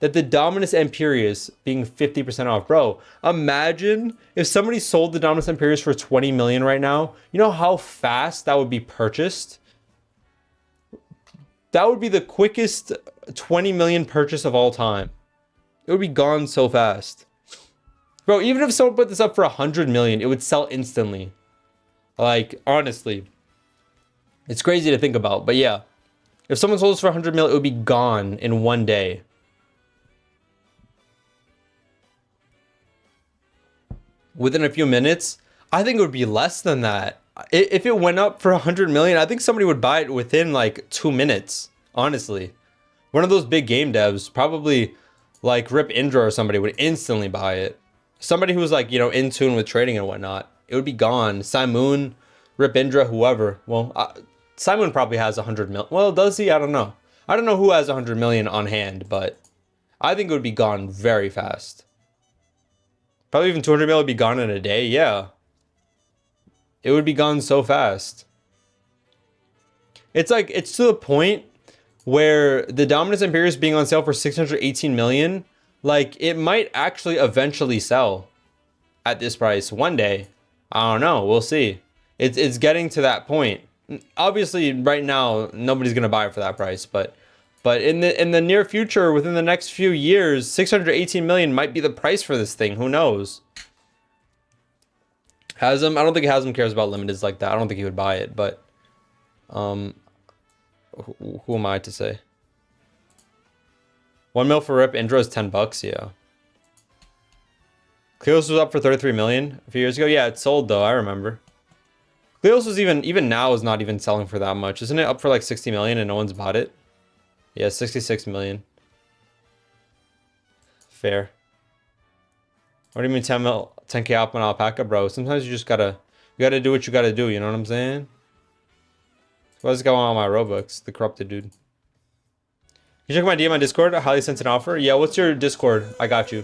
Speaker 1: That the Dominus Imperius being 50% off. Bro, imagine if somebody sold the Dominus Imperius for 20 million right now. You know how fast that would be purchased? That would be the quickest 20 million purchase of all time. It would be gone so fast. Bro, even if someone put this up for 100 million, it would sell instantly. Like, honestly. It's crazy to think about, but yeah. If someone sold this for 100 million, it would be gone in one day. Within a few minutes, I think it would be less than that. If it went up for 100 million, I think somebody would buy it within like 2 minutes, honestly. One of those big game devs, probably like Rip Indra or somebody, would instantly buy it. Somebody who's like, you know, in tune with trading and whatnot. It would be gone. Simoon, Rip Indra, whoever. Well, Simon probably has 100 million. Well, does he? I don't know. I don't know who has 100 million on hand, but I think it would be gone very fast. Probably even 200 mil would be gone in a day. Yeah. It would be gone so fast. It's like, it's to the point where the Dominus Imperius being on sale for 618 million, like it might actually eventually sell at this price one day. I don't know. We'll see. It's getting to that point. Obviously right now, nobody's going to buy it for that price, but in the near future, within the next few years, 618 million might be the price for this thing. Who knows? Hasm, I don't think Hasm cares about limiteds like that. I don't think he would buy it, but who am I to say? 1 mil for Rip Indra is 10 bucks, yeah. Cleos was up for 33 million a few years ago. Yeah, it sold though, I remember. Cleos was even now is not even selling for that much. Isn't it up for like 60 million and no one's bought it? Yeah, 66 million. Fair. What do you mean 10k off on alpaca, bro? Sometimes you just gotta do what you gotta do, you know what I'm saying? What's going on my Robux? The corrupted dude. Can you check my DM on Discord? I highly sent an offer. Yeah, what's your Discord? I got you.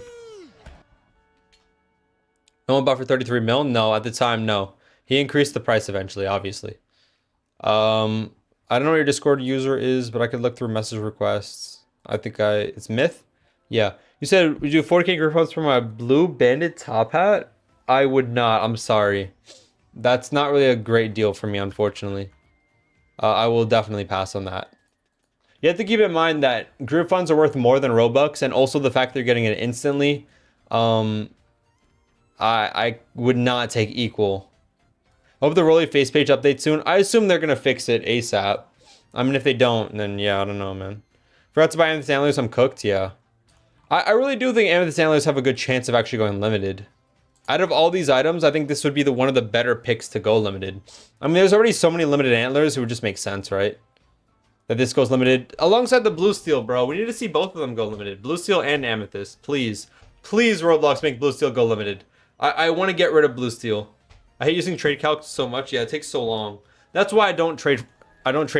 Speaker 1: No one bought for 33 mil? No, at the time, no. He increased the price eventually, obviously. I don't know what your Discord user is, but I could look through message requests. I think it's Myth. Yeah. You said we do 40k group funds for my blue bandit top hat? I would not. I'm sorry. That's not really a great deal for me, unfortunately. I will definitely pass on that. You have to keep in mind that group funds are worth more than Robux, and also the fact they're getting it instantly. I would not take equal. I hope the Rolly face page update soon. I assume they're gonna fix it ASAP. I mean, if they don't, then yeah, I don't know, man. Forgot to buy Amethyst Antlers. I'm cooked. Yeah, I really do think Amethyst Antlers have a good chance of actually going limited. Out of all these items, I think this would be one of the better picks to go limited. I mean, there's already so many limited antlers, it would just make sense, right? That this goes limited alongside the blue steel, bro. We need to see both of them go limited. Blue steel and amethyst, please. Please, Roblox, make blue steel go limited. I want to get rid of blue steel. I hate using trade calc so much. Yeah, it takes so long. That's why I don't trade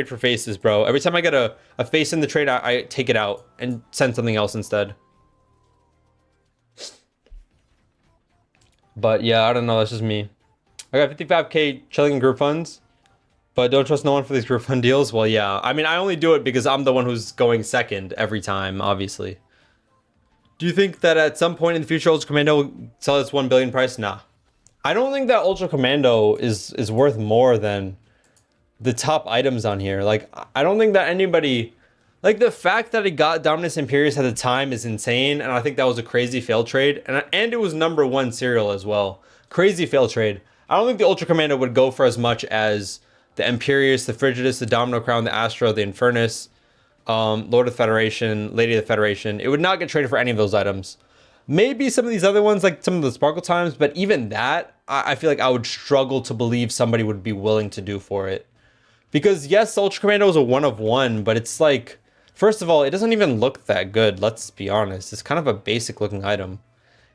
Speaker 1: for faces, bro. Every time I get a face in the trade, I take it out and send something else instead. But yeah, I don't know. That's just me. I got 55k chilling in group funds, but don't trust no one for these group fund deals. Well, yeah. I mean, I only do it because I'm the one who's going second every time, obviously. Do you think that at some point in the future, Ultra Commando will sell its 1 billion price? Nah. I don't think that Ultra Commando is worth more than the top items on here. Like, I don't think that anybody... Like, the fact that it got Dominus Imperius at the time is insane, and I think that was a crazy fail trade. And it was #1 serial as well. Crazy fail trade. I don't think the Ultra Commando would go for as much as the Imperius, the Frigidus, the Domino Crown, the Astro, the Infernus, Lord of the Federation, Lady of the Federation. It would not get traded for any of those items. Maybe some of these other ones, like some of the Sparkle Times, but even that, I feel like I would struggle to believe somebody would be willing to do for it. Because yes, Ultra Commando is a 1 of 1, but it's like... First of all, it doesn't even look that good, let's be honest. It's kind of a basic looking item.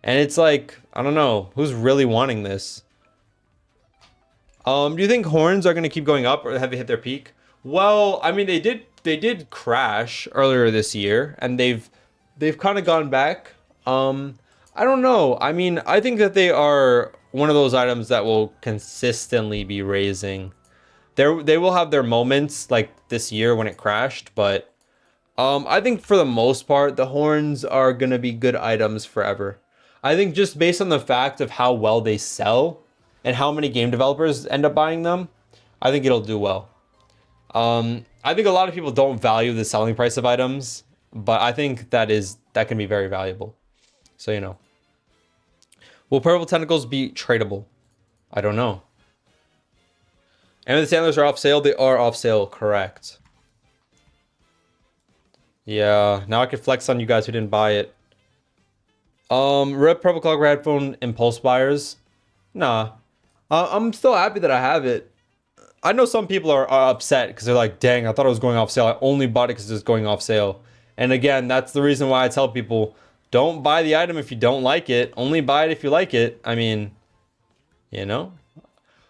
Speaker 1: And it's like, I don't know, who's really wanting this? Do you think horns are going to keep going up, or have they hit their peak? Well, I mean, they did crash earlier this year, and they've kind of gone back. I don't know. I mean, I think that they are one of those items that will consistently be raising. They will have their moments like this year when it crashed, but I think for the most part, the horns are going to be good items forever. I think just based on the fact of how well they sell and how many game developers end up buying them, I think it'll do well. I think a lot of people don't value the selling price of items, but I think that can be very valuable. So, you know. Will Purple Tentacles be tradable? I don't know. And if the antlers are off sale, they are off sale, correct. Yeah, now I can flex on you guys who didn't buy it. Red Purple Clock Headphone Impulse buyers. Nah. I'm still happy that I have it. I know some people are upset because they're like, dang, I thought it was going off sale. I only bought it because it's going off sale. And again, that's the reason why I tell people, don't buy the item if you don't like it. Only buy it if you like it. I mean, you know?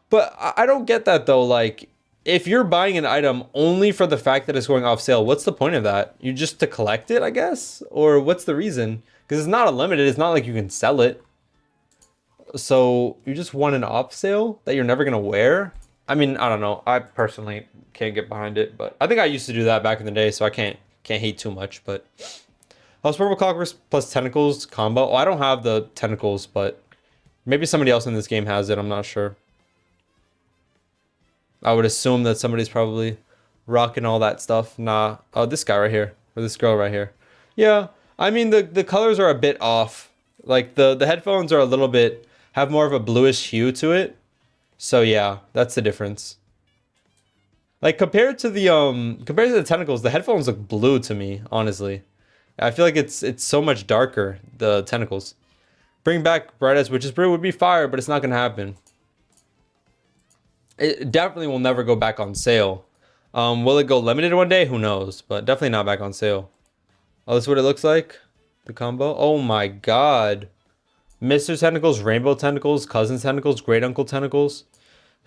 Speaker 1: But I don't get that though. Like, if you're buying an item only for the fact that it's going off sale, what's the point of that? You just to collect it, I guess? Or what's the reason? Because it's not unlimited. It's not like you can sell it. So you just want an off sale that you're never going to wear? I mean, I don't know. I personally can't get behind it, but I think I used to do that back in the day, so I can't hate too much. But House Purple Clockers plus Tentacles combo. Oh, I don't have the Tentacles, but maybe somebody else in this game has it. I'm not sure. I would assume that somebody's probably rocking all that stuff. Nah. Oh, this guy right here. Or this girl right here. Yeah. I mean, the colors are a bit off. Like, the headphones are a little bit... have more of a bluish hue to it. So, yeah. That's the difference. Like, compared to the Tentacles, the headphones look blue to me, honestly. I feel like it's so much darker, the Tentacles. Bring back Bright as Witch's Brew would be fire, but it's not going to happen. It definitely will never go back on sale. Will it go limited one day? Who knows? But definitely not back on sale. Oh, this is what it looks like? The combo? Oh my god. Mr. Tentacles, Rainbow Tentacles, Cousin Tentacles, Great Uncle Tentacles.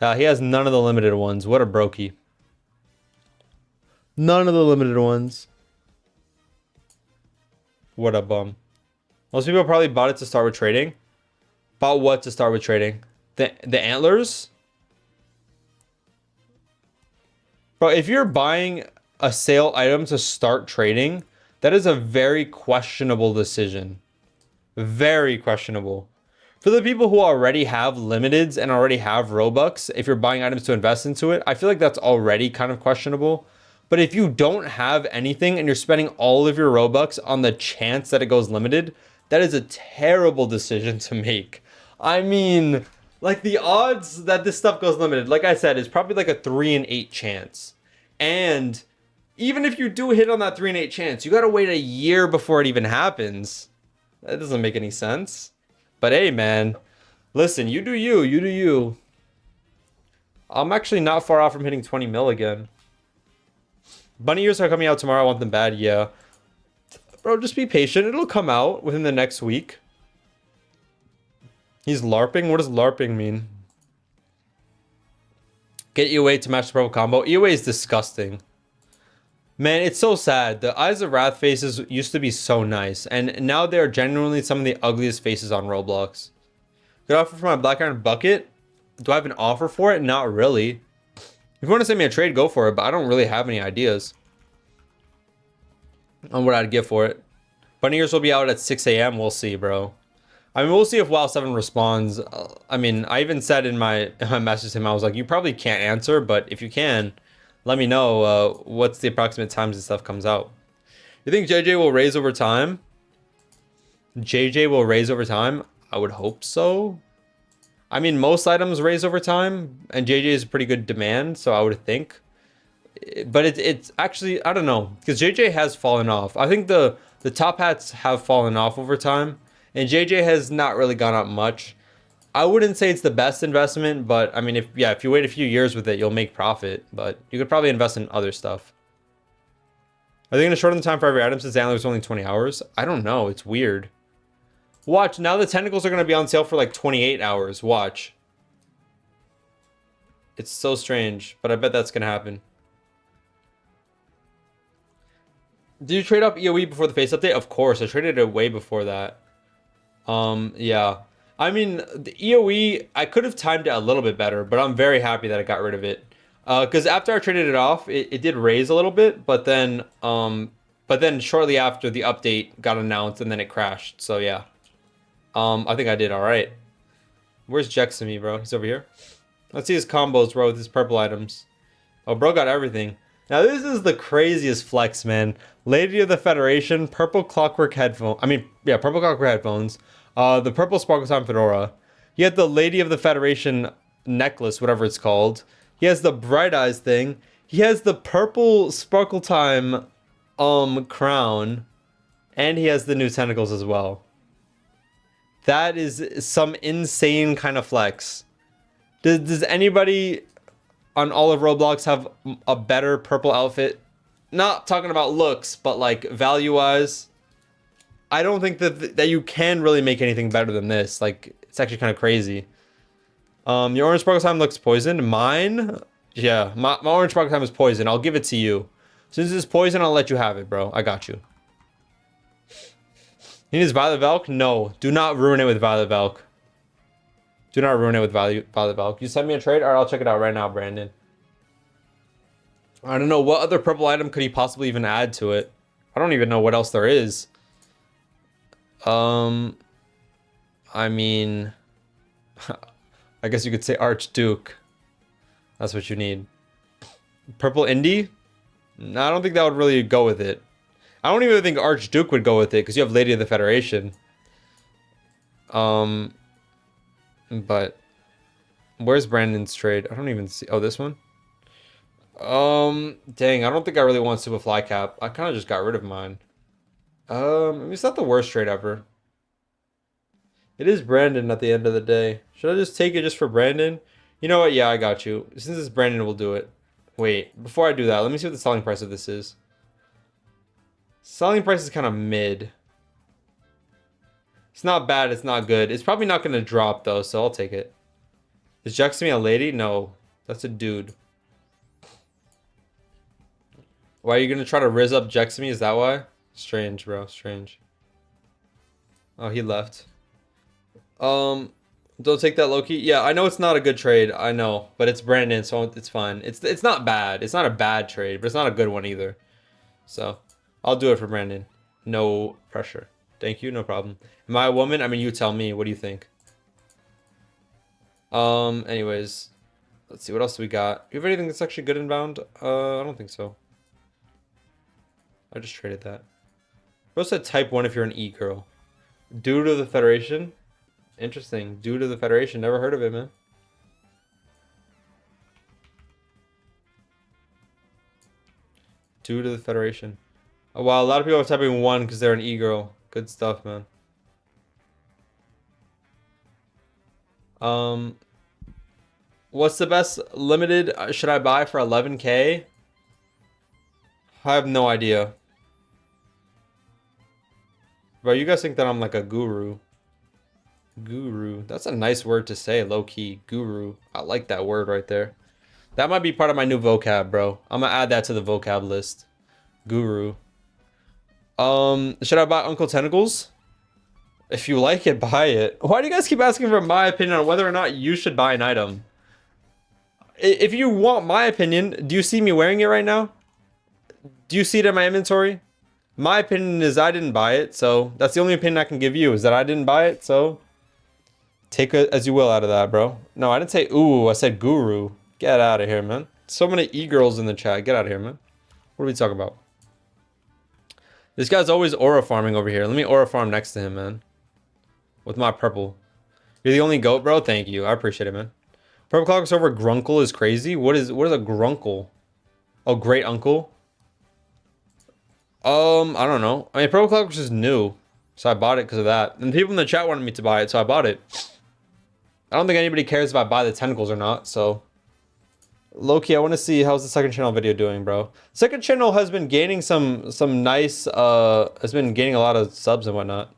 Speaker 1: He has none of the limited ones. What a brokey. None of the limited ones. What a bum. Most people probably bought it to start with trading. Bought what to start with trading? The antlers? Bro, if you're buying a sale item to start trading, that is a very questionable decision. Very questionable. For the people who already have limiteds and already have Robux, if you're buying items to invest into it, I feel like that's already kind of questionable. But if you don't have anything and you're spending all of your Robux on the chance that it goes limited, that is a terrible decision to make. I mean, like, the odds that this stuff goes limited, like I said, is probably like a 3 in 8 chance. And even if you do hit on that 3 in 8 chance, you gotta wait a year before it even happens. That doesn't make any sense. But hey, man, Listen, you do you. You do you. I'm actually not far off from hitting 20 mil again. Bunny ears are coming out tomorrow. I want them bad. Yeah. Bro, just be patient. It'll come out within the next week. He's LARPing? What does LARPing mean? Get EOA to match the purple combo. EOA is disgusting. Man, it's so sad. The Eyes of Wrath faces used to be so nice. And now they're genuinely some of the ugliest faces on Roblox. Good offer for my Black Iron Bucket. Do I have an offer for it? Not really. If you want to send me a trade, go for it. But I don't really have any ideas on what I'd get for it. Bunny ears will be out at 6 a.m. We'll see, bro. I mean, we'll see if WoW 7 responds. I mean, I even said in my message to him, I was like, you probably can't answer, but if you can, let me know what's the approximate times this stuff comes out. You think JJ will raise over time? JJ will raise over time? I would hope so. I mean, most items raise over time, and JJ is a pretty good demand, so I would think. But it's actually, I don't know, because JJ has fallen off. I think the top hats have fallen off over time, and JJ has not really gone up much. I wouldn't say it's the best investment, but I mean, if you wait a few years with it, you'll make profit. But you could probably invest in other stuff. Are they going to shorten the time for every item since the antler is only 20 hours? I don't know. It's weird. Watch. Now the tentacles are going to be on sale for like 28 hours. Watch. It's so strange, but I bet that's going to happen. Did you trade up EOE before the face update? Of course. I traded it way before that. Yeah. I mean, the EOE, I could have timed it a little bit better, but I'm very happy that I got rid of it. Because after I traded it off, it did raise a little bit, but then shortly after the update got announced and then it crashed. So yeah. I think I did all right. Where's Jexamy, bro? He's over here. Let's see his combos, bro, with his purple items. Oh, bro got everything. Now this is the craziest flex, man. Lady of the Federation, purple clockwork headphone. I mean, yeah, purple clockwork headphones. The purple Sparkle Time fedora. He had the Lady of the Federation necklace, whatever it's called. He has the Bright Eyes thing. He has the purple Sparkle Time crown. And he has the new tentacles as well. That is some insane kind of flex. Does anybody on all of Roblox have a better purple outfit? Not talking about looks, but like value-wise. I don't think that you can really make anything better than this. Like, it's actually kind of crazy. Your orange sparkle time looks poisoned. Mine? Yeah, my orange sparkle time is poison. I'll give it to you. Since it's poison, I'll let you have it, bro. I got you. He needs Violet Valk? No. Do not ruin it with Violet Valk. Do not ruin it with Violet Valk. You send me a trade? Alright, I'll check it out right now, Brandon. I don't know. What other purple item could he possibly even add to it? I don't even know what else there is. I mean, I guess you could say Archduke. That's what you need. Purple Indie? No, I don't think that would really go with it. I don't even think Archduke would go with it because you have Lady of the Federation. But where's Brandon's trade? I don't even see. Oh, this one? Dang, I don't think I really want Super Fly Cap. I kind of just got rid of mine. It's not the worst trade ever. It is Brandon at the end of the day. Should I just take it just for Brandon? You know what? Yeah, I got you. Since it's Brandon, we'll do it. Wait, before I do that, let me see what the selling price of this is. Selling price is kind of mid. It's not bad, it's not good. It's probably not going to drop though, so I'll take it. Is Jexamy a lady? No, that's a dude. Why are you going to try to rizz up Jexamy? Is that why? Strange, bro. Strange. Oh, he left. Don't take that low-key. Yeah, I know it's not a good trade. I know. But it's Brandon, so it's fine. It's not bad. It's not a bad trade, but it's not a good one either. So, I'll do it for Brandon. No pressure. Thank you. No problem. Am I a woman? I mean, you tell me. What do you think? Anyways. Let's see. What else do we got? Do you have anything that's actually good inbound? I don't think so. I just traded that. Bro said type 1 if you're an e-girl. Due to the Federation? Interesting. Due to the Federation. Never heard of it, man. Due to the Federation. Oh, wow, a lot of people are typing 1 because they're an e-girl. Good stuff, man. Um, what's the best limited should I buy for 11K? I have no idea. Bro, you guys think that I'm like a guru. Guru. That's a nice word to say, low-key. Guru. I like that word right there. That might be part of my new vocab, bro. I'm gonna add that to the vocab list. Guru. Should I buy Uncle Tentacles? If you like it, buy it. Why do you guys keep asking for my opinion on whether or not you should buy an item? If you want my opinion, do you see me wearing it right now? Do you see it in my inventory? My opinion is I didn't buy it, so that's the only opinion I can give you, is that I didn't buy it, so take it as you will out of that, bro. No, I didn't say ooh, I said guru. Get out of here, man. So many e-girls in the chat. Get out of here, man. What are we talking about? This guy's always aura farming over here. Let me aura farm next to him, man. With my purple. You're the only goat, bro? Thank you. I appreciate it, man. Purple clock over grunkle is crazy. What is a grunkle? Oh, great uncle? I don't know. I mean, purple clock was just new. So I bought it because of that. And people in the chat wanted me to buy it, so I bought it. I don't think anybody cares if I buy the tentacles or not, so... Loki, I want to see how's the second channel video doing, bro. Second channel has been gaining some nice, has been gaining a lot of subs and whatnot.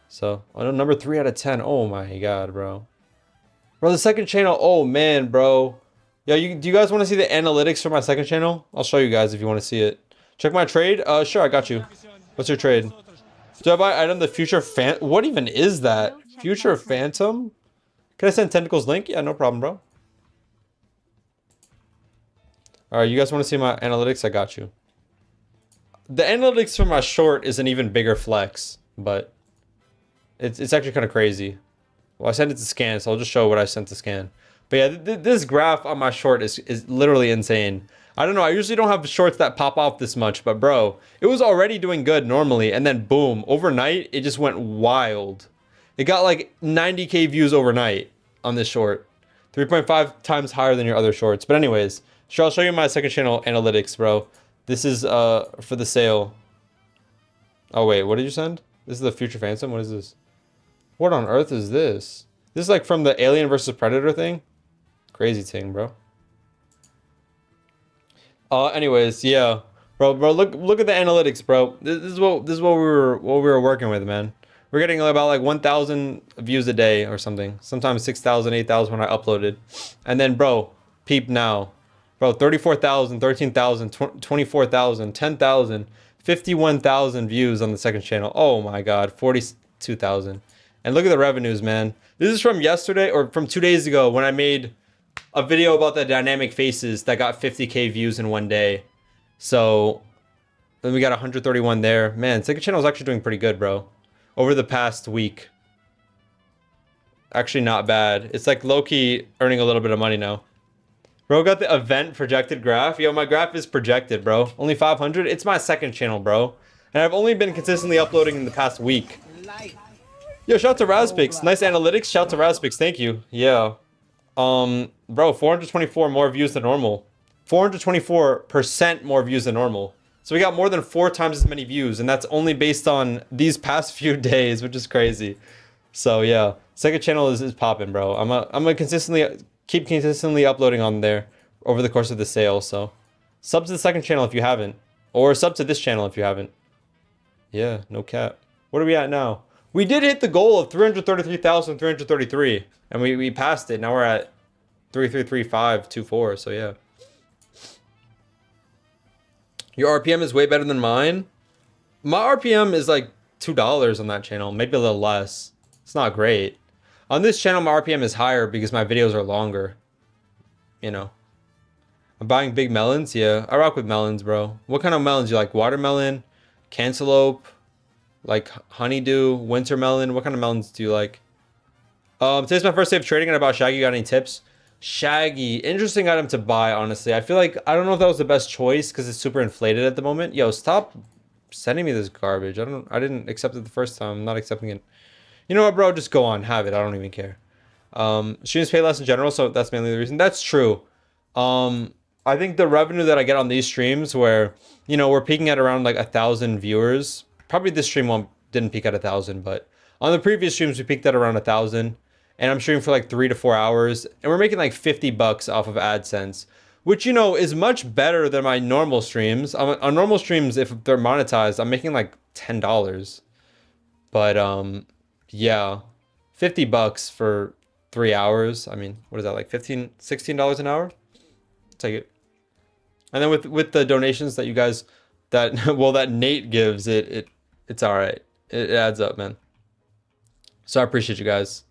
Speaker 1: So, I know number 3 out of 10. Oh my god, bro. Bro, the second channel, oh man, bro. Yo, do you guys want to see the analytics for my second channel? I'll show you guys if you want to see it. Check my trade? Sure, I got you. What's your trade? Do I buy item the future fan? What even is that? Future phantom? Can I send Tentacles link? Yeah, no problem, bro. Alright, you guys want to see my analytics? I got you. The analytics for my short is an even bigger flex, but it's actually kind of crazy. Well, I sent it to scan, so I'll just show what I sent to scan. But yeah, this graph on my short is literally insane. I don't know, I usually don't have shorts that pop off this much, but bro, it was already doing good normally, and then boom, overnight, it just went wild. It got like 90K views overnight on this short. 3.5 times higher than your other shorts. But anyways, sure, I'll show you my second channel analytics, bro. This is for the sale. Oh wait, what did you send? This is the future phantom? What is this? What on earth is this? This is like from the Alien versus Predator thing? Crazy thing, bro. Anyways, yeah. Bro, look at the analytics, bro. This is what we were working with, man. We're getting about like 1,000 views a day or something. Sometimes 6,000, 8,000 when I uploaded. And then, bro, peep now. Bro, 34,000, 13,000, 24,000, 10,000, 51,000 views on the second channel. Oh my god, 42,000. And look at the revenues, man. This is from yesterday or from 2 days ago when I made a video about the dynamic faces that got 50K views in one day. So then we got 131 there. Man, second channel is actually doing pretty good, bro. Over the past week. Actually not bad. It's like low-key earning a little bit of money now. Bro, got the event projected graph. Yo, my graph is projected, bro. Only 500. It's my second channel, bro. And I've only been consistently uploading in the past week. Yo, shout out to Razpix. Nice analytics. Shout out to Razpix. Thank you. Yeah. Bro, 424 more views than normal. 424% more views than normal. So we got more than 4 times as many views. And that's only based on these past few days, which is crazy. So yeah, second channel is popping, bro. I'm gonna keep consistently uploading on there over the course of the sale. So sub to the second channel if you haven't, or sub to this channel if you haven't. Yeah, no cap. What are we at now? We did hit the goal of 333,333, and we passed it. Now we're at 333524. So yeah, your RPM is way better than mine. My RPM is like $2 on that channel, maybe a little less. It's not great. On this channel, my RPM is higher because my videos are longer. You know. I'm buying big melons. Yeah, I rock with melons, bro. What kind of melons you like? Watermelon, cantaloupe, like honeydew, winter melon. What kind of melons do you like? Today's my first day of trading, and about Shaggy. Got any tips? Shaggy, interesting item to buy, honestly. I feel like, I don't know if that was the best choice because it's super inflated at the moment. Yo, stop sending me this garbage. I didn't accept it the first time. I'm not accepting it. You know what, bro? Just go on. Have it. I don't even care. Streams pay less in general, so that's mainly the reason. That's true. I think the revenue that I get on these streams where, you know, we're peaking at around like 1,000 viewers. Probably this stream didn't peak at 1,000, but on the previous streams, we peaked at around 1,000. and I'm streaming for like 3 to 4 hours, and we're making like $50 off of AdSense, which, you know, is much better than my normal streams. On normal streams, if they're monetized, I'm making like $10. But yeah, $50 for 3 hours. I mean, what is that, like $16 an hour? Take it. And then with the donations that you guys, that Nate gives, it's all right. It adds up, man. So I appreciate you guys.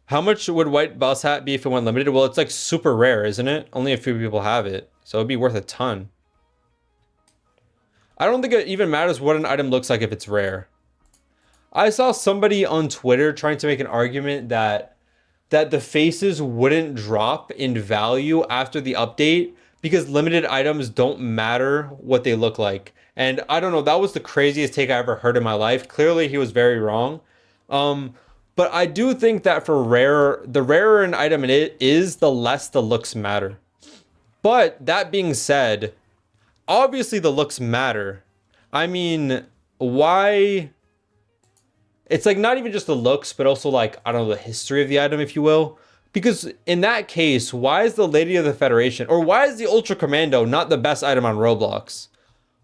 Speaker 1: How much would White Boss Hat be if it went limited? Well, it's like super rare, isn't it? Only a few people have it, so it'd be worth a ton. I don't think it even matters what an item looks like if it's rare. I saw somebody on Twitter trying to make an argument that the faces wouldn't drop in value after the update because limited items don't matter what they look like. And I don't know, that was the craziest take I ever heard in my life. Clearly, he was very wrong. But I do think that for the rarer an item it is, the less the looks matter. But that being said, obviously the looks matter. I mean, why? It's like not even just the looks, but also like, I don't know, the history of the item, if you will. Because in that case, why is the Lady of the Federation, or why is the Ultra Commando not the best item on Roblox?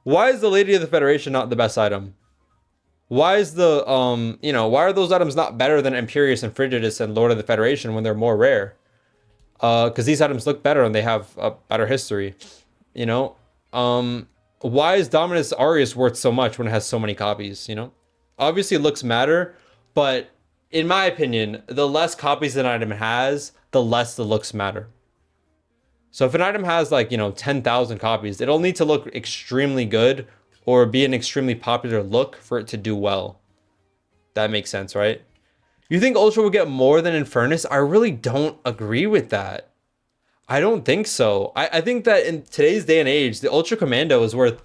Speaker 1: Why is the Lady of the Federation not the best item? Why is the, you know, why are those items not better than Imperius and Frigidus and Lord of the Federation when they're more rare? Because these items look better and they have a better history, you know? Why is Dominus Aureus worth so much when it has so many copies, you know? Obviously looks matter, but in my opinion, the less copies an item has, the less the looks matter. So if an item has like, you know, 10,000 copies, it'll need to look extremely good or be an extremely popular look for it to do well. That makes sense, right? You think Ultra will get more than Infernus? I really don't agree with that. I don't think so. I think that in today's day and age, the Ultra Commando is worth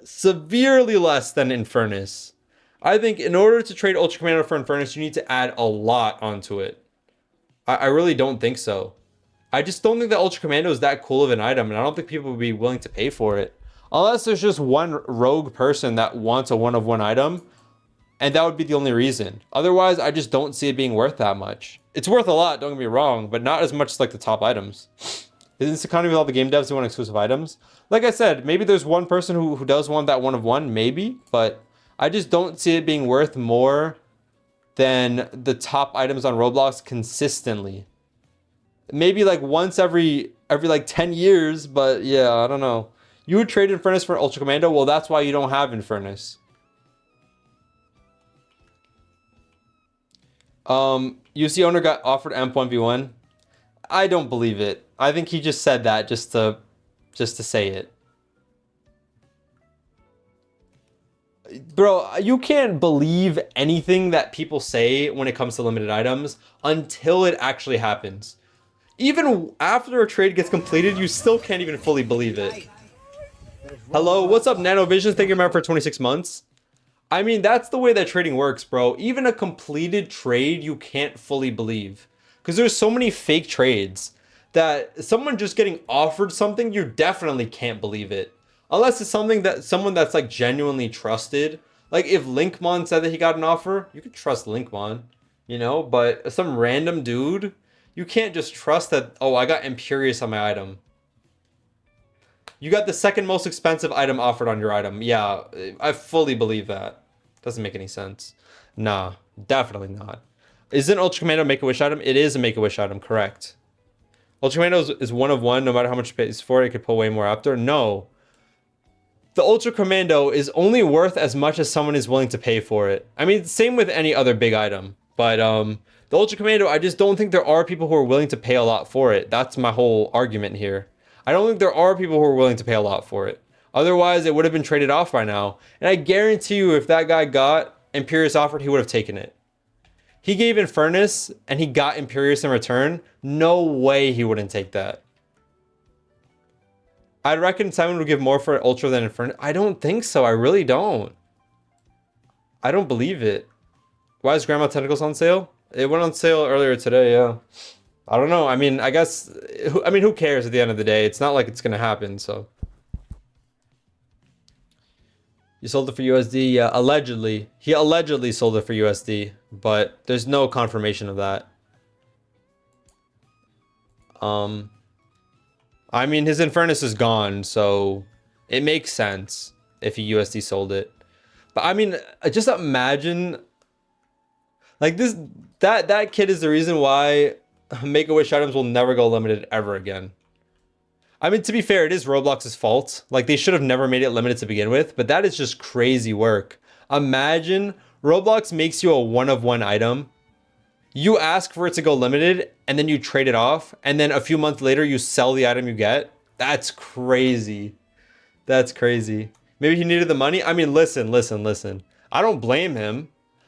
Speaker 1: severely less than Infernus. I think in order to trade Ultra Commando for Infernus, you need to add a lot onto it. I really don't think so. I just don't think that Ultra Commando is that cool of an item, and I don't think people would be willing to pay for it. Unless there's just one rogue person that wants a one-of-one item, and that would be the only reason. Otherwise, I just don't see it being worth that much. It's worth a lot, don't get me wrong, but not as much as like the top items. In this economy with all the game devs who want exclusive items, like I said, maybe there's one person who does want that one-of-one, maybe, but I just don't see it being worth more than the top items on Roblox consistently. Maybe like once every like 10 years, but yeah, I don't know. You would trade Infernus for Ultra Commando? Well, that's why you don't have Infernus. UC owner got offered AMP 1v1. I don't believe it. I think he just said that just to say it. Bro, you can't believe anything that people say when it comes to limited items until it actually happens. Even after a trade gets completed, you still can't even fully believe it. Hello, what's up, Nanovision? Thank you, man, for 26 months. I mean, that's the way that trading works, bro. Even a completed trade, you can't fully believe. Because there's so many fake trades that someone just getting offered something, you definitely can't believe it. Unless it's something that someone that's like genuinely trusted. Like if Linkmon said that he got an offer, you could trust Linkmon, you know? But some random dude, you can't just trust that, oh, I got Imperius on my item. You got the second most expensive item offered on your item. Yeah, I fully believe that. Doesn't make any sense. Nah, definitely not. Isn't Ultra Commando a Make-A-Wish item? It is a Make-A-Wish item, correct. Ultra Commando is one of one, no matter how much it pays for it, it could pull way more after. No. The Ultra Commando is only worth as much as someone is willing to pay for it. I mean, same with any other big item. But the Ultra Commando, I just don't think there are people who are willing to pay a lot for it. That's my whole argument here. I don't think there are people who are willing to pay a lot for it. Otherwise, it would have been traded off by now. And I guarantee you, if that guy got Imperius offered, he would have taken it. He gave Infernus, and he got Imperius in return. No way he wouldn't take that. I'd reckon Simon would give more for Ultra than Infernus. I don't think so. I really don't. I don't believe it. Why is Grandma Tentacles on sale? It went on sale earlier today, yeah. I don't know. I mean, I guess... I mean, who cares at the end of the day? It's not like it's going to happen, so... You sold it for USD? Yeah, allegedly. He allegedly sold it for USD, but there's no confirmation of that. I mean, his Infernus is gone, so it makes sense if he USD sold it. But I mean, just imagine, like this, that kid is the reason why Make-A-Wish items will never go limited ever again. I mean, to be fair, it is Roblox's fault. Like, they should have never made it limited to begin with, but that is just crazy work. Imagine Roblox makes you a one-of-one item. You ask for it to go limited, and then you trade it off, and then a few months later, you sell the item you get. That's crazy. That's crazy. Maybe he needed the money. I mean, listen. I don't blame him.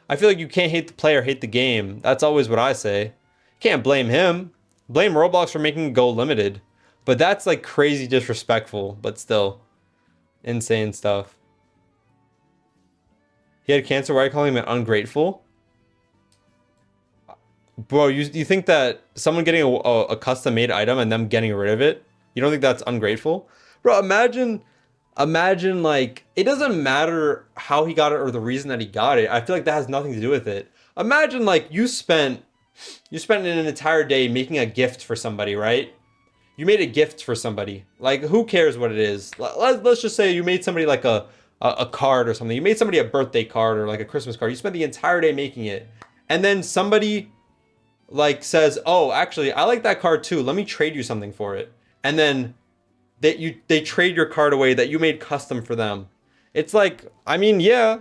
Speaker 1: I feel like you can't hate the player, hate the game. That's always what I say. Can't blame him. Blame Roblox for making it go limited. But that's like crazy disrespectful, but still insane stuff. He had cancer. Why are you calling him an ungrateful? Bro, you think that someone getting a custom-made item and them getting rid of it, you don't think that's ungrateful? Bro, imagine like, it doesn't matter how he got it or the reason that he got it. I feel like that has nothing to do with it. Imagine like you spent an entire day making a gift for somebody, right? You made a gift for somebody. Like, who cares what it is? Let's just say you made somebody like a card or something. You made somebody a birthday card or like a Christmas card. You spent the entire day making it. And then somebody like says, oh, actually, I like that card too. Let me trade you something for it. And then they trade your card away that you made custom for them. It's like, I mean, yeah.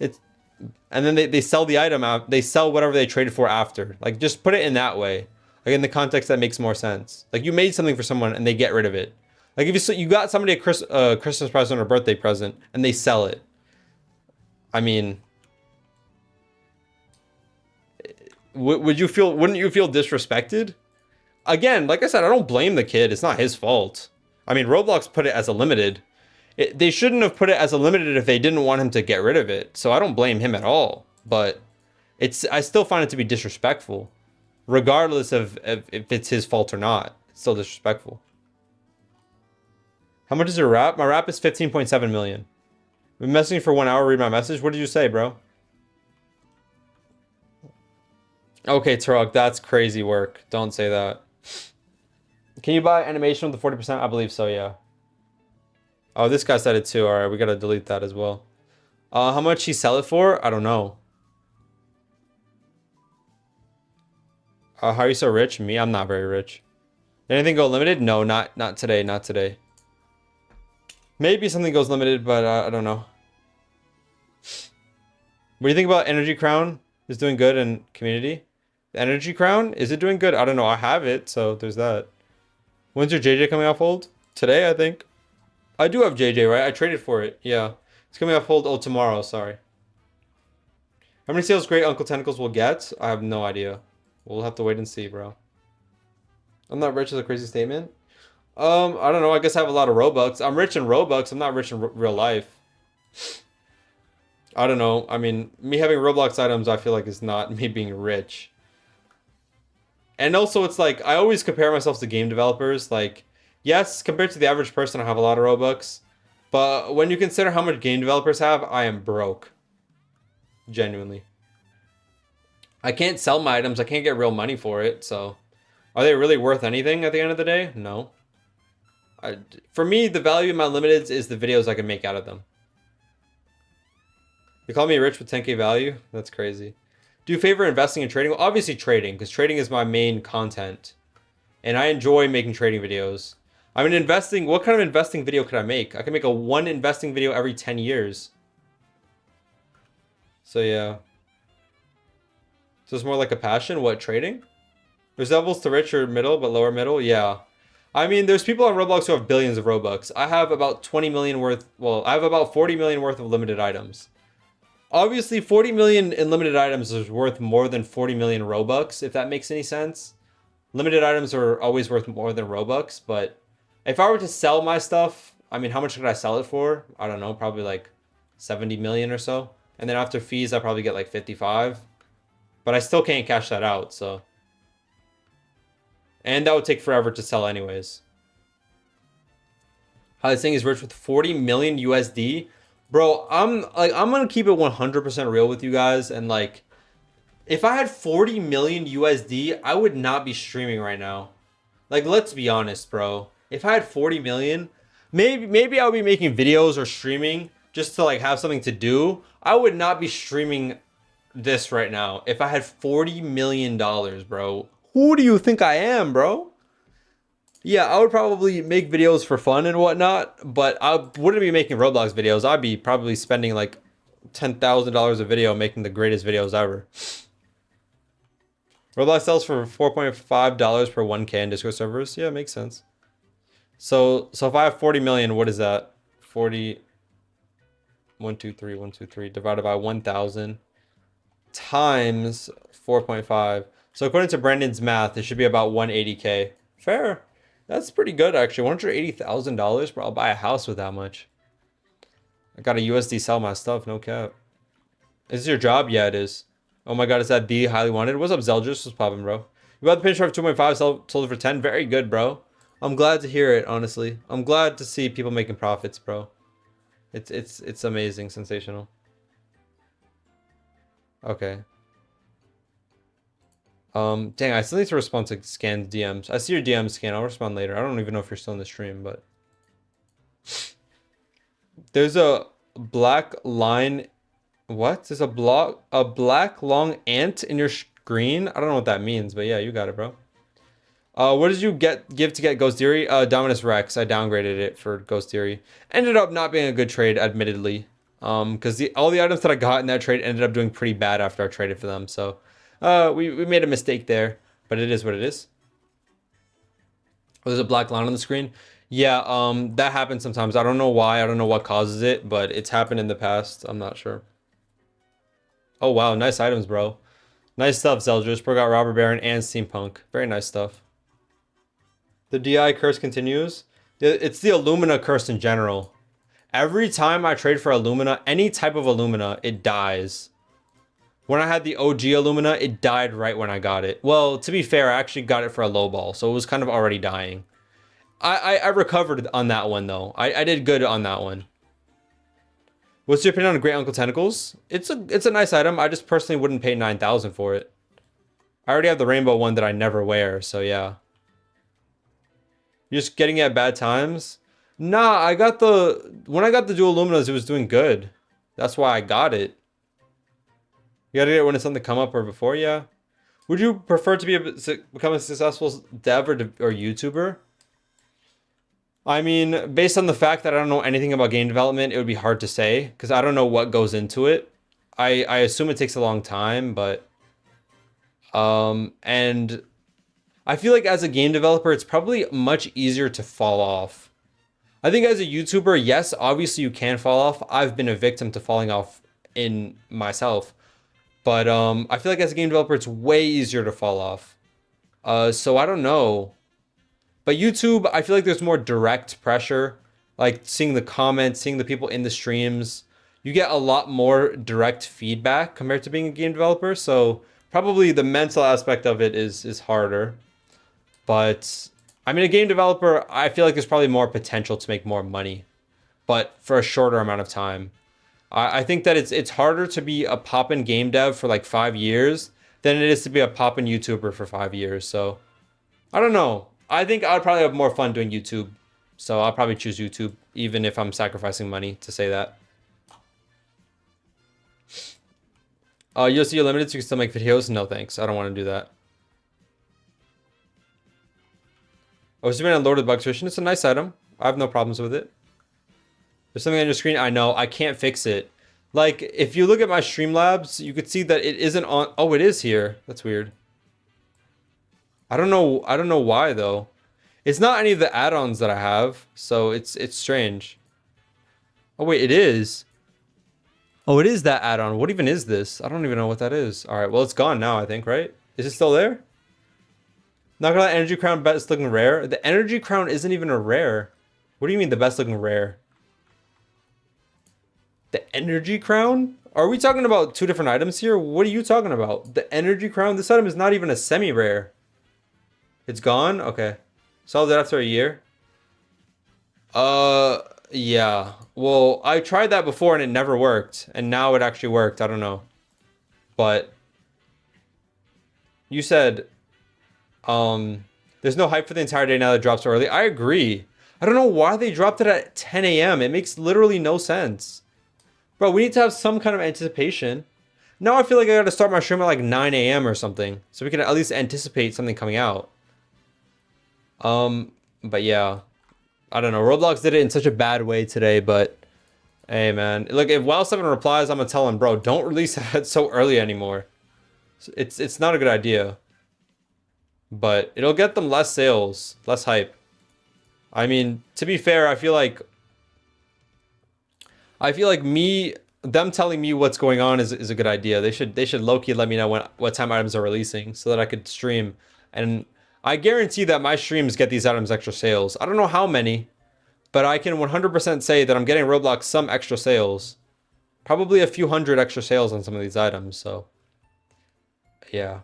Speaker 1: And then they sell the item out. They sell whatever they traded for after. Like, just put it in that way. Like, in the context that makes more sense. Like, you made something for someone and they get rid of it. Like, if you got somebody a Christmas present or birthday present and they sell it. I mean, wouldn't you feel disrespected? Again, like I said, I don't blame the kid. It's not his fault. I mean, Roblox put it as a limited. They shouldn't have put it as a limited if they didn't want him to get rid of it. So I don't blame him at all. But I still find it to be disrespectful. Regardless of if it's his fault or not. It's still disrespectful. How much is your rap? My rap is 15.7 million. I've been messaging for 1 hour, read my message. What did you say, bro? Okay, Turok, that's crazy work. Don't say that. Can you buy animation with the 40%? I believe so, yeah. Oh, this guy said it too. All right, we gotta delete that as well. How much he sell it for? I don't know. How are you so rich? Me, I'm not very rich. Did anything go limited? No, not today. Not today. Maybe something goes limited, but I don't know. What do you think about Energy Crown? Is doing good in community? The Energy Crown, is it doing good? I don't know. I have it, so there's that. When's your JJ coming off hold? Today, I think. I do have JJ, right? I traded for it. Yeah. It's coming off hold. Oh, tomorrow. Sorry. How many sales Great Uncle Tentacles will get? I have no idea. We'll have to wait and see, bro. I'm not rich is a crazy statement. I don't know. I guess I have a lot of Robux. I'm rich in Robux. I'm not rich in real life. I don't know. I mean, me having Roblox items, I feel like is not me being rich. And also, it's like, I always compare myself to game developers. Like, yes, compared to the average person, I have a lot of Robux. But when you consider how much game developers have, I am broke. Genuinely. I can't sell my items. I can't get real money for it. So, are they really worth anything at the end of the day? No. For me, the value of my limiteds is the videos I can make out of them. You call me rich with 10k value? That's crazy. Do you favor investing and trading? Well, obviously trading, because trading is my main content. And I enjoy making trading videos. I mean, investing, what kind of investing video could I make? I can make one investing video every 10 years. So yeah. So it's more like a passion? What, trading? There's levels to rich or middle, but lower middle? Yeah. I mean, there's people on Roblox who have billions of Robux. I have about 20 million worth, well, I have about 40 million worth of limited items. Obviously, 40 million in limited items is worth more than 40 million Robux, if that makes any sense. Limited items are always worth more than Robux, but if I were to sell my stuff, I mean, how much could I sell it for? I don't know, probably like 70 million or so. And then after fees, I probably get like 55. But I still can't cash that out, so. And that would take forever to sell anyways. How this thing is rich with 40 million USD? Bro, I'm gonna keep it 100% real with you guys, and like, if I had 40 million USD, I would not be streaming right now. Like, let's be honest, bro. If I had 40 million, maybe I would be making videos or streaming just to like have something to do. I would not be streaming this right now if I had $40 million, bro. Who do you think I am, bro? Yeah, I would probably make videos for fun and whatnot, but I wouldn't be making Roblox videos. I'd be probably spending like $10,000 a video making the greatest videos ever. Roblox sells for $4.5 per 1K in Discord servers. Yeah, makes sense. So if I have 40 million, what is that? 40 123 divided by 1,000 times 4.5. So according to Brandon's math, it should be about 180K. Fair. That's pretty good actually. $180,000, bro. I'll buy a house with that much. I got a USD sell my stuff, no cap. Is this your job? Yeah, it is. Oh my god, is that the highly wanted? What's up, Zeldris? What's poppin', bro? You bought the pinch for 2.5, sold it for 10. Very good, bro. I'm glad to hear it, honestly. I'm glad to see people making profits, bro. It's amazing, sensational. Okay. Dang, I still need to respond to scanned DMs. I see your DM scan. I'll respond later. I don't even know if you're still in the stream, but there's a black line. What? There's a black long ant in your screen. I don't know what that means, but yeah, you got it, bro. What did you give to get Ghost Theory? Dominus Rex. I downgraded it for Ghost Theory. Ended up not being a good trade, admittedly. Because all the items that I got in that trade ended up doing pretty bad after I traded for them. So, we made a mistake there, but it is what it is. Oh, there's a black line on the screen. Yeah, that happens sometimes. I don't know why. I don't know what causes it, but it's happened in the past. I'm not sure. Oh wow, nice items, bro. Nice stuff, Zeldris. Bro got Robber Baron and Steampunk. Very nice stuff. The DI curse continues. It's the Illumina curse in general. Every time I trade for Illumina, any type of Illumina, it dies. When I had the OG Illumina, it died right when I got it. Well, to be fair, I actually got it for a low ball, so it was kind of already dying. I recovered on that one, though. I did good on that one. What's your opinion on Great Uncle Tentacles? It's a nice item. I just personally wouldn't pay 9,000 for it. I already have the rainbow one that I never wear, so yeah. You're just getting it at bad times? Nah, when I got the dual Luminas, it was doing good. That's why I got it. You gotta get it when it's on the come up or before, yeah. Would you prefer to become a successful dev or YouTuber? I mean, based on the fact that I don't know anything about game development, it would be hard to say because I don't know what goes into it. I assume it takes a long time, but and I feel like as a game developer, it's probably much easier to fall off. I think as a YouTuber, yes, obviously you can fall off. I've been a victim to falling off in myself. But I feel like as a game developer, it's way easier to fall off. So I don't know. But YouTube, I feel like there's more direct pressure. Like seeing the comments, seeing the people in the streams. You get a lot more direct feedback compared to being a game developer. So probably the mental aspect of it is harder. But I mean, a game developer, I feel like there's probably more potential to make more money. But for a shorter amount of time. I think that it's harder to be a poppin' game dev for like 5 years than it is to be a poppin' YouTuber for 5 years. So I don't know. I think I'd probably have more fun doing YouTube. So I'll probably choose YouTube, even if I'm sacrificing money to say that. You'll see you're limited, so you can still make videos. No thanks. I don't want to do that. Oh, it's been on Lord of the Bugs Fishing. It's a nice item. I have no problems with it. There's something on your screen. I know. I can't fix it. Like, if you look at my Streamlabs, you could see that it isn't on. Oh, it is here. That's weird. I don't know why, though. It's not any of the add-ons that I have, so it's strange. Oh, wait, it is. Oh, it is that add-on. What even is this? I don't even know what that is. All right, well, it's gone now, I think, right? Is it still there? Not gonna lie, Energy Crown best looking rare. The Energy Crown isn't even a rare. What do you mean the best looking rare? The Energy Crown? Are we talking about two different items here? What are you talking about? The Energy Crown? This item is not even a semi-rare. It's gone? Okay. Sold it after a year. Yeah. Well, I tried that before and it never worked. And now it actually worked. I don't know. But you said there's no hype for the entire day now that it drops so early. I agree. I don't know why they dropped it at 10 a.m. It makes literally no sense. Bro, we need to have some kind of anticipation. Now I feel like I gotta start my stream at like 9 a.m. or something. So we can at least anticipate something coming out. But yeah. I don't know. Roblox did it in such a bad way today, but hey man. Look, if Wow7 replies, I'm gonna tell him, bro, don't release it so early anymore. It's not a good idea. But it'll get them less sales, less hype. I mean, to be fair, I feel like them telling me what's going on is a good idea. They should low-key let me know what time items are releasing so that I could stream. And I guarantee that my streams get these items extra sales. I don't know how many, but I can 100% say that I'm getting Roblox some extra sales. Probably a few hundred extra sales on some of these items, so yeah.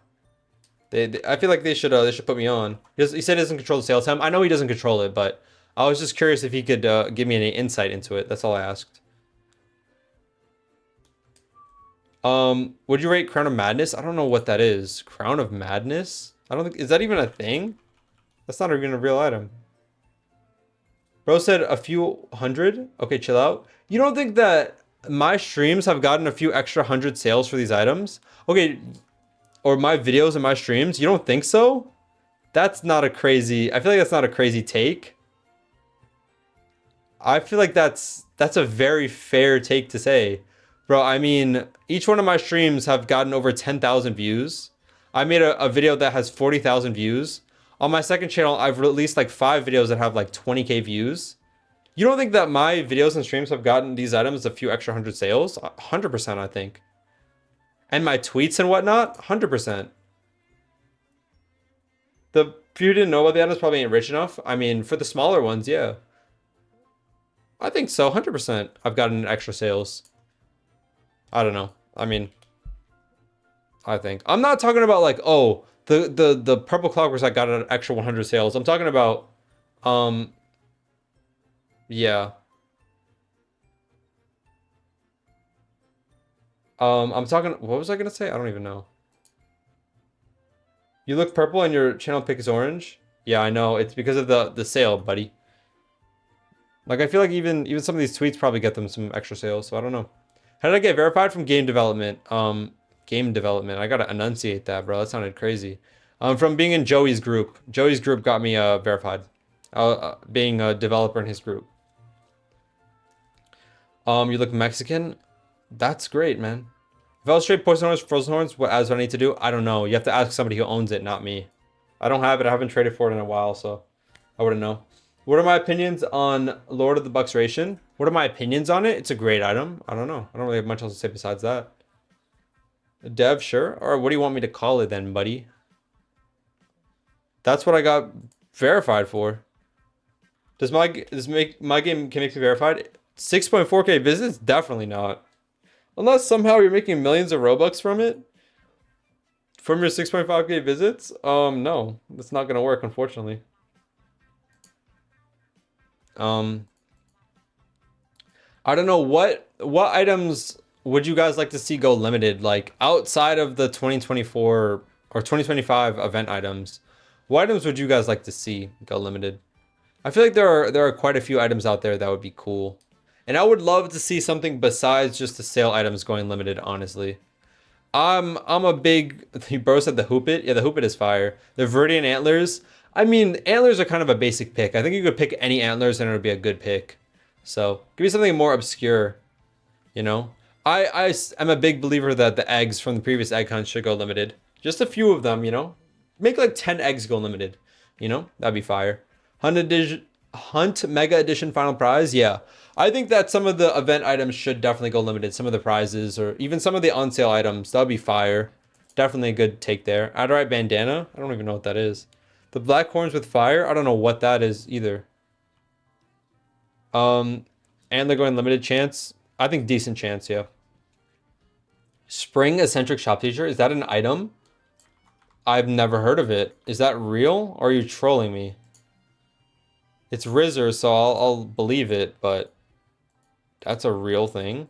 Speaker 1: I feel like they should put me on. He said he doesn't control the sales time. I know he doesn't control it, but I was just curious if he could give me any insight into it. That's all I asked. Would you rate Crown of Madness? I don't know what that is. Crown of Madness? I don't think, is that even a thing? That's not even a real item. Bro said a few hundred? Okay, chill out. You don't think that my streams have gotten a few extra hundred sales for these items? Okay, or my videos and my streams? You don't think so? That's not a crazy... I feel like that's not a crazy take. I feel like that's a very fair take to say. Bro, I mean, each one of my streams have gotten over 10,000 views. I made a video that has 40,000 views. On my second channel, I've released like 5 videos that have like 20k views. You don't think that my videos and streams have gotten these items a few extra hundred sales? 100%, I think. And my tweets and whatnot? 100%. The few who didn't know about the items probably ain't rich enough. I mean, for the smaller ones, yeah. I think so, 100%. I've gotten extra sales. I don't know. I mean, I think. I'm not talking about like, oh, the purple clockworks I got an extra 100 sales. I'm talking about, yeah. I'm talking, what was I gonna say? I don't even know. You look purple and your channel pick is orange? Yeah, I know. It's because of the sale, buddy. Like, I feel like even some of these tweets probably get them some extra sales, so I don't know. How did I get verified from game development? Game development. I gotta enunciate that, bro. That sounded crazy. From being in Joey's group. Joey's group got me verified. Being a developer in his group. You look Mexican? That's great, man. If I was straight poison horns, frozen horns, what ads do I need to do? I don't know. You have to ask somebody who owns it, not me. I don't have it. I haven't traded for it in a while, so I wouldn't know. What are my opinions on Lord of the Bucks Ration? What are my opinions on it? It's a great item. I don't know. I don't really have much else to say besides that. Dev, sure. Or what do you want me to call it then, buddy? That's what I got verified for. Does my game can make me verified? 6.4k visits? Definitely not. Unless somehow you're making millions of Robux from it. From your 6.5k visits? No. That's not gonna work, unfortunately. I don't know what items would you guys like to see go limited, like outside of the 2024 or 2025 event items. What items would you guys like to see go limited? I feel like there are quite a few items out there that would be cool. And I would love to see something besides just the sale items going limited, honestly. I'm a big... Bro said the Hoopit. Yeah, the Hoopit is fire. The Viridian Antlers. I mean, antlers are kind of a basic pick. I think you could pick any antlers and it would be a good pick. So, give me something more obscure, you know? I am a big believer that the eggs from the previous egg hunt should go limited. Just a few of them, you know? Make like 10 eggs go limited, you know? That'd be fire. Hunt Mega Edition Final Prize? Yeah. I think that some of the event items should definitely go limited. Some of the prizes or even some of the on sale items. That'd be fire. Definitely a good take there. Adorite Bandana? I don't even know what that is. The Black Horns with Fire? I don't know what that is either. And they're going limited chance. I think decent chance, yeah. Spring Eccentric Shop Teacher? Is that an item? I've never heard of it. Is that real? Or are you trolling me? It's Rizzer, so I'll believe it, but That's a real thing.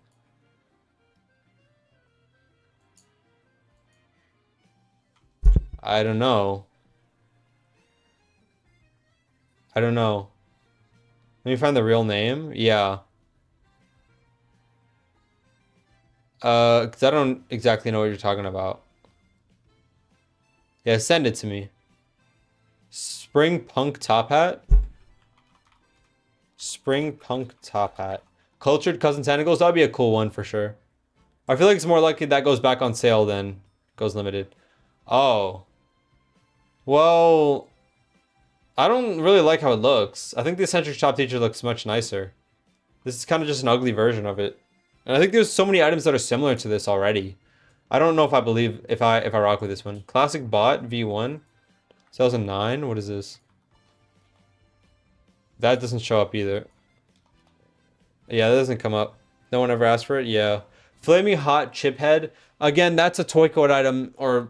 Speaker 1: I don't know. I don't know. Let me find the real name. Yeah. 'Cause I don't exactly know what you're talking about. Yeah, send it to me. Spring punk top hat. Spring punk top hat. Cultured cousin tentacles. That'd be a cool one for sure. I feel like it's more likely that goes back on sale than goes limited. Oh. Well, I don't really like how it looks. I think the eccentric shop teacher looks much nicer. This is kind of just an ugly version of it. And I think there's so many items that are similar to this already. I don't know if I believe if I rock with this one. Classic bot V1. 2009. What is this? That doesn't show up either. Yeah, that doesn't come up. No one ever asked for it. Yeah. Flaming hot chip head. Again, that's a toy code item, or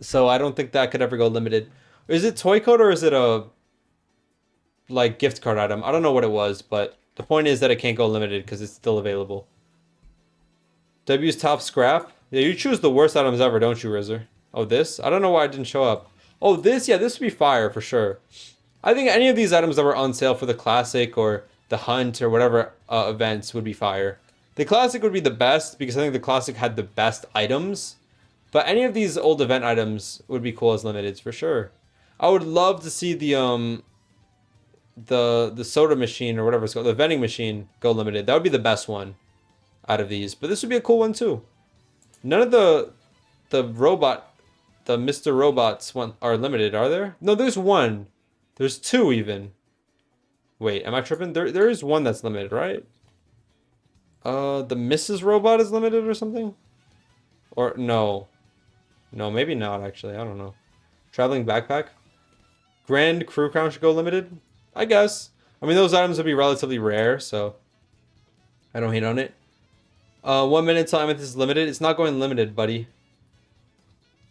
Speaker 1: so I don't think that could ever go limited. Is it toy code or is it a like gift card item? I don't know what it was, but the point is that it can't go limited because it's still available. W's top scrap. Yeah, you choose the worst items ever, don't you, Rizzer? Oh, this? I don't know why it didn't show up. Oh, this? Yeah, this would be fire for sure. I think any of these items that were on sale for the classic or the hunt or whatever events would be fire. The classic would be the best because I think the classic had the best items. But any of these old event items would be cool as limiteds for sure. I would love to see the soda machine or whatever it's called, the vending machine go limited. That would be the best one out of these. But this would be a cool one too. None of the Mr. Robots one are limited, are there? No, there's one. There's two even. Wait, am I tripping? There is one that's limited, right? The Mrs. Robot is limited or something? Or no. No, maybe not actually. I don't know. Traveling backpack. Grand Crew Crown should go limited? I guess. I mean, those items would be relatively rare, so I don't hate on it. 1 minute till Amethyst is limited. It's not going limited, buddy.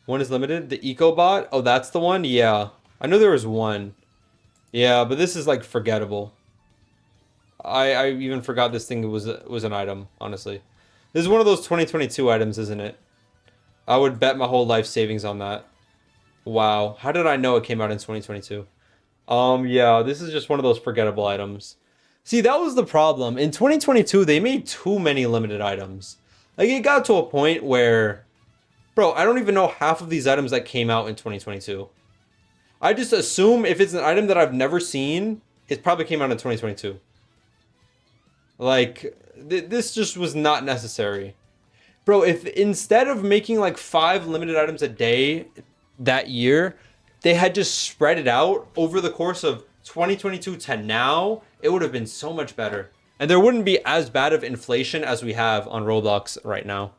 Speaker 1: One is limited. The EcoBot? Oh, that's the one? Yeah. I know there was one. Yeah, but this is like forgettable. I even forgot this thing was an item, honestly. This is one of those 2022 items, isn't it? I would bet my whole life savings on that. Wow. How did I know it came out in 2022? Yeah, this is just one of those forgettable items. See, that was the problem. In 2022, they made too many limited items. Like, it got to a point where, bro, I don't even know half of these items that came out in 2022. I just assume if it's an item that I've never seen, it probably came out in 2022. Like, this just was not necessary. Bro, if instead of making like 5 limited items a day that year, they had just spread it out over the course of 2022 to now, it would have been so much better. And there wouldn't be as bad of inflation as we have on Roblox right now.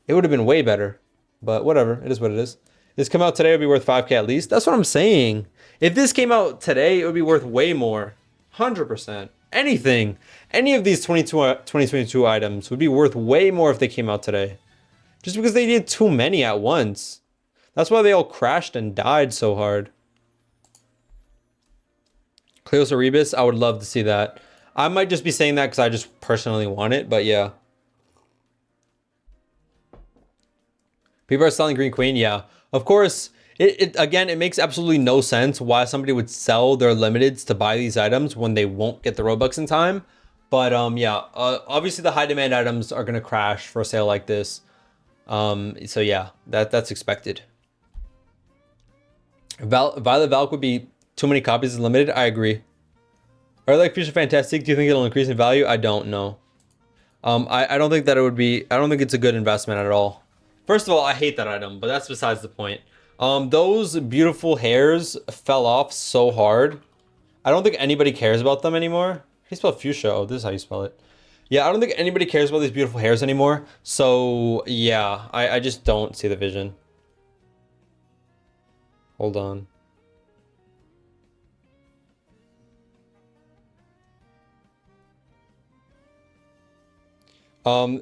Speaker 1: It would have been way better. But whatever, it is what it is. This come out today, it would be worth 5K at least. That's what I'm saying. If this came out today, it would be worth way more. 100%. Anything. Any of these 2022 items would be worth way more if they came out today. Just because they did too many at once. That's why they all crashed and died so hard. Cleos Erebus, I would love to see that. I might just be saying that because I just personally want it, but yeah. People are selling Green Queen, yeah. Of course, again, it makes absolutely no sense why somebody would sell their limiteds to buy these items when they won't get the Robux in time. But yeah, obviously the high demand items are going to crash for a sale like this. So yeah, that's expected. Violet Valk would be too many copies is limited. I agree. Are like Future Fantastic? Do you think it'll increase in value? I don't know. I don't think that it would be. I don't think it's a good investment at all. First of all, I hate that item, but that's besides the point. Those beautiful hairs fell off so hard. I don't think anybody cares about them anymore. How do you spell fuchsia? Oh, this is how you spell it. Yeah, I don't think anybody cares about these beautiful hairs anymore. So yeah, I just don't see the vision. Hold on.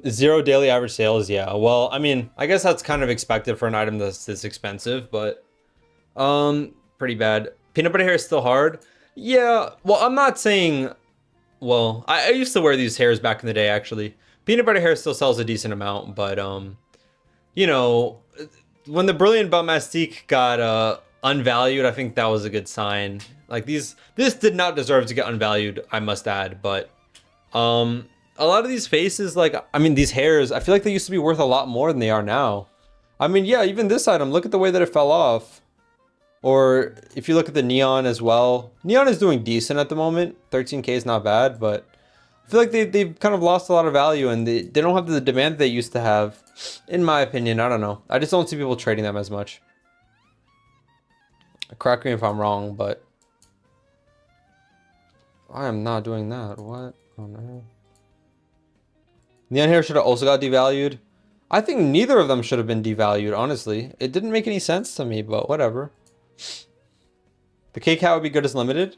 Speaker 1: Zero daily average sales, yeah. Well, I mean, I guess that's kind of expected for an item that's this expensive, but pretty bad. Peanut butter hair is still hard. Yeah, well, I'm not saying Well, I used to wear these hairs back in the day, actually. Peanut butter hair still sells a decent amount, but, you know, when the Brilliant Bum Mastique got, unvalued, I think that was a good sign. Like, this did not deserve to get unvalued, I must add, but, a lot of these faces, like, I mean, these hairs, I feel like they used to be worth a lot more than they are now. I mean, yeah, even this item, look at the way that it fell off. Or if you look at the Neon as well, Neon is doing decent at the moment. 13k is not bad, but I feel like they've kind of lost a lot of value and they don't have the demand they used to have. In my opinion, I don't know. I just don't see people trading them as much. Correct me if I'm wrong, but I am not doing that. What? Oh no. Neon hair should have also got devalued. I think neither of them should have been devalued, honestly. It didn't make any sense to me, but whatever. The cake hat would be good as limited.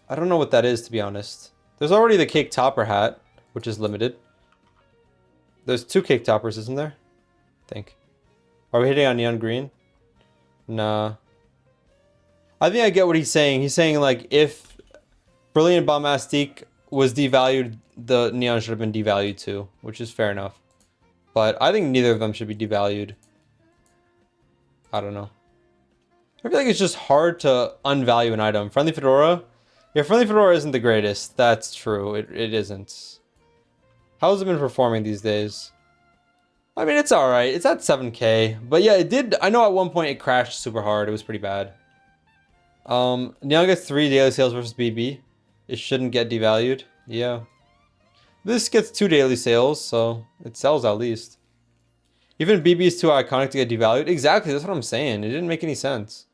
Speaker 1: I don't know what that is, to be honest. There's already the cake topper hat, which is limited. There's 2 cake toppers, isn't there? I think. Are we hitting on neon green? Nah. I think I get what he's saying. He's saying, like, if Brilliant Bombastique was devalued, the neon should have been devalued too, which is fair enough. But I think neither of them should be devalued. I don't know. I feel like it's just hard to unvalue an item. Friendly Fedora? Yeah, Friendly Fedora isn't the greatest. That's true. It isn't. How's it been performing these days? I mean, it's alright. It's at 7k. But yeah, it did. I know at one point it crashed super hard. It was pretty bad. Neon gets 3 daily sales versus BB. It shouldn't get devalued. Yeah. This gets 2 daily sales, so it sells at least. Even BB is too iconic to get devalued. Exactly, that's what I'm saying. It didn't make any sense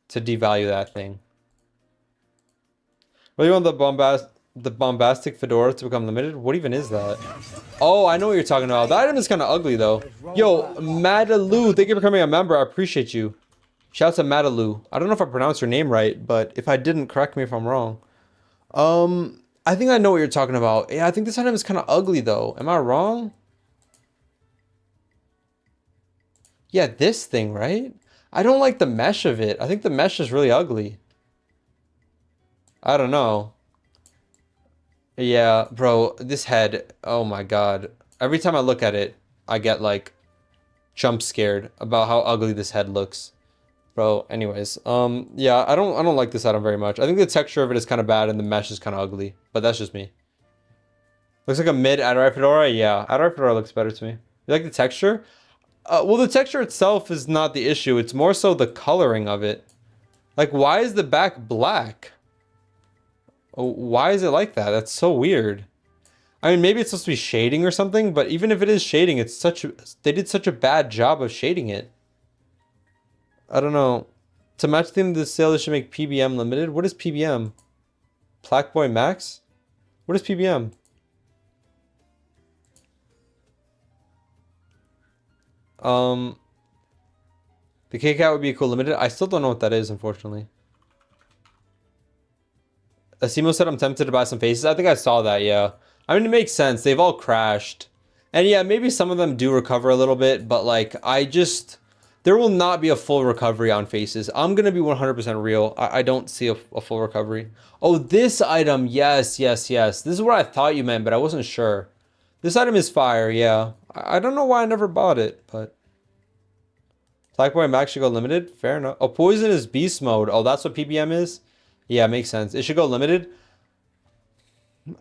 Speaker 1: to devalue that thing. Well, you want the bombastic fedora to become limited? What even is that? Oh, I know what you're talking about. The item is kind of ugly though. Yo, Madaloo, thank you for becoming a member. I appreciate you. Shout out to Madaloo. I don't know if I pronounced your name right, but if I didn't, correct me if I'm wrong. I think I know what you're talking about. Yeah, I think this item is kind of ugly though. Am I wrong? Yeah, this thing, right? I don't like the mesh of it. I think the mesh is really ugly. I don't know. Yeah, bro, this head, oh my god. Every time I look at it, I get like jump scared about how ugly this head looks. Bro, anyways, yeah, I don't like this item very much. I think the texture of it is kind of bad and the mesh is kind of ugly, but that's just me. Looks like a mid Adorite Fedora. Yeah, Adorite Fedora looks better to me. You like the texture? Well, the texture itself is not the issue. It's more so the coloring of it. Like, why is the back black? Oh, why is it like that? That's so weird. I mean, maybe it's supposed to be shading or something, but even if it is shading, it's they did such a bad job of shading it. I don't know. To match the theme of the sale, they should make PBM limited. What is PBM? Plaque Boy Max? What is PBM? The cake hat would be a cool limited. I still don't know what that is, unfortunately. Asimo said I'm tempted to buy some faces. I think I saw that, yeah. I mean, it makes sense. They've all crashed. And yeah, maybe some of them do recover a little bit, but like, there will not be a full recovery on faces. I'm going to be 100% real. I don't see a full recovery. Oh, this item. Yes. This is what I thought you meant, but I wasn't sure. This item is fire, yeah. I don't know why I never bought it, but... Black Boy Max should go limited? Fair enough. Oh, Poison is beast mode. Oh, that's what PBM is? Yeah, makes sense. It should go limited.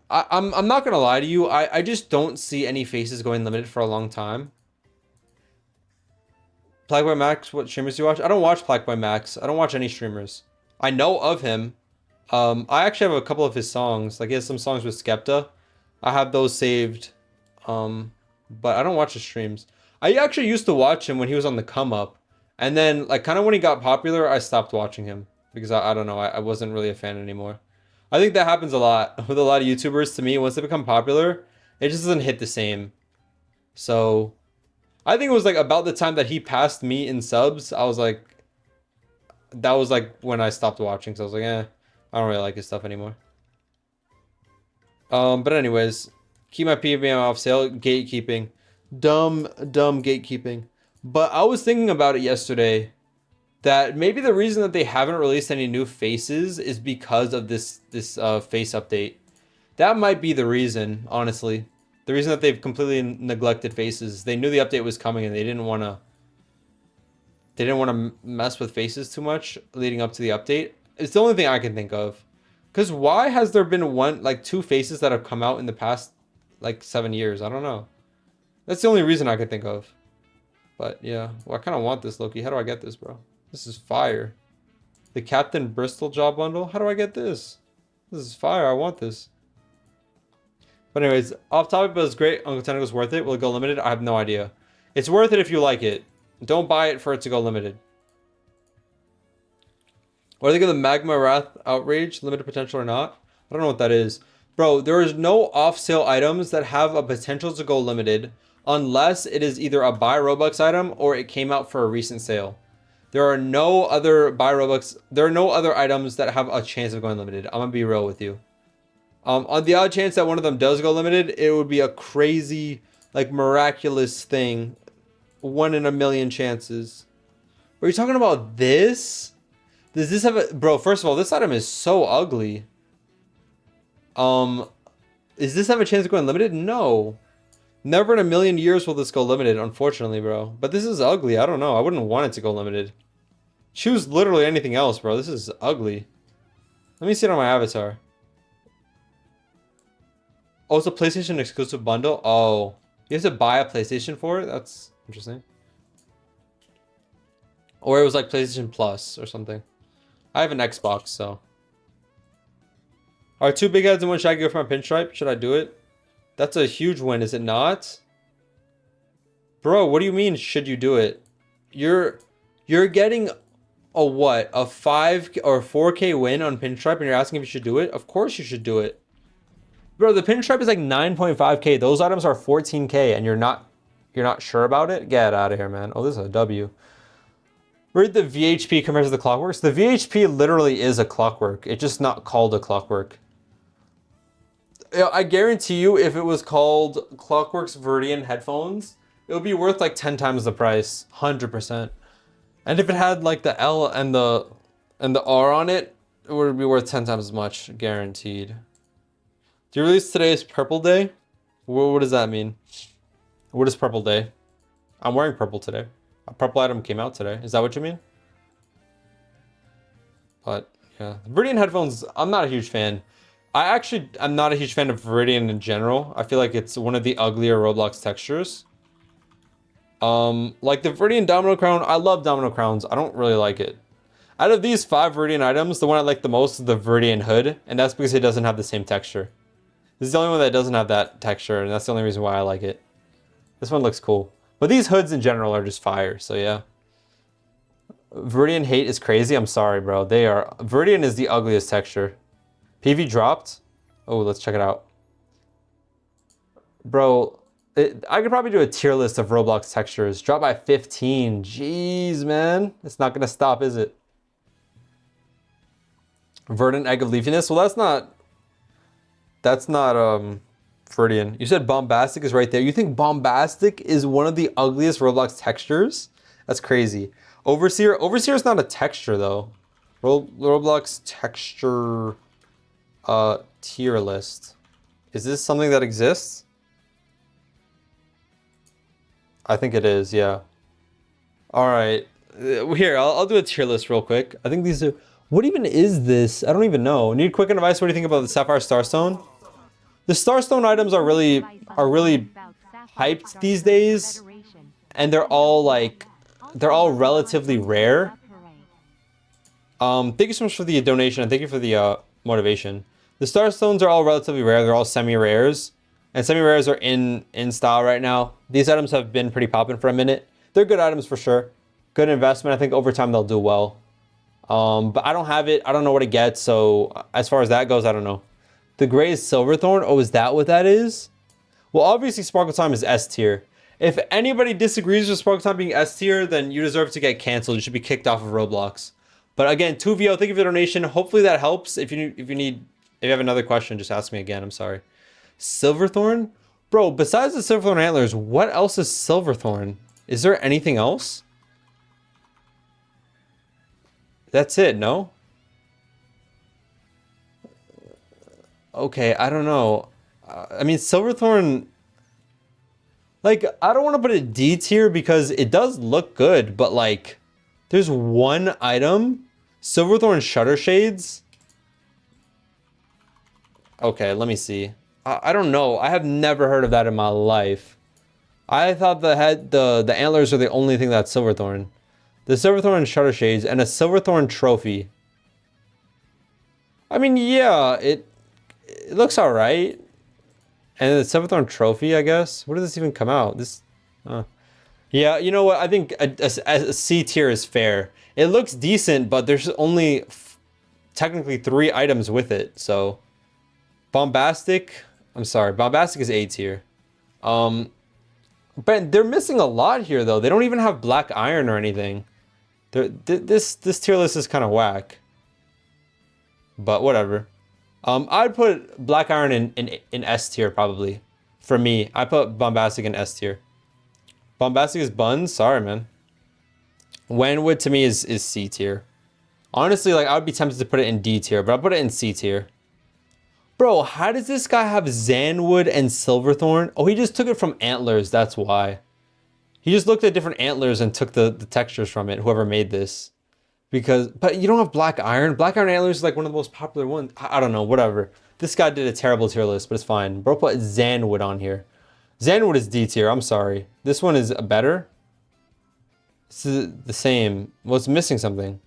Speaker 1: I'm not gonna lie to you. I just don't see any faces going limited for a long time. Black Boy Max, what streamers do you watch? I don't watch Black Boy Max. I don't watch any streamers. I know of him. I actually have a couple of his songs. Like, he has some songs with Skepta. I have those saved. But I don't watch his streams. I actually used to watch him when he was on the come up. And then, like, kind of when he got popular, I stopped watching him. Because I don't know, I wasn't really a fan anymore. I think that happens a lot with a lot of YouTubers. To me, once they become popular, it just doesn't hit the same. So, I think it was like about the time that he passed me in subs, I was like, that was like when I stopped watching. So I was like, I don't really like his stuff anymore. But anyways, keep my PBM off sale. Gatekeeping. Dumb gatekeeping. But I was thinking about it yesterday, that maybe the reason that they haven't released any new faces is because of this face update. That might be the reason, honestly. The reason that they've completely neglected faces. They knew the update was coming and they didn't want to mess with faces too much leading up to the update. It's the only thing I can think of. Because why has there been two faces that have come out in the past, 7 years? I don't know. That's the only reason I could think of. But, yeah. Well, I kind of want this, Loki. How do I get this, bro? This is fire. The Captain Bristol job bundle? How do I get this? This is fire. I want this. But anyways, off topic, but it's great. Uncle Tentacles worth it. Will it go limited? I have no idea. It's worth it if you like it. Don't buy it for it to go limited. What do you think of the Magma Wrath Outrage? Limited potential or not? I don't know what that is. Bro, there is no off-sale items that have a potential to go limited unless it is either a buy Robux item or it came out for a recent sale. There are no other buy Robux. There are no other items that have a chance of going limited. I'm gonna be real with you. On the odd chance that one of them does go limited, it would be a crazy, miraculous thing. 1 in a million chances. Are you talking about this? Does this have a... Bro, first of all, this item is so ugly. Does this have a chance of going limited? No. Never in a million years will this go limited, unfortunately, bro. But this is ugly. I don't know. I wouldn't want it to go limited. Choose literally anything else, bro. This is ugly. Let me see it on my avatar. Oh, it's a PlayStation exclusive bundle? Oh. You have to buy a PlayStation for it? That's interesting. Or it was like PlayStation Plus or something. I have an Xbox, so. Are 2 big heads and 1 shaggy go for my pinstripe? Should I do it? That's a huge win, is it not? Bro, what do you mean, should you do it? You're getting a what? A 5 or 4K win on pinstripe and you're asking if you should do it? Of course you should do it. Bro, the pinstripe is like 9.5K. Those items are 14K and you're not sure about it? Get out of here, man. Oh, this is a W. Read the VHP compared to the Clockworks. The VHP literally is a Clockwork. It's just not called a Clockwork. I guarantee you if it was called Clockworks Viridian headphones, it would be worth like 10 times the price. 100%. And if it had like the L and the R on it, it would be worth 10 times as much. Guaranteed. Do you release today's Purple Day? What does that mean? What is Purple Day? I'm wearing purple today. A purple item came out today. Is that what you mean? But yeah, Viridian headphones, I'm not a huge fan. I'm not a huge fan of Viridian in general. I feel like it's one of the uglier Roblox textures. Like the Viridian Domino Crown, I love Domino Crowns. I don't really like it. Out of these 5 Viridian items, the one I like the most is the Viridian Hood, and that's because it doesn't have the same texture. This is the only one that doesn't have that texture, and that's the only reason why I like it. This one looks cool. But these hoods in general are just fire, so yeah. Viridian hate is crazy. I'm sorry, bro. Viridian is the ugliest texture. PV dropped. Oh, let's check it out. Bro, I could probably do a tier list of Roblox textures. Drop by 15. Jeez, man. It's not going to stop, is it? Verdant Egg of Leafiness. Well, that's not Viridian. You said Bombastic is right there. You think Bombastic is one of the ugliest Roblox textures? That's crazy. Overseer is not a texture though. Roblox texture tier list. Is this something that exists? I think it is, yeah. All right. Here, I'll do a tier list real quick. I think these are... What even is this? I don't even know. Need quick advice. What do you think about the Sapphire Starstone? The Starstone items are really hyped these days, and they're all relatively rare. Thank you so much for the donation and thank you for the motivation. The Starstones are all relatively rare. They're all semi-rares, and semi-rares are in style right now. These items have been pretty popping for a minute. They're good items for sure. Good investment. I think over time they'll do well. But I don't have it. I don't know what it gets. So as far as that goes, I don't know. The Gray is Silverthorn. Oh, is that what that is? Well, obviously Sparkle Time is S tier. If anybody disagrees with Sparkle Time being S tier, then you deserve to get canceled. You should be kicked off of Roblox. But again, 2VO, thank you for the donation. Hopefully that helps. If you have another question, just ask me again. I'm sorry. Silverthorn? Bro, besides the Silverthorn antlers, what else is Silverthorn? Is there anything else? That's it, no? okay, I don't know. I mean, Silverthorn, like, I don't want to put it D tier because it does look good, but like, there's one item, Silverthorn Shutter Shades. Okay, let me see. I don't know. I have never heard of that in my life. I thought the antlers are the only thing that's Silverthorn. The Silverthorn Shutter Shades and a Silverthorn trophy. I mean, yeah, it looks all right. And the Silverthorn trophy, I guess. Where did this even come out? This, yeah, you know what? I think a C tier is fair. It looks decent, but there's only technically 3 items with it. So, Bombastic. I'm sorry, Bombastic is A tier. But they're missing a lot here, though. They don't even have Black Iron or anything. This tier list is kind of whack. But whatever. I'd put Black Iron in S tier probably. For me, I put Bombastic in S tier. Bombastic is buns. Sorry, man. Wenwood to me is C tier. Honestly, like I would be tempted to put it in D tier, but I'll put it in C tier. Bro, how does this guy have Zanwood and Silverthorn? Oh, he just took it from antlers. That's why. He just looked at different antlers and took the textures from it. Whoever made this. But you don't have Black Iron. Black Iron Antlers is like one of the most popular ones. I don't know, whatever. This guy did a terrible tier list, but it's fine. Bro put Zanwood on here. Zanwood is D tier, I'm sorry. This one is better. This is the same. Well, it's missing something.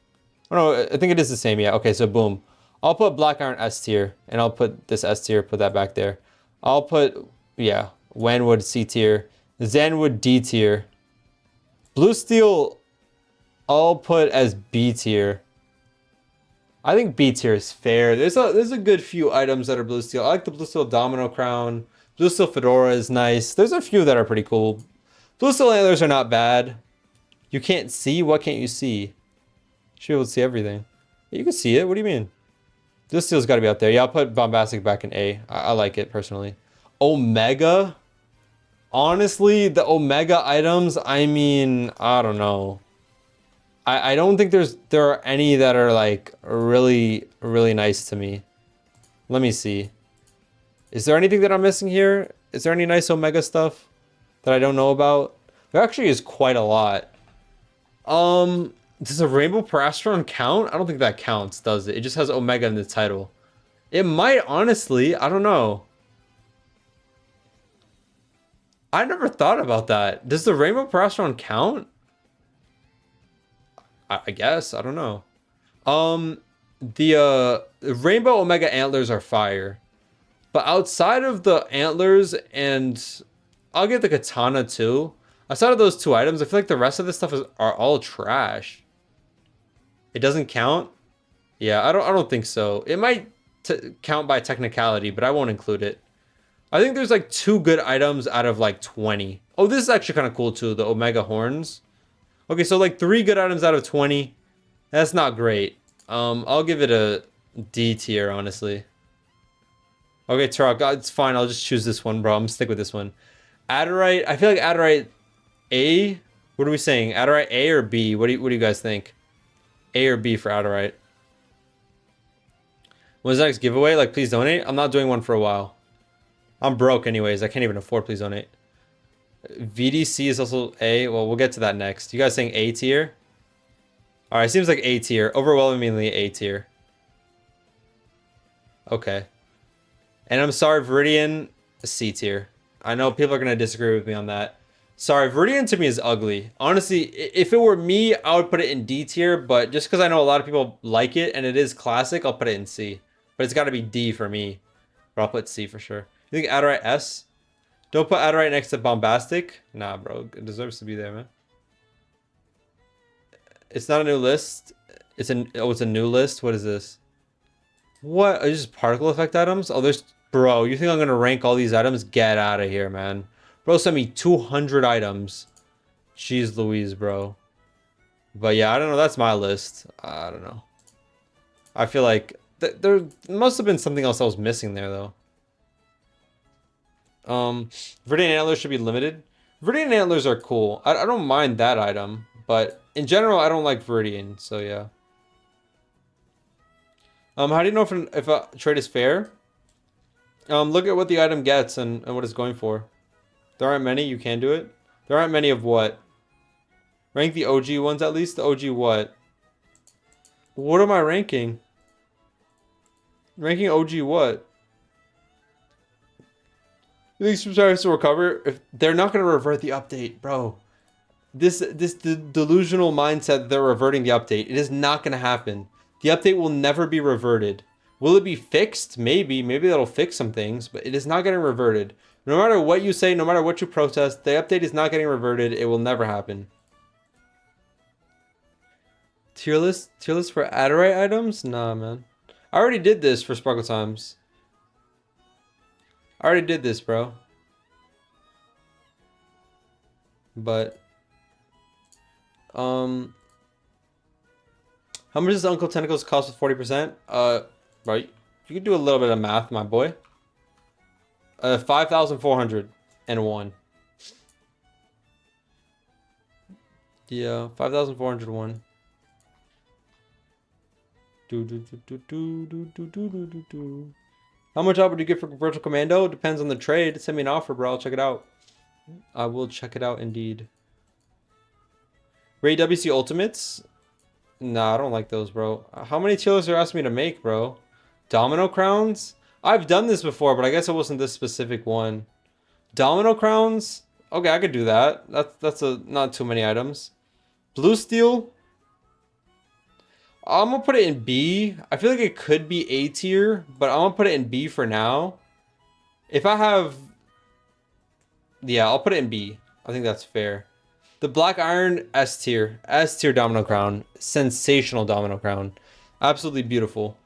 Speaker 1: Oh no, I think it is the same, yeah. Okay, so boom. I'll put Black Iron S tier, and I'll put this S tier, put that back there. I'll put, yeah, Wenwood C tier. Zanwood D tier. Blue Steel I'll put as B tier. I think B tier is fair. There's a good few items that are Blue Steel. I like the Blue Steel Domino Crown. Blue Steel Fedora is nice. There's a few that are pretty cool. Blue Steel Antlers are not bad. You can't see? What can't you see? You should be able to see everything. You can see it. What do you mean? Blue Steel's got to be up there. Yeah, I'll put Bombastic back in A. I like it personally. Omega? Honestly, the Omega items, I mean, I don't know. I don't think there are any that are like really nice to me. Let me see. Is there anything that I'm missing here? Is there any nice Omega stuff that I don't know about? There actually is quite a lot. Does a Rainbow Parastron count? I don't think that counts, does it? It just has Omega in the title. It might, honestly. I don't know. I never thought about that. Does the Rainbow Parastron count? I guess. I don't know. The Rainbow Omega Antlers are fire. But outside of the antlers and I'll get the katana too. Outside of those 2 items, I feel like the rest of this stuff are all trash. It doesn't count? Yeah, I don't think so. It might count by technicality, but I won't include it. I think there's like 2 good items out of like 20. Oh, this is actually kind of cool too, the Omega Horns. Okay, so like 3 good items out of 20. That's not great. I'll give it a D tier, honestly. Okay, Turok, it's fine. I'll just choose this one, bro. I'm gonna stick with this one. Adderite. I feel like Adderite A. What are we saying? Adderite A or B? What do you guys think? A or B for Adderite? When's the next giveaway? Like, please donate. I'm not doing one for a while. I'm broke anyways. I can't even afford please donate. VDC is also A. Well, we'll get to that next. You guys saying A tier? All right, seems like A tier. Overwhelmingly A tier. Okay. And I'm sorry, Viridian, C tier. I know people are going to disagree with me on that. Sorry, Viridian to me is ugly. Honestly, if it were me, I would put it in D tier, but just because I know a lot of people like it and it is classic, I'll put it in C. But it's got to be D for me. But I'll put C for sure. You think Adderite S? Don't put Adderite next to Bombastic. Nah, bro. It deserves to be there, man. It's not a new list. It's a new list. What is this? What? Are these just particle effect items? Oh, there's... Bro, you think I'm going to rank all these items? Get out of here, man. Bro sent me 200 items. Jeez Louise, bro. But yeah, I don't know. That's my list. I don't know. I feel like... there must have been something else I was missing there, though. Viridian Antlers should be limited. Viridian Antlers are cool. I don't mind that item, but in general, I don't like Viridian, so yeah. How do you know if a trade is fair? Look at what the item gets and what it's going for. There aren't many. You can do it. There aren't many of what? Rank the OG ones at least. The OG what? What am I ranking? Ranking OG what? You think subscribers will recover? If they're not going to revert the update, bro. This delusional mindset they're reverting the update. It is not going to happen. The update will never be reverted. Will it be fixed? Maybe. Maybe that'll fix some things, but it is not getting reverted. No matter what you say, no matter what you protest, the update is not getting reverted. It will never happen. Tier list for Adderite items? Nah, man. I already did this for Sparkle Times. I already did this, bro. But how much does Uncle Tentacles cost with 40%? Right. You can do a little bit of math, my boy. 5,401. Yeah, 5,401. How much out would you get for Virtual Commando? Depends on the trade. Send me an offer, bro. I'll check it out. I will check it out indeed. Ray WC Ultimates? Nah, I don't like those, bro. How many tier lists are you asking me to make, bro? Domino Crowns? I've done this before, but I guess it wasn't this specific one. Domino Crowns? Okay, I could do that. That's not too many items. Blue Steel? I'm gonna put it in B. I feel like it could be A tier, but I'm gonna put it in B for now. If I have... Yeah, I'll put it in B. I think that's fair. The Black Iron, S tier. S tier Domino Crown. Sensational Domino Crown. Absolutely beautiful.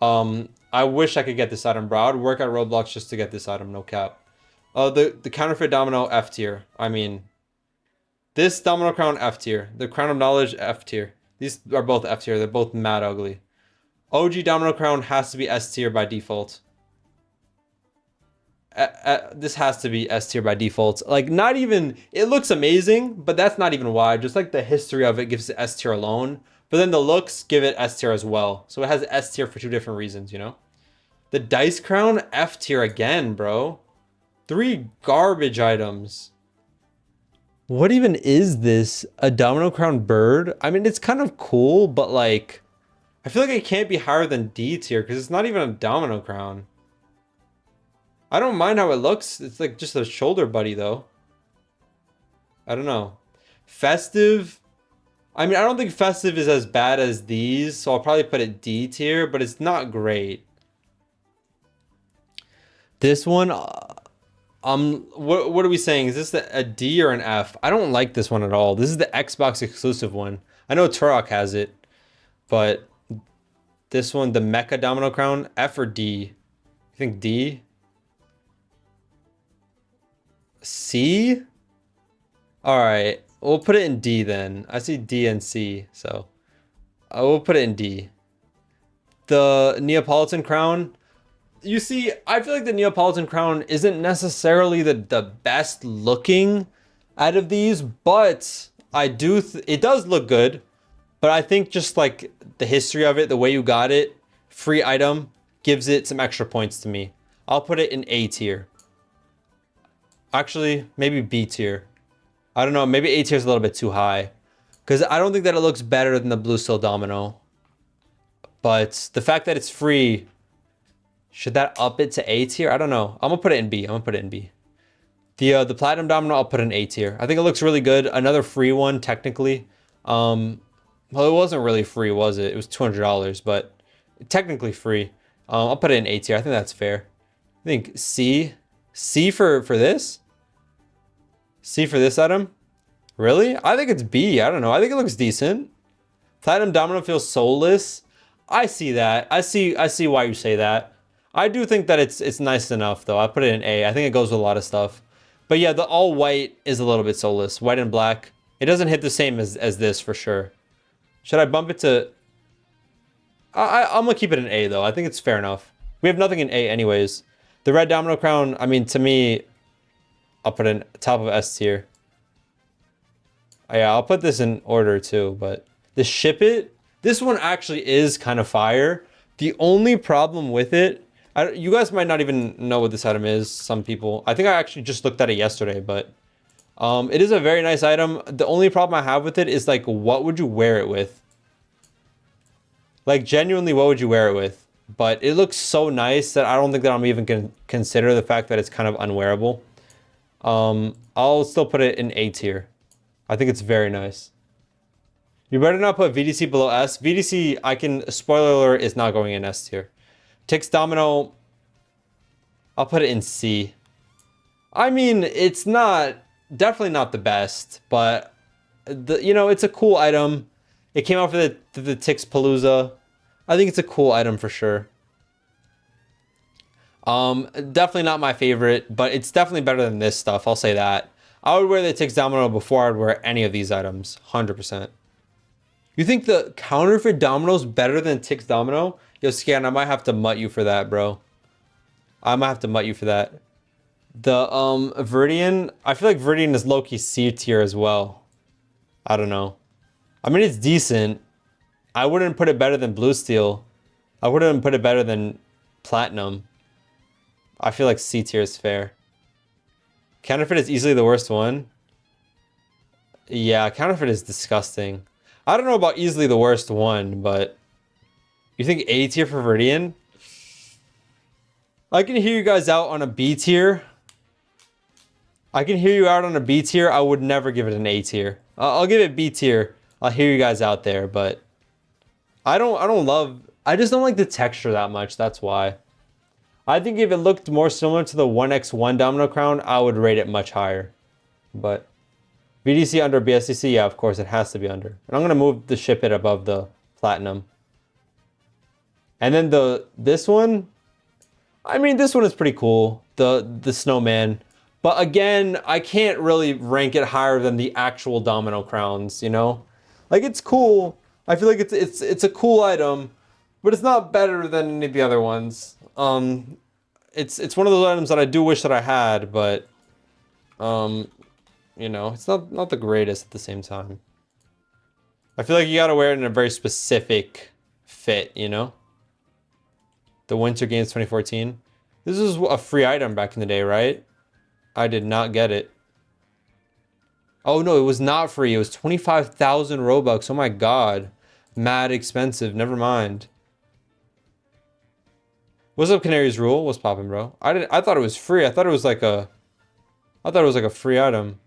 Speaker 1: I wish I could get this item, bro. I'd work at Roblox just to get this item, no cap. The Counterfeit Domino, F tier. I mean, this Domino Crown, F tier. The Crown of Knowledge, F tier. These are both F tier. They're both mad ugly. OG Domino Crown has to be S tier by default. This has to be S tier by default. Like, not even... It looks amazing, but that's not even why. Just like the history of it gives it S tier alone. But then the looks give it S tier as well. So it has S tier for two different reasons, you know? The Dice Crown, F tier again, bro. 3 garbage items. What even is this? A Domino Crown bird? I mean, it's kind of cool, but like... I feel like it can't be higher than D tier because it's not even a Domino Crown. I don't mind how it looks. It's like just a shoulder buddy, though. I don't know. Festive... I mean, I don't think Festive is as bad as these, so I'll probably put it D tier, but it's not great. This one, what are we saying? Is this a D or an F? I don't like this one at all. This is the Xbox exclusive one. I know Turok has it, but this one, the Mecha Domino Crown, F or D? You think D? C? All right. We'll put it in D then. I see D and C, so I will put it in D. The Neapolitan Crown. You see, I feel like the Neapolitan Crown isn't necessarily the best looking out of these, but I do. It does look good, but I think just like the history of it, the way you got it, free item, gives it some extra points to me. I'll put it in A tier. Actually, maybe B tier. I don't know, maybe A tier is a little bit too high. Because I don't think that it looks better than the Blue Steel Domino. But the fact that it's free, should that up it to A tier? I don't know. I'm going to put it in B. The Platinum Domino, I'll put in A tier. I think it looks really good. Another free one, technically. Well, it wasn't really free, was it? It was $200, but technically free. I'll put it in A tier. I think that's fair. I think C. C for this? C for this item? Really? I think it's B. I don't know. I think it looks decent. Platinum Domino feels soulless. I see that. I see why you say that. I do think that it's nice enough, though. I put it in A. I think it goes with a lot of stuff. But yeah, the all white is a little bit soulless. White and black. It doesn't hit the same as this for sure. Should I bump it to... I'm going to keep it in A, though. I think it's fair enough. We have nothing in A anyways. The Red Domino Crown, I mean, to me... I'll put it in top of S tier. Oh, yeah, I'll put this in order too, but the Ship It, this one actually is kind of fire. The only problem with it, You guys might not even know what this item is, some people. I think I actually just looked at it yesterday, but it is a very nice item. The only problem I have with it is like, what would you wear it with? Like, genuinely, what would you wear it with? But it looks so nice that I don't think that I'm even gonna consider the fact that it's kind of unwearable. I'll still put it in A tier. I think it's very nice. You better not put VDC below S. VDC, spoiler alert, is not going in S tier. Tix Domino, I'll put it in C. I mean, it's definitely not the best, but it's a cool item. It came out for the Tix Palooza. I think it's a cool item for sure. Definitely not my favorite, but it's definitely better than this stuff. I'll say that. I would wear the Tix Domino before I'd wear any of these items. 100%. You think the counterfeit Domino's better than Tix Domino? Yo, Scan, I might have to mutt you for that, bro. I might have to mutt you for that. The Viridian, I feel like Viridian is low-key C tier as well. I don't know. I mean, it's decent. I wouldn't put it better than Blue Steel. I wouldn't put it better than Platinum. I feel like C tier is fair. Counterfeit is easily the worst one. Yeah, counterfeit is disgusting. I don't know about easily the worst one, but you think A tier for Viridian? I can hear you guys out on a B tier. I can hear you out on a B tier. I would never give it an A tier. I'll give it B tier. I'll hear you guys out there, but I just don't like the texture that much. That's why. I think if it looked more similar to the 1x1 Domino Crown, I would rate it much higher. But VDC under BSCC, yeah, of course, it has to be under. And I'm going to move the ship it above the Platinum. And then this one, I mean, this one is pretty cool. The Snowman. But again, I can't really rank it higher than the actual Domino Crowns, you know? Like, it's cool. I feel like it's a cool item, but it's not better than any of the other ones. It's one of those items that I do wish that I had, but it's not the greatest at the same time. I feel like you gotta wear it in a very specific fit, you know? The Winter Games 2014. This was a free item back in the day, right? I did not get it. Oh no, it was not free. It was 25,000 Robux. Oh my god. Mad expensive. Never mind. What's up, Canary's Rule? What's poppin', bro? I thought it was free. I thought it was like a free item.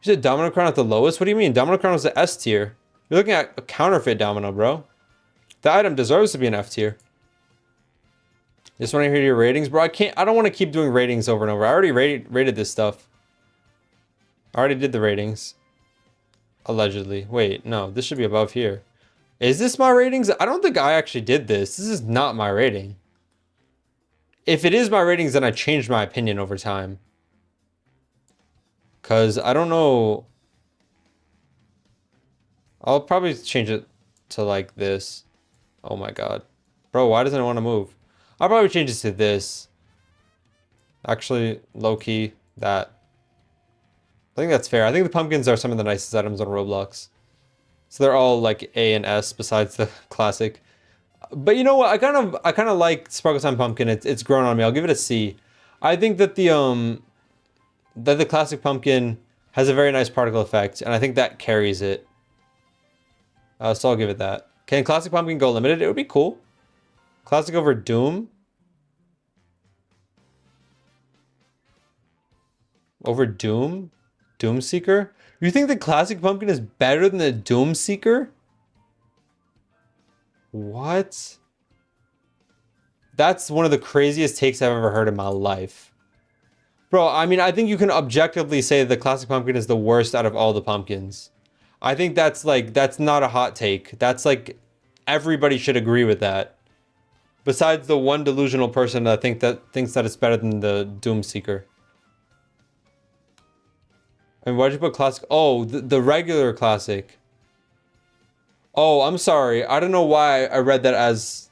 Speaker 1: You said Domino Crown at the lowest? What do you mean? Domino Crown was the S tier. You're looking at a counterfeit Domino, bro. The item deserves to be an F tier. Just want to hear your ratings, bro. I don't want to keep doing ratings over and over. I already rated this stuff. I already did the ratings. Allegedly. Wait, no. This should be above here. Is this my ratings? I don't think I actually did this. This is not my rating. If it is my ratings, then I changed my opinion over time. Because I don't know. I'll probably change it to like this. Oh my god. Bro, why doesn't it want to move? I'll probably change it to this. Actually, low-key, that. I think that's fair. I think the pumpkins are some of the nicest items on Roblox. So they're all like A and S besides the classic. But you know what? I kind of like Sparkle Time Pumpkin. It's grown on me. I'll give it a C. I think that the classic pumpkin has a very nice particle effect, and I think that carries it. So I'll give it that. Can classic pumpkin go limited? It would be cool. Classic over Doom. Over Doom? Doom Seeker? You think the classic pumpkin is better than the Doom Seeker? What? That's one of the craziest takes I've ever heard in my life. Bro, I mean, I think you can objectively say the classic pumpkin is the worst out of all the pumpkins. I think that's not a hot take. That's like, everybody should agree with that. Besides the one delusional person that thinks that it's better than the Doom Seeker. And why'd you put classic? Oh, the regular classic. Oh, I'm sorry. I don't know why I read that as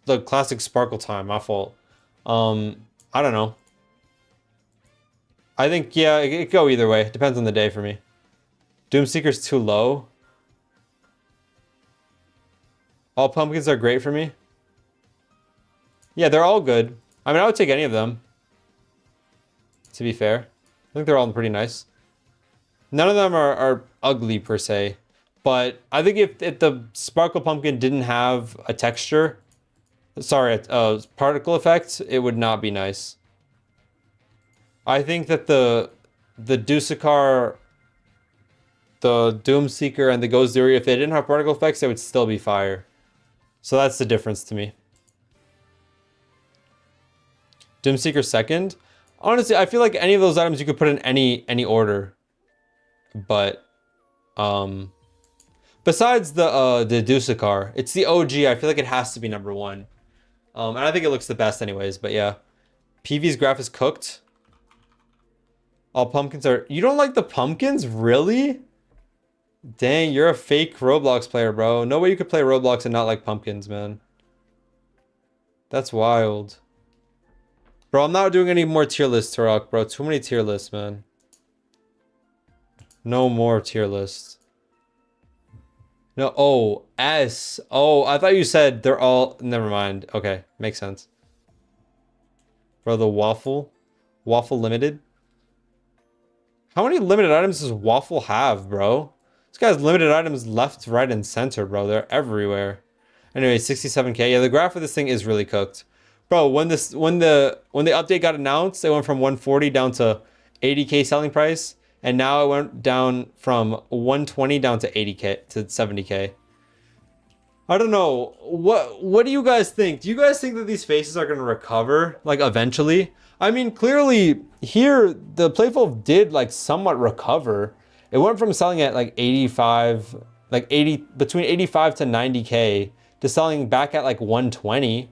Speaker 1: the classic Sparkle Time. My fault. I don't know. I think, yeah, it could go either way. It depends on the day for me. Doomseeker's too low. All pumpkins are great for me. Yeah, they're all good. I mean, I would take any of them. To be fair. I think they're all pretty nice. None of them are ugly per se. But I think if the Sparkle Pumpkin didn't have a texture, sorry, a particle effect, it would not be nice. I think that the Dusakar, the Doomseeker, and the Gozuri, if they didn't have particle effects, they would still be fire. So that's the difference to me. Doomseeker second. Honestly, I feel like any of those items you could put in any order. But besides the Dusakar, it's the OG. I feel like it has to be number one. And I think it looks the best anyways, but yeah. PV's graph is cooked. All pumpkins are... You don't like the pumpkins? Really? Dang, you're a fake Roblox player, bro. No way you could play Roblox and not like pumpkins, man. That's wild. Bro, I'm not doing any more tier lists, Turok, bro. Too many tier lists, man. No more tier lists. No, oh, S. Oh, I thought you said they're all... Never mind. Okay, makes sense. Bro, the Waffle. Waffle Limited. How many limited items does Waffle have, bro? This guy's limited items left, right, and center, bro. They're everywhere. Anyway, 67k. Yeah, the graph of this thing is really cooked. Bro, when the update got announced, it went from 140 down to 80k selling price. And now it went down from 120 down to 80k to 70k. I don't know. What do you guys think? Do you guys think that these faces are going to recover, like, eventually? I mean, clearly, here, the Playful did, like, somewhat recover. It went from selling at, like, 85, like, 80, between 85 to 90k to selling back at, like, 120.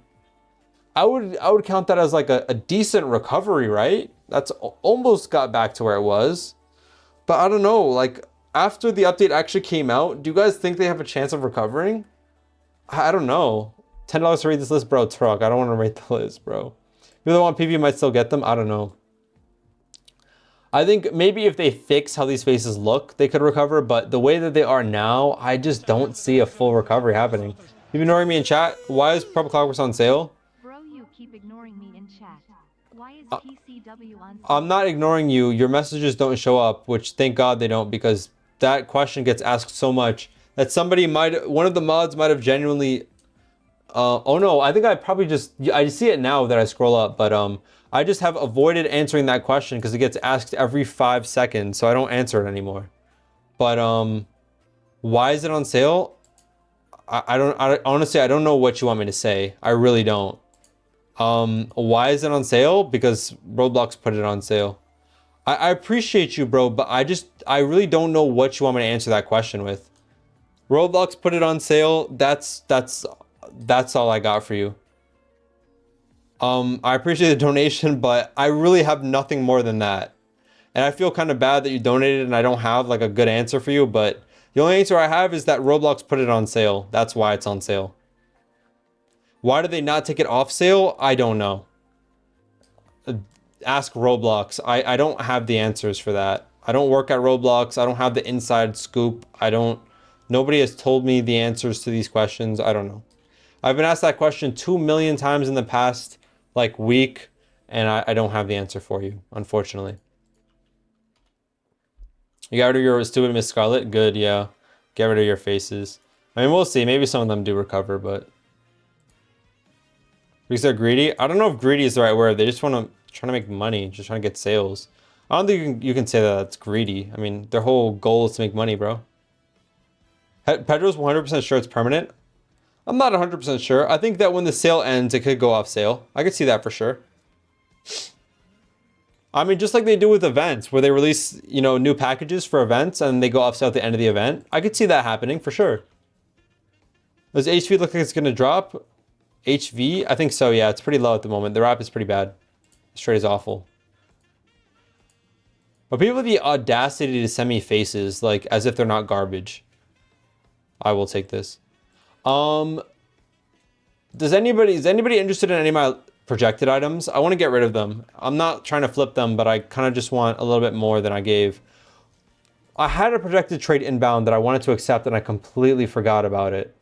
Speaker 1: I would count that as, like, a decent recovery, right? That's almost got back to where it was. But I don't know, like, after the update actually came out, do you guys think they have a chance of recovering? I don't know. $10 to read this list, bro. Truck. I don't want to rate the list, bro. If the one PV might still get them. I don't know. I think maybe if they fix how these faces look, they could recover. But the way that they are now, I just don't see a full recovery happening. You've been ignoring me in chat. Why is Purple Clockworks on sale?
Speaker 2: Bro, you keep ignoring me in chat. Why is PCW on sale?
Speaker 1: I'm not ignoring you. Your messages don't show up, which thank God they don't, because that question gets asked so much that somebody might, one of the mods might have genuinely, oh no, I think I probably just, I see it now that I scroll up, but I just have avoided answering that question because it gets asked every 5 seconds, so I don't answer it anymore. But why is it on sale? Honestly, I don't know what you want me to say. I really don't. Why is it on sale? Because Roblox put it on sale. I appreciate you, bro, but I really don't know what you want me to answer that question with. Roblox put it on sale. That's all I got for you. I appreciate the donation, but I really have nothing more than that. And I feel kind of bad that you donated and I don't have like a good answer for you, but the only answer I have is that Roblox put it on sale. That's why it's on sale. Why did they not take it off sale? I don't know. Ask Roblox. I don't have the answers for that. I don't work at Roblox. I don't have the inside scoop. Nobody has told me the answers to these questions. I don't know. I've been asked that question 2 million times in the past like week, and I don't have the answer for you, unfortunately. You got rid of your stupid Miss Scarlet? Good, yeah. Get rid of your faces. I mean, we'll see. Maybe some of them do recover, but... Because they're greedy? I don't know if greedy is the right word. They just want to trying to make money, just trying to get sales. I don't think you can say that that's greedy. I mean, their whole goal is to make money, bro. Pedro's 100% sure it's permanent. I'm not 100% sure. I think that when the sale ends, it could go off sale. I could see that for sure. I mean, just like they do with events, where they release, you know, new packages for events and they go off sale at the end of the event. I could see that happening for sure. Does HV look like it's going to drop? HV? I think so, yeah. It's pretty low at the moment. The wrap is pretty bad. This trade is awful. But people have the audacity to send me faces, like, as if they're not garbage. I will take this. Is anybody interested in any of my projected items? I want to get rid of them. I'm not trying to flip them, but I kind of just want a little bit more than I gave. I had a projected trade inbound that I wanted to accept, and I completely forgot about it.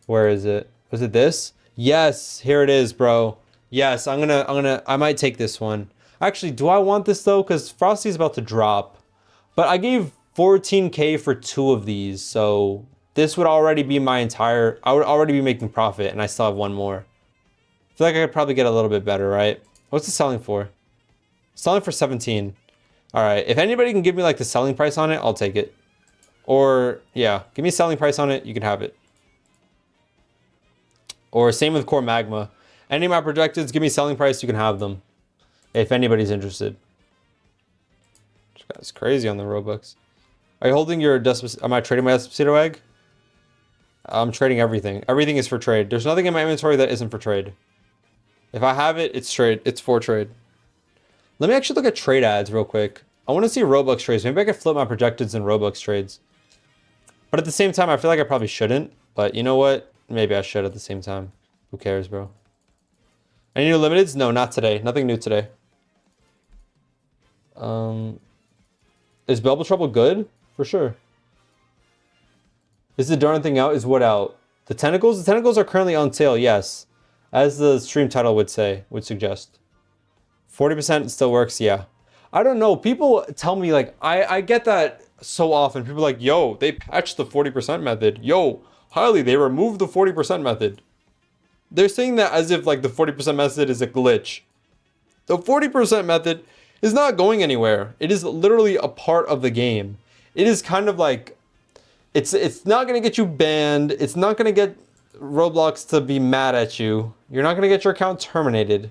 Speaker 1: Where is it? Was it this? Yes, here it is, bro. Yes, I might take this one. Actually, do I want this though? Because Frosty's about to drop. But I gave 14K for 2 of these, so this would already be my entire, I would already be making profit, and I still have one more. I feel like I could probably get a little bit better, right? What's it selling for? Selling for 17. All right, if anybody can give me like the selling price on it, I'll take it. Or yeah, give me a selling price on it, you can have it. Or same with Core Magma. Any of my projecteds, give me selling price, you can have them. If anybody's interested. This guy's crazy on the Robux. Are you holding your Despacito? Am I trading my Despacito egg? I'm trading everything. Everything is for trade. There's nothing in my inventory that isn't for trade. If I have it, it's trade. It's for trade. Let me actually look at trade ads real quick. I want to see Robux trades. Maybe I could flip my projecteds in Robux trades. But at the same time, I feel like I probably shouldn't. But you know what? Maybe I should at the same time. Who cares, bro? Any new limiteds? No, not today. Nothing new today. Is Bubble Trouble good? For sure. Is the darn thing out? Is what out? The Tentacles? The Tentacles are currently on sale, yes. As the stream title would say, would suggest. 40% still works, yeah. I don't know. People tell me, like, I get that so often. People are like, yo, they patched the 40% method. Yo, Highly, they removed the 40% method. They're saying that as if, like, the 40% method is a glitch. The 40% method is not going anywhere. It is literally a part of the game. It is kind of like, it's not going to get you banned. It's not going to get Roblox to be mad at you. You're not going to get your account terminated.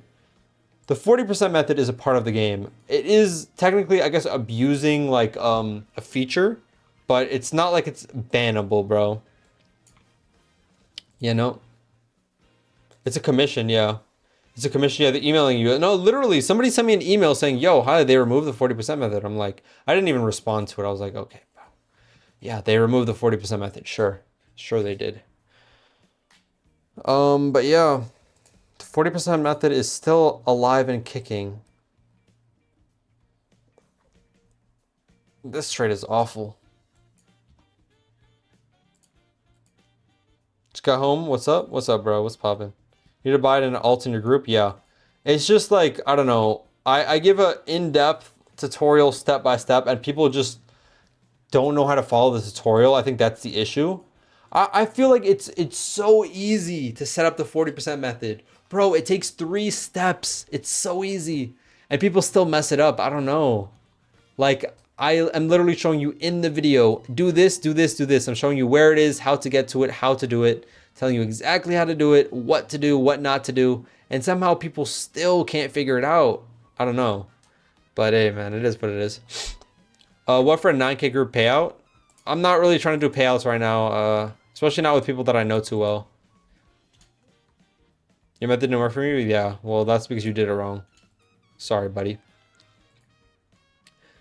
Speaker 1: The 40% method is a part of the game. It is technically, I guess, abusing like a feature, but it's not like it's bannable, bro. Yeah, no. It's a commission, yeah. It's a commission, yeah, they're emailing you. No, literally, somebody sent me an email saying, yo, hi, they removed the 40% method. I'm like, I didn't even respond to it. I was like, okay, bro. Yeah, they removed the 40% method. Sure. Sure they did. But yeah. The 40% method is still alive and kicking. This trade is awful. Just got home. What's up? What's up, bro? What's poppin'? You need to buy it in an alt in your group? Yeah. It's just like, I don't know. I give a in-depth tutorial step by step and people just don't know how to follow the tutorial. I think that's the issue. I feel like it's so easy to set up the 40% method. Bro, it takes 3 steps. It's so easy. And people still mess it up. I don't know. Like, I am literally showing you in the video, do this, do this, do this. I'm showing you where it is, how to get to it, how to do it, telling you exactly how to do it, what to do, what not to do. And somehow people still can't figure it out. I don't know. But hey, man, it is what it is. What for a 9K group payout? I'm not really trying to do payouts right now. Especially not with people that I know too well. Your method didn't work for you? Yeah, well, that's because you did it wrong. Sorry, buddy.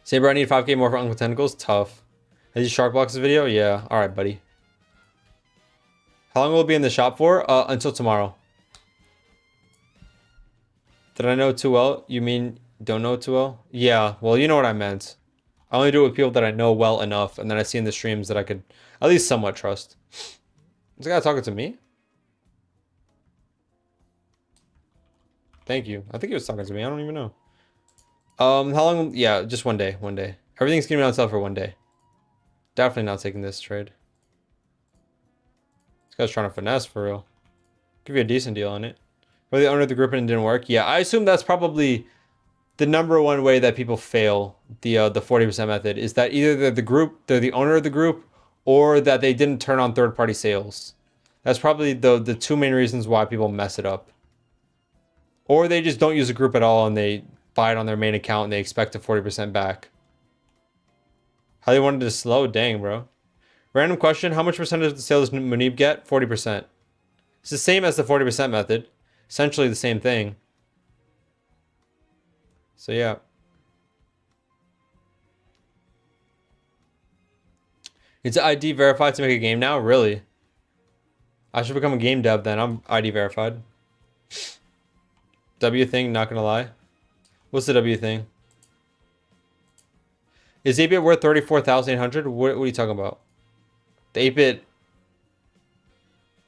Speaker 1: Saber, I need 5K more for Uncle Tentacles? Tough. Has you shark box the video? Yeah. Alright, buddy. How long will it be in the shop for? Until tomorrow. Did I know it too well? You mean don't know it too well? Yeah, well, you know what I meant. I only do it with people that I know well enough, and then I see in the streams that I could at least somewhat trust. Is this guy talking to me? Thank you. I think he was talking to me. I don't even know. How long? Yeah, just one day. One day. Everything's gonna be on sale for one day. Definitely not taking this trade. This guy's trying to finesse for real. Give you a decent deal on it. Were the owner of the group and it didn't work? Yeah, I assume that's probably the #1 way that people fail the 40% method is that either they're the owner of the group, or that they didn't turn on third-party sales. That's probably the 2 main reasons why people mess it up. Or they just don't use the group at all and they buy it on their main account and they expect a 40% back. How they wanted to slow? Dang, bro. Random question. How much percentage of the sales does Munib get? 40%. It's the same as the 40% method. Essentially the same thing. So yeah. It's ID verified to make a game now? Really? I should become a game dev then. I'm ID verified. W thing, not gonna lie. What's the W thing? Is 8-bit worth 34,800? What are you talking about? The 8-bit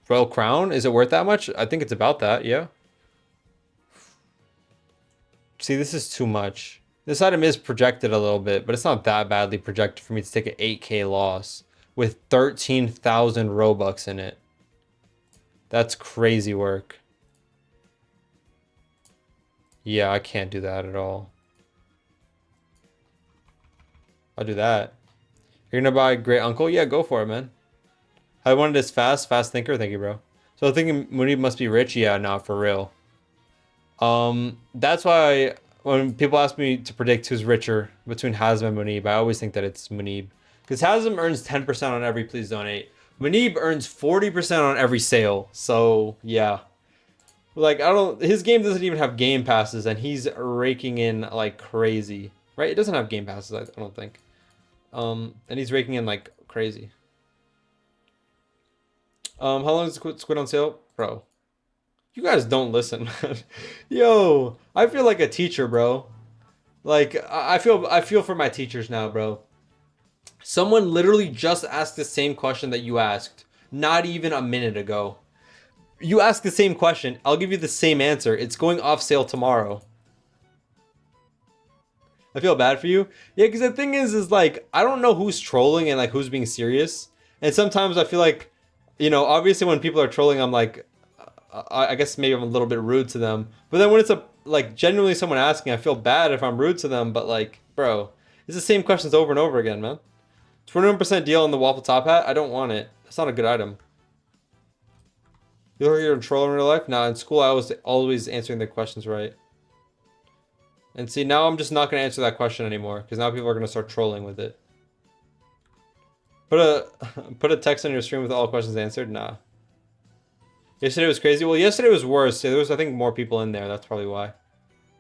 Speaker 1: Royal Crown, is it worth that much? I think it's about that, yeah. See, this is too much. This item is projected a little bit, but it's not that badly projected for me to take an 8K loss with 13,000 Robux in it. That's crazy work. Yeah, I can't do that at all. I'll do that. You're gonna buy Great Uncle? Yeah, go for it, man. I wanted this fast thinker. Thank you, bro. So thinking Munib must be rich. Yeah, not for real. That's why when people ask me to predict who's richer between Hazem and Munib, I always think that it's Munib. Because Hazem earns 10% on every please donate. Munib earns 40% on every sale. So, yeah. Like, his game doesn't even have game passes, and he's raking in like crazy. Right? It doesn't have game passes, I don't think. And he's raking in like crazy. How long is Squid on sale? Bro. You guys don't listen, man. Yo, I feel like a teacher, bro. Like, I feel for my teachers now, bro. Someone literally just asked the same question that you asked not even a minute ago. You ask the same question, I'll give you the same answer. It's going off sale tomorrow. I feel bad for you. Yeah, because the thing is like, I don't know who's trolling and like who's being serious. And sometimes I feel like, you know, obviously when people are trolling, I'm like, I guess maybe I'm a little bit rude to them. But then when it's like genuinely someone asking, I feel bad if I'm rude to them. But like, bro, it's the same questions over and over again, man. 21% deal on the waffle top hat. I don't want it. It's not a good item. You look like you're a troll in real life? Nah, in school I was always answering the questions right. And see, now I'm just not going to answer that question anymore. Because now people are going to start trolling with it. Put a text on your stream with all questions answered? Nah. Yesterday was crazy. Well, yesterday was worse. There was, I think, more people in there. That's probably why.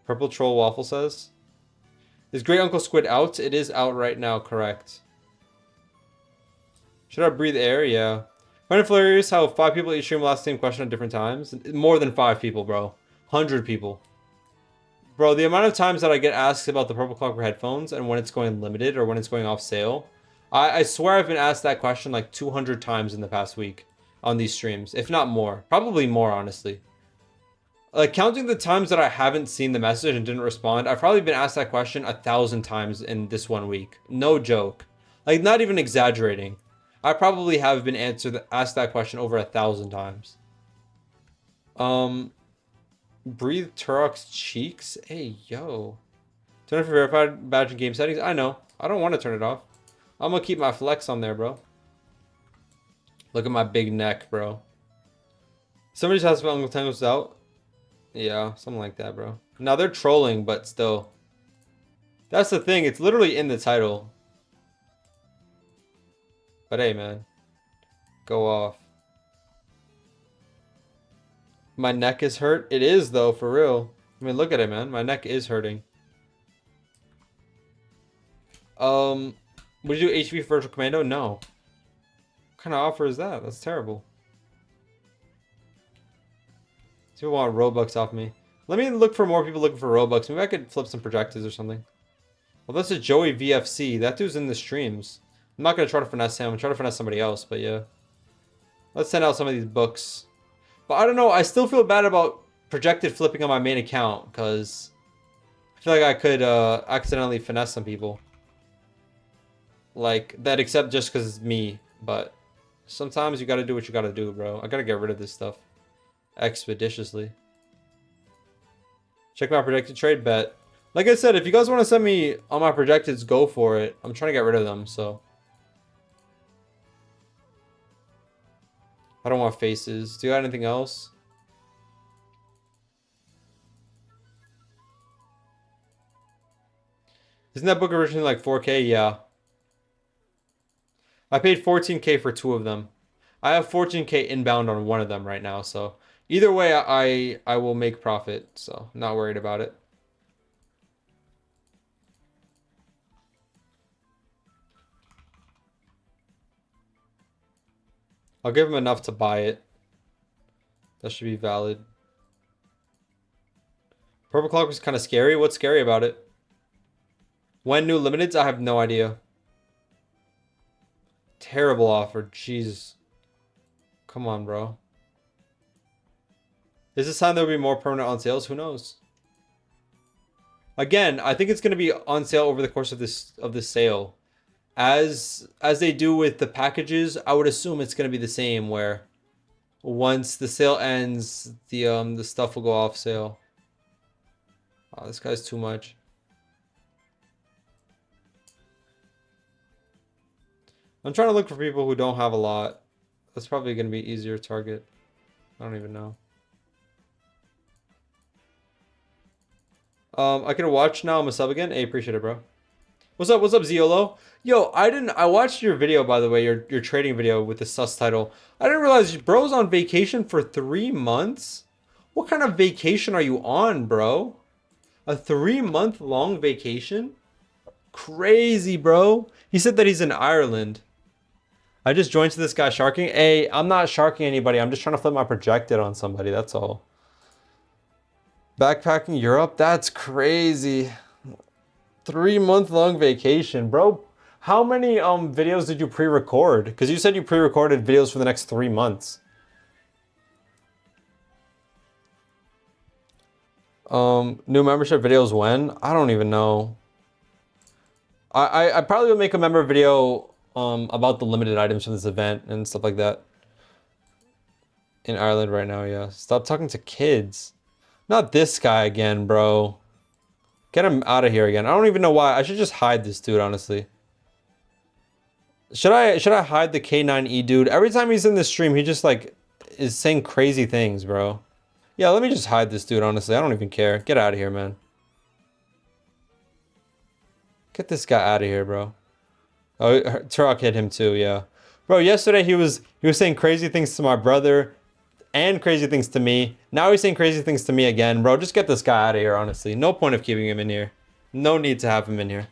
Speaker 1: Purple Troll Waffle says. Is Great Uncle Squid out? It is out right now, correct. Should I breathe air? Yeah. Find it hilarious how 5 people each stream will ask the same question at different times. More than 5 people, bro. 100 people. Bro, the amount of times that I get asked about the Purple Clock for headphones and when it's going limited or when it's going off sale. I swear I've been asked that question like 200 times in the past week on these streams. If not more. Probably more, honestly. Like, counting the times that I haven't seen the message and didn't respond, I've probably been asked that question 1,000 times in this 1 week. No joke. Like, not even exaggerating. I probably have been asked that question over 1,000 times. Breathe Turok's cheeks? Hey, yo. Turn off your verified badge in game settings? I know. I don't want to turn it off. I'm gonna keep my flex on there, bro. Look at my big neck, bro. Somebody just asked about Uncle Tentacles out. Yeah, something like that, bro. Now they're trolling, but still. That's the thing. It's literally in the title. But hey, man. Go off. My neck is hurt? It is, though, for real. I mean, look at it, man. My neck is hurting. Would you do HV Virtual Commando? No. What kind of offer is that? That's terrible. People want Robux off me. Let me look for more people looking for Robux. Maybe I could flip some projectors or something. Well, that's a Joey VFC. That dude's in the streams. I'm not going to try to finesse him. I'm trying to finesse somebody else, but yeah. Let's send out some of these books. But I don't know. I still feel bad about projected flipping on my main account because I feel like I could accidentally finesse some people. Like, that except just because it's me. But sometimes you got to do what you got to do, bro. I got to get rid of this stuff. Expeditiously. Check my projected trade bet. Like I said, if you guys want to send me on my projecteds, go for it. I'm trying to get rid of them, so. I don't want faces. Do you got anything else? Isn't that book originally like 4K? Yeah. I paid 14K for 2 of them. I have 14K inbound on one of them right now, so. Either way, I will make profit, so I'm not worried about it. I'll give him enough to buy it. That should be valid. Purple Clock was kind of scary. What's scary about it? When new limiteds? I have no idea. Terrible offer. Jesus. Come on, bro. Is this time there'll be more permanent on sales? Who knows? Again, I think it's going to be on sale over the course of this sale. As they do with the packages, I would assume it's going to be the same, where once the sale ends, the stuff will go off sale. Oh, this guy's too much. I'm trying to look for people who don't have a lot. That's probably going to be easier to target. I don't even know. I can watch now. I'm a sub again. Hey, appreciate it, bro. What's up, Ziolo? Yo, I watched your video, by the way, your trading video with the sus title. I didn't realize bro's on vacation for 3 months. What kind of vacation are you on, bro? A 3-month long vacation? Crazy, bro. He said that he's in Ireland. I just joined to this guy sharking. Hey, I'm not sharking anybody. I'm just trying to flip my projected on somebody. That's all. Backpacking Europe? That's crazy. 3-month long vacation, bro. How many videos did you pre-record? Because you said you pre-recorded videos for the next 3 months. New membership videos when? I don't even know. I probably will make a member video about the limited items from this event and stuff like that. In Ireland right now, yeah. Stop talking to kids. Not this guy again, bro. Get him out of here again. I don't even know why. I should just hide this dude, honestly. Should I hide the K9E dude? Every time he's in the stream, he just like is saying crazy things, bro. Yeah, let me just hide this dude, honestly. I don't even care. Get out of here, man. Get this guy out of here, bro. Oh, Turok hit him too, yeah. Bro, yesterday he was saying crazy things to my brother and crazy things to me. Now he's saying crazy things to me again, bro. Just get this guy out of here, honestly. No point of keeping him in here. No need to have him in here.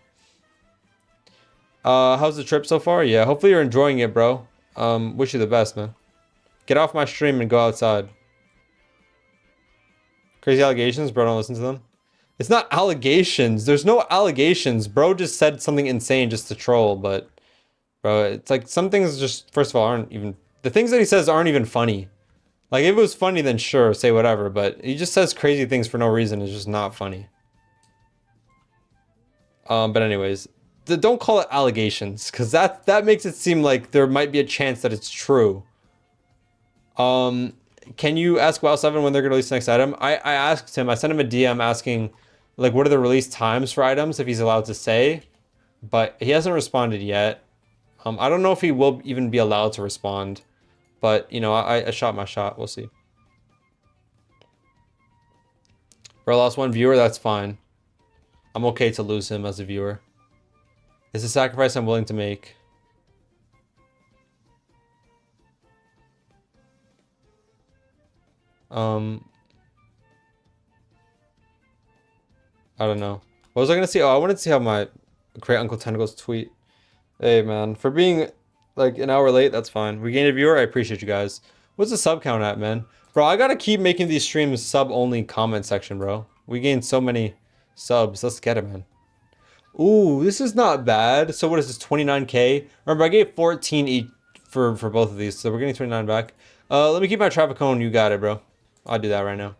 Speaker 1: How's the trip so far? Yeah, hopefully you're enjoying it, bro. Wish you the best, man. Get off my stream and go outside. Crazy allegations, bro. Don't listen to them. It's not allegations. There's no allegations. Bro just said something insane just to troll, but bro, it's like some things just, first of all, aren't even, the things that he says aren't even funny. Like, if it was funny, then sure, say whatever, but he just says crazy things for no reason. It's just not funny. But anyways, don't call it allegations, because that makes it seem like there might be a chance that it's true. Can you ask WoW7 when they're going to release the next item? I asked him, I sent him a DM asking, like, what are the release times for items, if he's allowed to say, but he hasn't responded yet. I don't know if he will even be allowed to respond, but, you know, I shot my shot. We'll see. Bro, lost 1 viewer, that's fine. I'm okay to lose him as a viewer. It's a sacrifice I'm willing to make. I don't know. What was I gonna see? Oh, I wanted to see how my great Uncle Tentacles tweet. Hey man, for being like an hour late, that's fine. We gained a viewer, I appreciate you guys. What's the sub count at, man? Bro, I gotta keep making these streams sub-only comment section, bro. We gained so many subs. Let's get it, man. Ooh, this is not bad. So what is this, 29K? Remember, I gave 14 each for both of these, so we're getting 29 back. Let me keep my traffic cone. You got it, bro. I'll do that right now.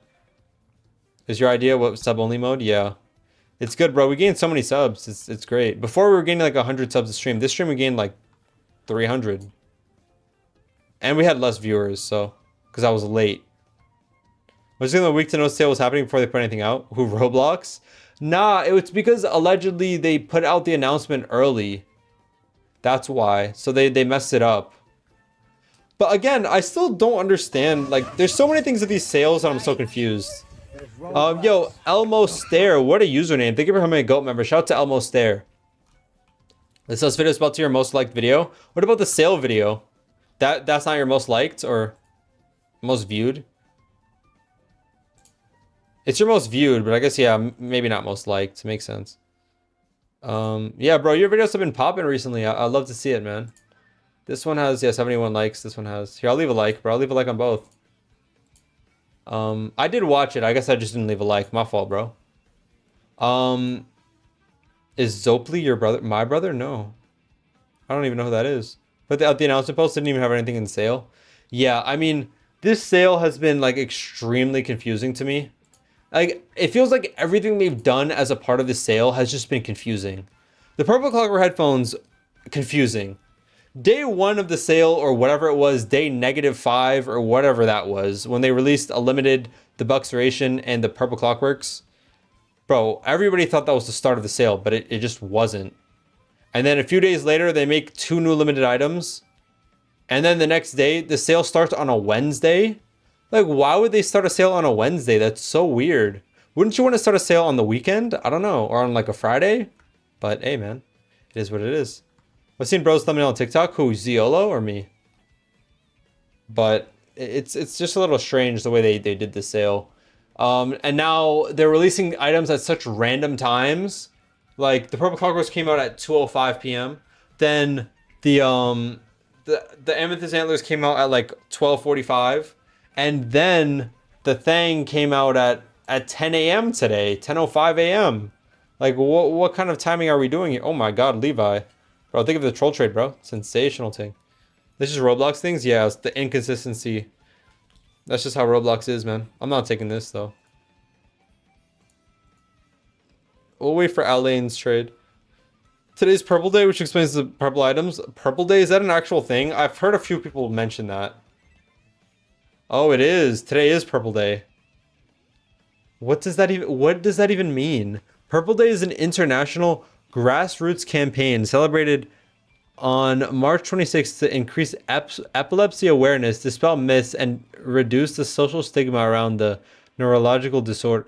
Speaker 1: Is your idea what sub-only mode? Yeah. It's good, bro. We gained so many subs. It's great. Before we were gaining like 100 subs a stream. This stream we gained like 300. And we had less viewers, so because I was late. Was it the week to know sale was happening before they put anything out? Who, Roblox? Nah, it was because allegedly they put out the announcement early. That's why. So they messed it up. But again, I still don't understand. Like, there's so many things with these sales that I'm so confused. Yo, Elmo Stare, what a username. Thank you for becoming a GOAT member. Shout out to Elmo Stare. This last video is about to your most liked video. What about the sale video? That's not your most liked or most viewed? It's your most viewed, but I guess, yeah, maybe not most liked. Makes sense. Yeah, bro, your videos have been popping recently. I love to see it, man. This one has, yeah, 71 likes. This one has, here, I'll leave a like, bro. I'll leave a like on both. I did watch it. I guess I just didn't leave a like. My fault, bro. Is Zopli your brother? My brother? No. I don't even know who that is. But the announcement post didn't even have anything in sale. Yeah, I mean, This sale has been like extremely confusing to me. Like, it feels like everything they've done as a part of the sale has just been confusing. The purple clover headphones, confusing. Day 1 of the sale, or whatever it was, day -5 or whatever that was, when they released a limited, the Bucks Ration and the purple clockworks. Bro, everybody thought that was the start of the sale, but it just wasn't. And then a few days later, they make 2 new limited items. And then the next day, the sale starts on a Wednesday. Like, why would they start a sale on a Wednesday? That's so weird. Wouldn't you want to start a sale on the weekend? I don't know. Or on like a Friday? But hey, man. It is what it is. I've seen bros thumbnail on TikTok. Who, Ziolo or me? But it's just a little strange the way they did the sale. And now they're releasing items at such random times. Like, the Purple Clockworks came out at 2:05 p.m. Then the Amethyst Antlers came out at like 12:45. And then the Thang came out at 10 a.m. today, 10:05 a.m. Like, what kind of timing are we doing here? Oh my god, Levi. Bro, think of the troll trade, bro. Sensational thing. This is Roblox things? Yeah, it's the inconsistency. That's just how Roblox is, man. I'm not taking this, though. We'll wait for Alain's trade. Today's Purple Day, which explains the purple items. Purple Day, is that an actual thing? I've heard a few people mention that. Oh, it is. Today is Purple Day. What does that even mean? Purple Day is an international grassroots campaign celebrated on March 26th to increase epilepsy awareness, dispel myths, and reduce the social stigma around the neurological disorder.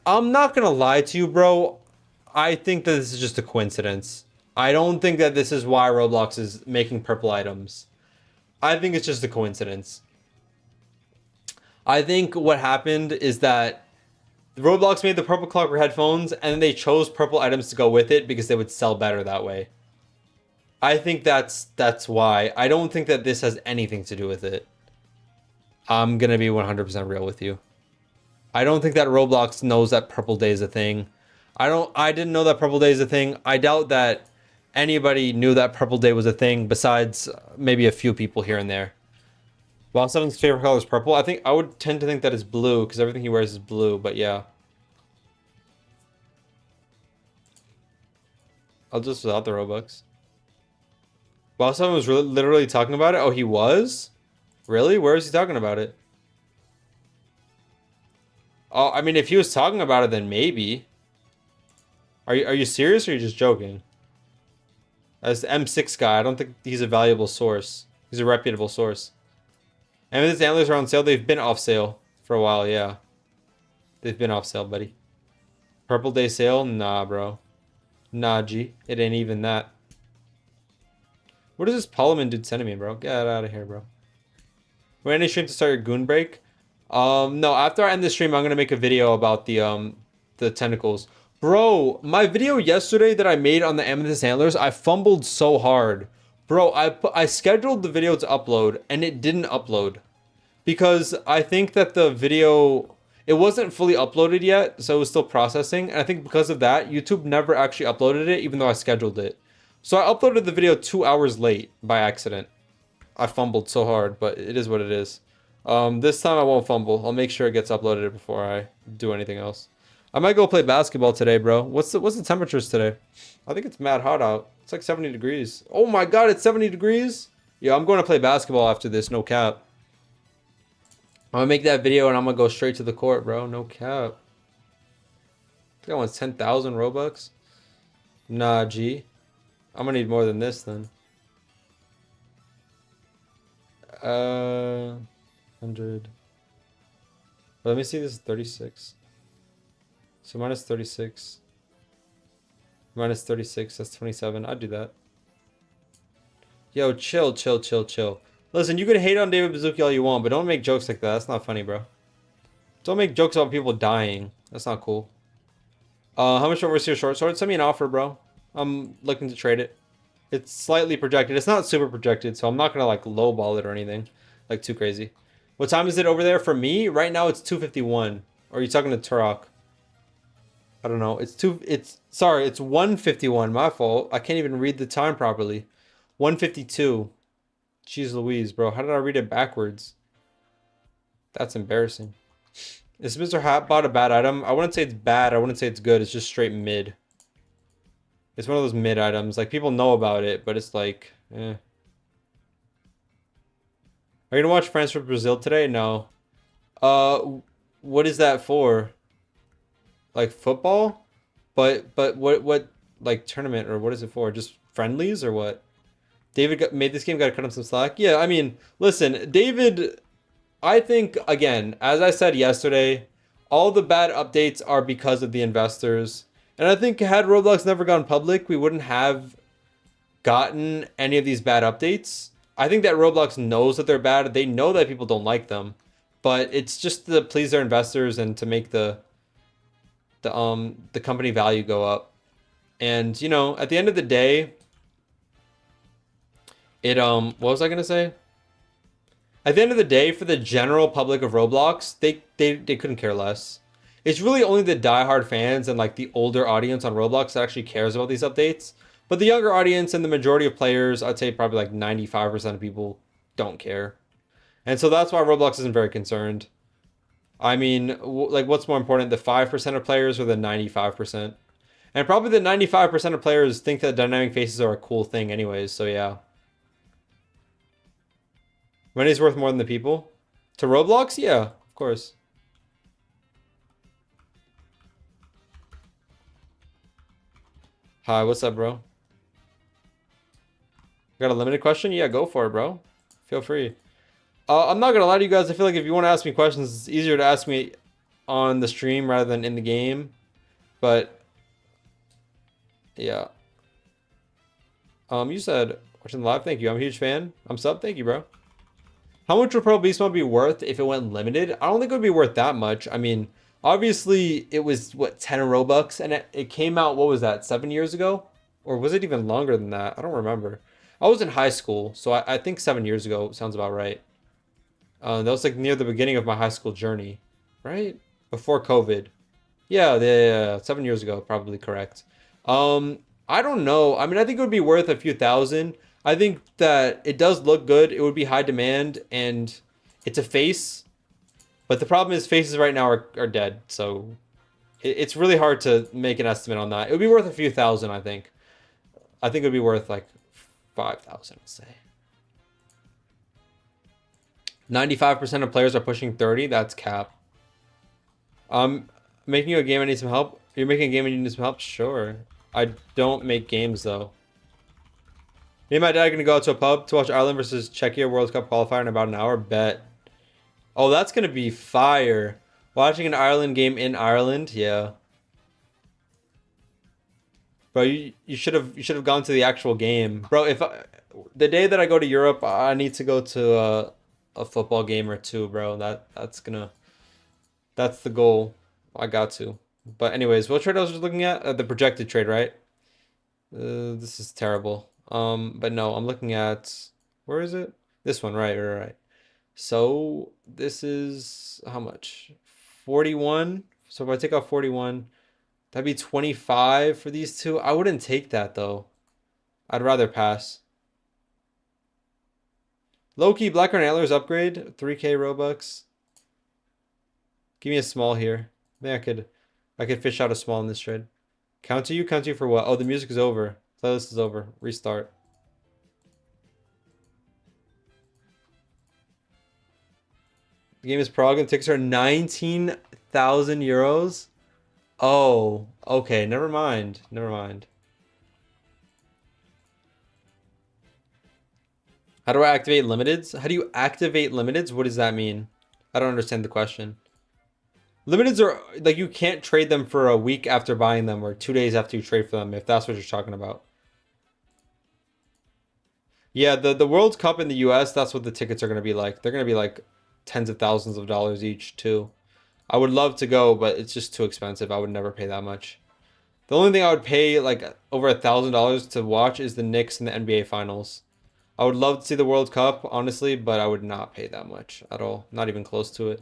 Speaker 1: I'm not gonna lie to you, bro. I think that this is just a coincidence. I don't think that this is why Roblox is making purple items. I think it's just a coincidence. I think what happened is that Roblox made the purple clocker headphones and then they chose purple items to go with it because they would sell better that way. I think that's why. I don't think that this has anything to do with it. I'm gonna be 100% real with you. I don't think that Roblox knows that Purple Day is a thing. I didn't know that Purple Day is a thing. I doubt that anybody knew that Purple Day was a thing besides maybe a few people here and there. While Seven's favorite color is purple, I would tend to think that it's blue because everything he wears is blue, but yeah. I'll just without the Robux. While someone was literally talking about it, oh, he was? Really? Where is he talking about it? Oh, I mean, if he was talking about it, then maybe. Are you serious or are you just joking? As the M6 guy, I don't think he's a valuable source. He's a reputable source. And if his antlers are on sale, they've been off sale for a while, yeah. They've been off sale, buddy. Purple Day sale? Nah, bro. Nah, G. It ain't even that. What is this Parliament dude sending me, bro? Get out of here, bro. We're in a stream to start your goon break? No, after I end the stream, I'm gonna make a video about the tentacles. Bro, my video yesterday that I made on the Amethyst Antlers, I fumbled so hard. Bro, I scheduled the video to upload, and it didn't upload. Because I think that the video, it wasn't fully uploaded yet, so it was still processing. And I think because of that, YouTube never actually uploaded it, even though I scheduled it. So I uploaded the video 2 hours late by accident. I fumbled so hard, but it is what it is. This time I won't fumble. I'll make sure it gets uploaded before I do anything else. I might go play basketball today, bro. What's the temperatures today? I think it's mad hot out. It's like 70 degrees. Oh my god, it's 70 degrees? Yeah, I'm going to play basketball after this, no cap. I'm gonna make that video and I'm gonna go straight to the court, bro. No cap. That one's 10,000 Robux. Nah, G. I'm gonna need more than this then. 100. Let me see, this is 36. So minus 36. Minus 36, that's 27. I'd do that. Yo, chill. Listen, you can hate on David Bazooki all you want, but don't make jokes like that. That's not funny, bro. Don't make jokes about people dying. That's not cool. How much overseer short sword? Send me an offer, bro. I'm looking to trade it. It's slightly projected. It's not super projected, so I'm not gonna like lowball it or anything. Like too crazy. What time is it over there for me? Right now it's 2:51. Or are you talking to Turok? I don't know. It's 1:51. My fault. I can't even read the time properly. 1:52. Jeez Louise, bro. How did I read it backwards? That's embarrassing. Is Mr. Hatbot a bad item? I wouldn't say it's bad. I wouldn't say it's good. It's just straight mid. It's one of those mid items. Like, people know about it, but it's like, eh. Are you gonna watch France for Brazil today? No. What is that for? Like football? But what like tournament or what is it for? Just friendlies or what? David made this game. Got to cut him some slack. Yeah, I mean, listen, David. I think again, as I said yesterday, all the bad updates are because of the investors. And I think had Roblox never gone public, we wouldn't have gotten any of these bad updates. I think that Roblox knows that they're bad. They know that people don't like them, but it's just to please their investors and to make the company value go up. And you know, at the end of the day, it what was I gonna say? At the end of the day, for the general public of Roblox, they couldn't care less. It's really only the diehard fans and like the older audience on Roblox that actually cares about these updates. But the younger audience and the majority of players, I'd say probably like 95% of people don't care. And so that's why Roblox isn't very concerned. I mean, like what's more important, the 5% of players or the 95%? And probably the 95% of players think that dynamic faces are a cool thing anyways, so yeah. Money's worth more than the people? To Roblox? Yeah, of course. Hi, what's up, bro? Got a limited question? Yeah, go for it, bro. Feel free. I'm not gonna lie to you guys. I feel like if you want to ask me questions, it's easier to ask me on the stream rather than in the game. But yeah. You said watching live. Thank you. I'm a huge fan. I'm sub. Thank you, bro. How much would Pro Beast Mode be worth if it went limited? I don't think it would be worth that much. I mean, obviously it was what 10 Robux, and it came out. What was that? 7 years ago, or was it even longer than that? I don't remember. I was in high school, so I think 7 years ago sounds about right. That was like near the beginning of my high school journey, right? Before COVID. Yeah, 7 years ago, probably correct. I don't know. I mean, I think it would be worth a few thousand. I think that it does look good. It would be high demand, and it's a face. But the problem is faces right now are dead, so it's really hard to make an estimate on that. It would be worth a few thousand, I think. I think it would be worth like 5,000, let's say. 95% of players are pushing 30. That's cap. Making you a game, I need some help. You're making a game and you need some help? Sure. I don't make games, though. Me and my dad are going to go out to a pub to watch Ireland versus Czechia World Cup qualifier in about an hour. Bet. Oh, that's going to be fire. Watching an Ireland game in Ireland? Yeah. Bro, you should have gone to the actual game. Bro, the day that I go to Europe, I need to go to a football game or two, bro. That's the goal. I got to. But anyways, what trade I was just looking at? The projected trade, right? This is terrible. But no, I'm looking at, where is it? This one, right. So this is how much? 41. So if I take off 41, that'd be 25 for these two. I wouldn't take that though. I'd rather pass. Low-key Blackheart Antlers upgrade, 3K Robux. Give me a small here. Maybe I could fish out a small in this trade. Counter you for what? Oh, the music is over. Playlist is over. Restart. The game is prog and tickets are 19,000 euros. Oh, okay. Never mind. How do I activate limiteds? How do you activate limiteds? What does that mean? I don't understand the question. Limiteds are like you can't trade them for a week after buying them or 2 days after you trade for them, if that's what you're talking about. Yeah, the World Cup in the US, that's what the tickets are going to be like. They're going to be like tens of thousands of dollars each too. I would love to go, but it's just too expensive. I would never pay that much. The only thing I would pay like over $1,000 to watch is the Knicks and the NBA Finals. I would love to see the World Cup, honestly, but I would not pay that much at all. Not even close to it.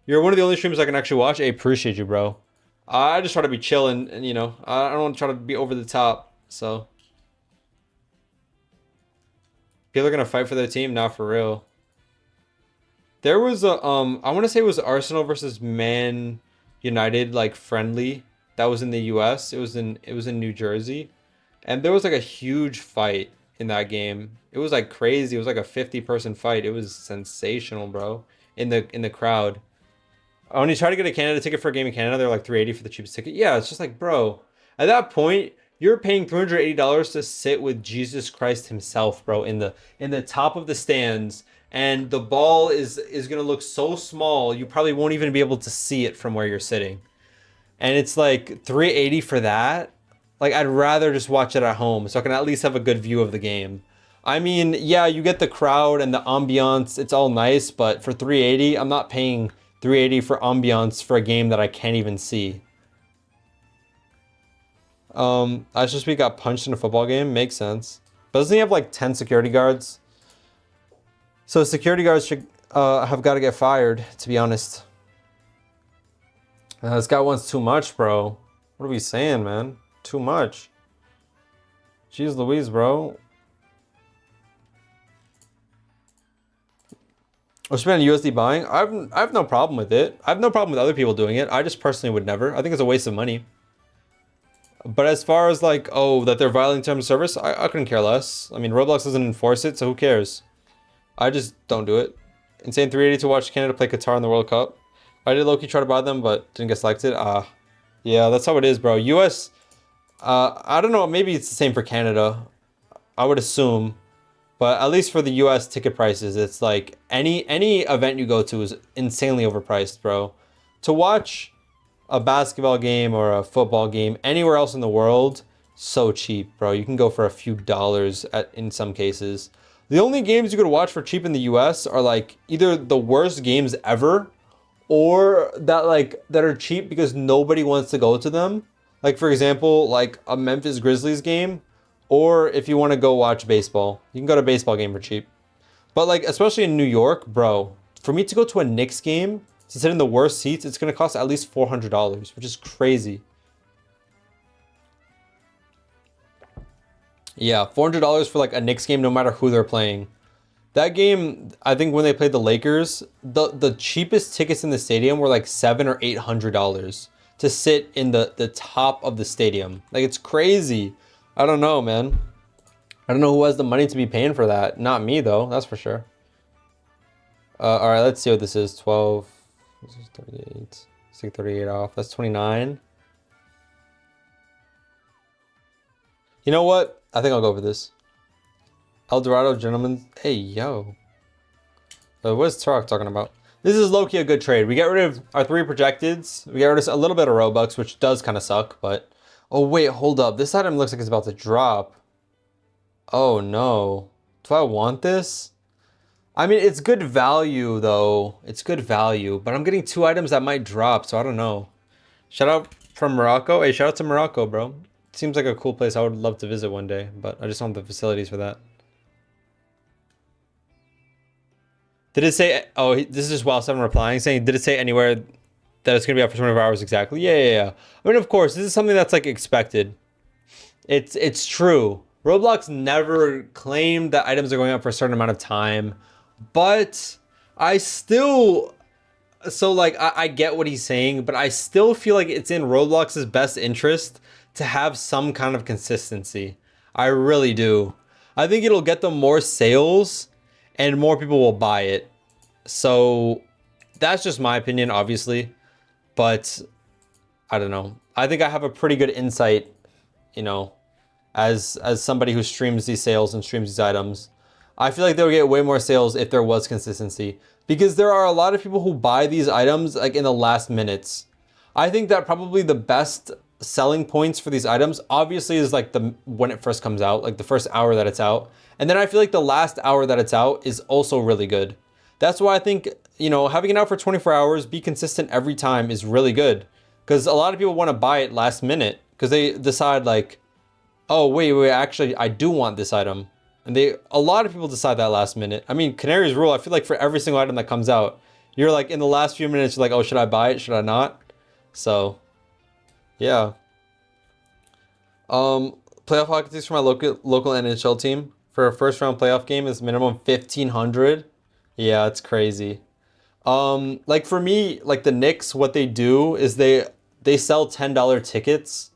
Speaker 1: You're one of the only streamers I can actually watch. I appreciate you, bro. I just try to be chill and you know, I don't want to try to be over the top, so. People are gonna fight for their team, not for real. There was a I want to say it was Arsenal versus Man United like friendly that was in the US. It was in New Jersey. And there was like a huge fight in that game. It was like crazy. It was like a 50-person fight. It was sensational, bro. In the crowd. When you try to get a Canada ticket for a game in Canada, they're like 380 for the cheapest ticket. Yeah, it's just like, bro, at that point, you're paying $380 to sit with Jesus Christ himself, bro, in the top of the stands, and the ball is gonna look so small, you probably won't even be able to see it from where you're sitting. And it's like 380 for that. Like, I'd rather just watch it at home so I can at least have a good view of the game. I mean, yeah, you get the crowd and the ambiance, it's all nice, but for 380, I'm not paying 380 for ambiance for a game that I can't even see. I just we got punched in a football game, makes sense. But doesn't he have like 10 security guards? So security guards should have got to get fired, to be honest. This guy wants too much, bro. What are we saying, man? Too much. Jeez Louise, bro. I spend USD buying. I have no problem with it. I have no problem with other people doing it. I just personally would never. I think it's a waste of money. But as far as like, oh, that they're violating terms of service, I couldn't care less. I mean, Roblox doesn't enforce it, so who cares? I just don't do it. Insane 380 to watch Canada play Qatar in the World Cup. I did low-key try to buy them, but didn't get selected. Yeah, that's how it is, bro. US, I don't know, maybe it's the same for Canada. I would assume. But at least for the US ticket prices, it's like any event you go to is insanely overpriced, bro. To watch a basketball game or a football game anywhere else in the world, so cheap, bro. You can go for a few dollars in some cases. The only games you could watch for cheap in the US are like either the worst games ever or that are cheap because nobody wants to go to them. Like, for example, like a Memphis Grizzlies game, or if you want to go watch baseball, you can go to a baseball game for cheap. But like, especially in New York, bro, for me to go to a Knicks game, to sit in the worst seats, it's going to cost at least $400, which is crazy. Yeah, $400 for like a Knicks game, no matter who they're playing. That game, I think when they played the Lakers, the cheapest tickets in the stadium were like $700 or $800 to sit in the top of the stadium. Like, it's crazy. I don't know, man. I don't know who has the money to be paying for that. Not me, though. That's for sure. All right, let's see what this is. 12. This is 38. Let's take 38 off. That's 29. You know what? I think I'll go for this. El Dorado, gentlemen. Hey, yo. What's Turok talking about? This is low-key a good trade. We get rid of our 3 projecteds. We get rid of a little bit of Robux, which does kind of suck, but... Oh, wait, hold up. This item looks like it's about to drop. Oh, no. Do I want this? I mean, it's good value, though. It's good value, but I'm getting 2 items that might drop, so I don't know. Shout out from Morocco. Hey, shout out to Morocco, bro. Seems like a cool place I would love to visit one day, but I just don't have the facilities for that. Did it say... Oh, this is just Wild7 replying, saying, did it say anywhere that it's going to be up for 24 hours exactly? Yeah. I mean, of course, this is something that's, like, expected. It's true. Roblox never claimed that items are going up for a certain amount of time, but I still... So, like, I get what he's saying, but I still feel like it's in Roblox's best interest to have some kind of consistency. I really do. I think it'll get them more sales and more people will buy it. So that's just my opinion, obviously. But I don't know. I think I have a pretty good insight, you know, as somebody who streams these sales and streams these items. I feel like they'll get way more sales if there was consistency. Because there are a lot of people who buy these items like in the last minutes. I think that probably the best selling points for these items obviously is like when it first comes out, like the first hour that it's out. And then I feel like the last hour that it's out is also really good. That's why I think, you know, having it out for 24 hours, be consistent every time is really good. Because a lot of people want to buy it last minute because they decide like, oh, wait, actually, I do want this item. And a lot of people decide that last minute. I mean, Canary's rule, I feel like for every single item that comes out, you're like in the last few minutes, you're like, oh, should I buy it? Should I not? So, yeah. Playoff hockey sticks for my local NHL team for a first round playoff game is minimum 1,500. Yeah, it's crazy. Like for me, like the Knicks, what they do is they sell $10 tickets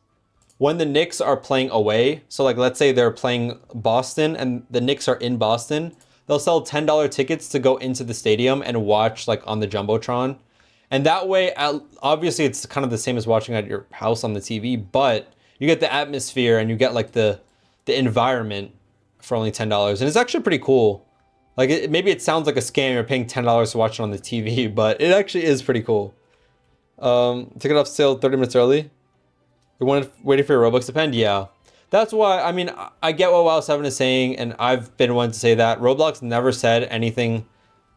Speaker 1: when the Knicks are playing away. So like let's say they're playing Boston and the Knicks are in Boston, they'll sell $10 tickets to go into the stadium and watch like on the Jumbotron. And that way, obviously it's kind of the same as watching at your house on the TV, but you get the atmosphere and you get like the environment for only $10. And it's actually pretty cool. Like maybe it sounds like a scam, you're paying $10 to watch it on the TV, but it actually is pretty cool. Ticket off sale 30 minutes early. You wanted waiting for your Robux to end? Yeah. That's why, I mean, I get what WoW7 is saying, and I've been one to say that. Roblox never said anything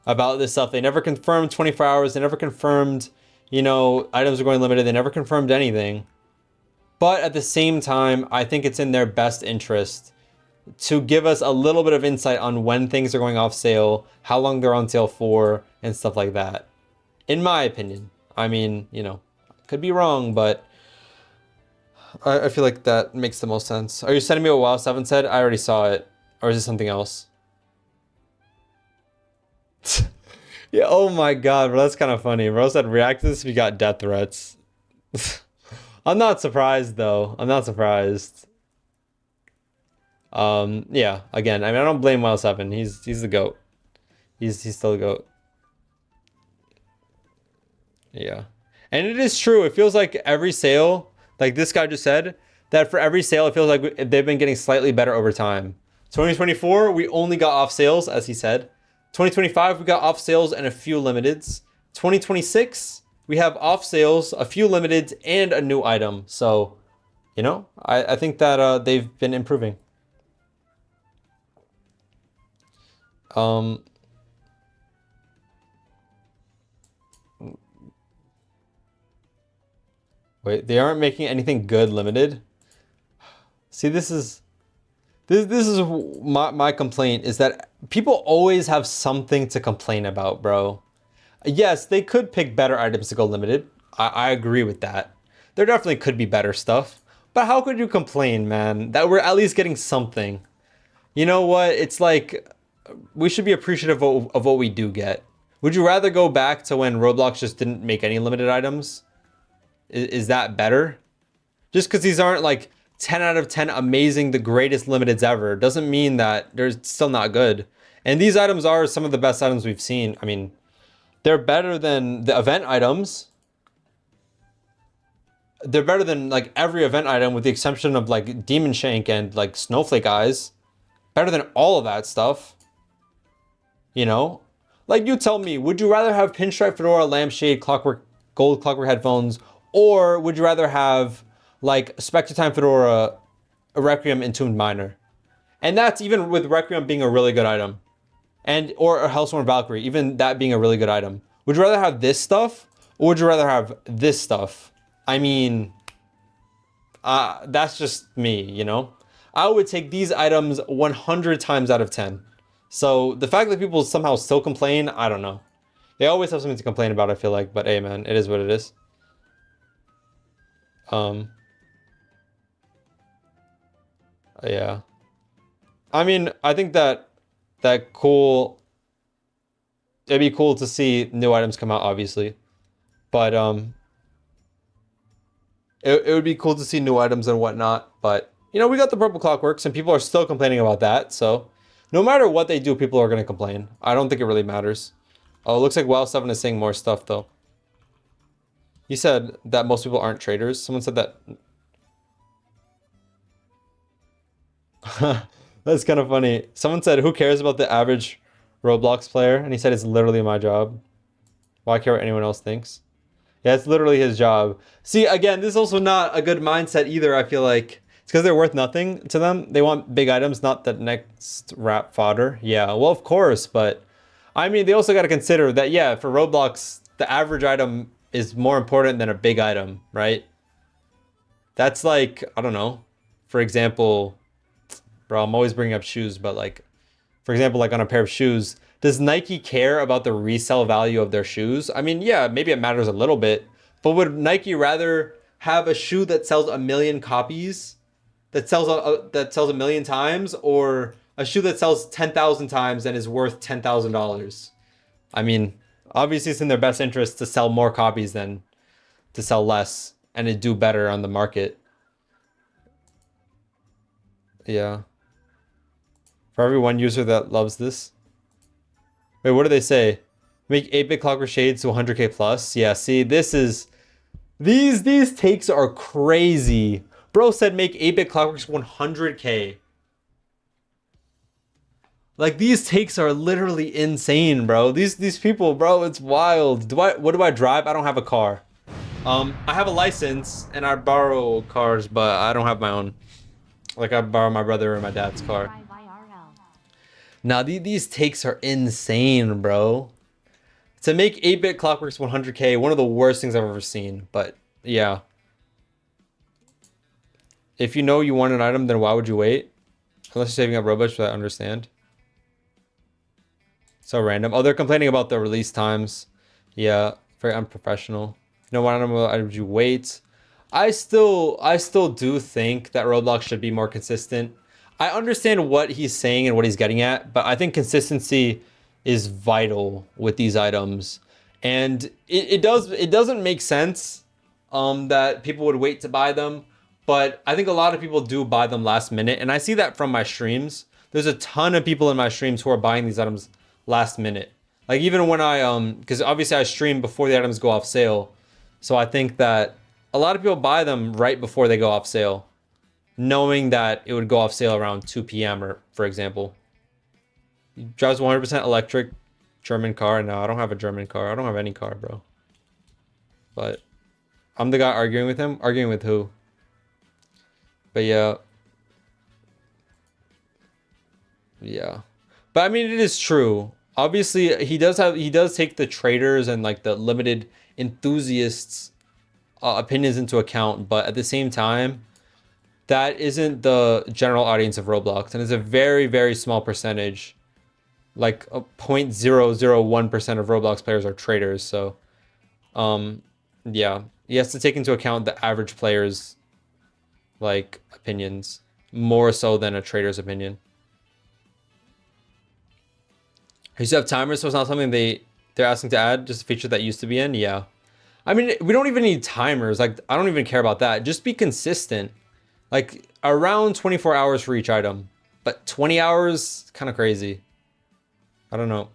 Speaker 1: about this stuff. They never confirmed 24 hours. They never confirmed, you know, items are going limited. They never confirmed anything. But at the same time, I think it's in their best interest to give us a little bit of insight on when things are going off sale, how long they're on sale for, and stuff like that. In my opinion. I mean, you know, could be wrong, but I feel like that makes the most sense. Are you sending me what WoW7 said? I already saw it. Or is it something else? Yeah, oh my god, bro, that's kind of funny. Bro said, react to this if you got death threats. I'm not surprised, though. I'm not surprised. Yeah, again, I mean, I don't blame WoW7. He's the GOAT. He's still the GOAT. Yeah. And it is true. It feels like every sale, like this guy just said, that for every sale, it feels like they've been getting slightly better over time. 2024, we only got off sales, as he said. 2025, we got off sales and a few limiteds. 2026, we have off sales, a few limiteds, and a new item. So, you know, I think that they've been improving. Wait, they aren't making anything good limited? See, this is my complaint, is that people always have something to complain about, bro. Yes, they could pick better items to go limited. I agree with that. There definitely could be better stuff. But how could you complain, man, that we're at least getting something? You know what? It's like, we should be appreciative of what we do get. Would you rather go back to when Roblox just didn't make any limited items? Is that better? Just because these aren't like 10 out of 10 amazing, the greatest limiteds ever, doesn't mean that they're still not good. And these items are some of the best items we've seen. I mean, they're better than the event items. They're better than like every event item with the exception of like Demon Shank and like Snowflake Eyes. Better than all of that stuff. You know? Like, you tell me, would you rather have Pinstripe Fedora, Lampshade, Gold Clockwork headphones, or would you rather have like Spectre Time Fedora, a Requiem, Entombed Miner? And that's even with Requiem being a really good item. And or a Hellsworn Valkyrie, even that being a really good item. Would you rather have this stuff, or would you rather have this stuff? I mean, that's just me, you know? I would take these items 100 times out of 10. So the fact that people somehow still complain, I don't know. They always have something to complain about, I feel like. But hey, man, it is what it is. Yeah. I mean, I think that cool. It'd be cool to see new items come out, obviously. But it would be cool to see new items and whatnot. But you know, we got the purple clockworks, and people are still complaining about that. So no matter what they do, people are gonna complain. I don't think it really matters. Oh, it looks like WoW7 is saying more stuff though. You said that most people aren't traders. Someone said that. That's kind of funny. Someone said, who cares about the average Roblox player? And he said, it's literally my job. Why care what anyone else thinks? Yeah, it's literally his job. See, again, this is also not a good mindset either, I feel like. It's because they're worth nothing to them. They want big items, not the next rap fodder. Yeah, well, of course, but I mean, they also got to consider that, yeah, for Roblox, the average item is more important than a big item, right? That's like, I don't know. For example, bro, I'm always bringing up shoes, but like, for example, like on a pair of shoes, does Nike care about the resale value of their shoes? I mean, yeah, maybe it matters a little bit, but would Nike rather have a shoe that sells 1 million copies, that sells a million times, or a shoe that sells 10,000 times and is worth $10,000. I mean, obviously it's in their best interest to sell more copies than to sell less and to do better on the market. Yeah. For every one user that loves this. Wait, what do they say? Make 8-bit clockwork shades to 100k plus. Yeah, see, this is... These takes are crazy. Bro said make 8-bit clockworks 100k. Like, these takes are literally insane, bro. These people, bro, it's wild. What do I drive? I don't have a car. I have a license and I borrow cars, but I don't have my own. Like, I borrow my brother and my dad's car. Now, these takes are insane, bro. To make 8-bit clockworks 100k, one of the worst things I've ever seen. But, yeah. If you know you want an item, then why would you wait? Unless you're saving up Robux, which I understand. So random. Oh, they're complaining about the release times. Yeah, very unprofessional. You know what item would you wait? I still do think that Roblox should be more consistent. I understand what he's saying and what he's getting at, but I think consistency is vital with these items. And it doesn't make sense that people would wait to buy them, but I think a lot of people do buy them last minute, and I see that from my streams. There's a ton of people in my streams who are buying these items last minute. Like, even when I because obviously I stream before the items go off sale, so I think that a lot of people buy them right before they go off sale, knowing that it would go off sale around 2 p.m. or, for example. He drives 100% electric German car. No, I don't have a German car. I don't have any car, bro. But I'm the guy arguing with him. Arguing with who? But yeah. Yeah. But I mean, it is true. Obviously, he does take the traders and like the limited enthusiasts' opinions into account, but at the same time, that isn't the general audience of Roblox, and it's a very, very small percentage. Like 0.001% of Roblox players are traders, so yeah, he has to take into account the average player's like opinions more so than a trader's opinion. You used to have timers, so it's not something they're asking to add, just a feature that used to be in. Yeah, I mean, we don't even need timers. Like, I don't even care about that. Just be consistent. Like, around 24 hours for each item. But 20 hours, kind of crazy. I don't know.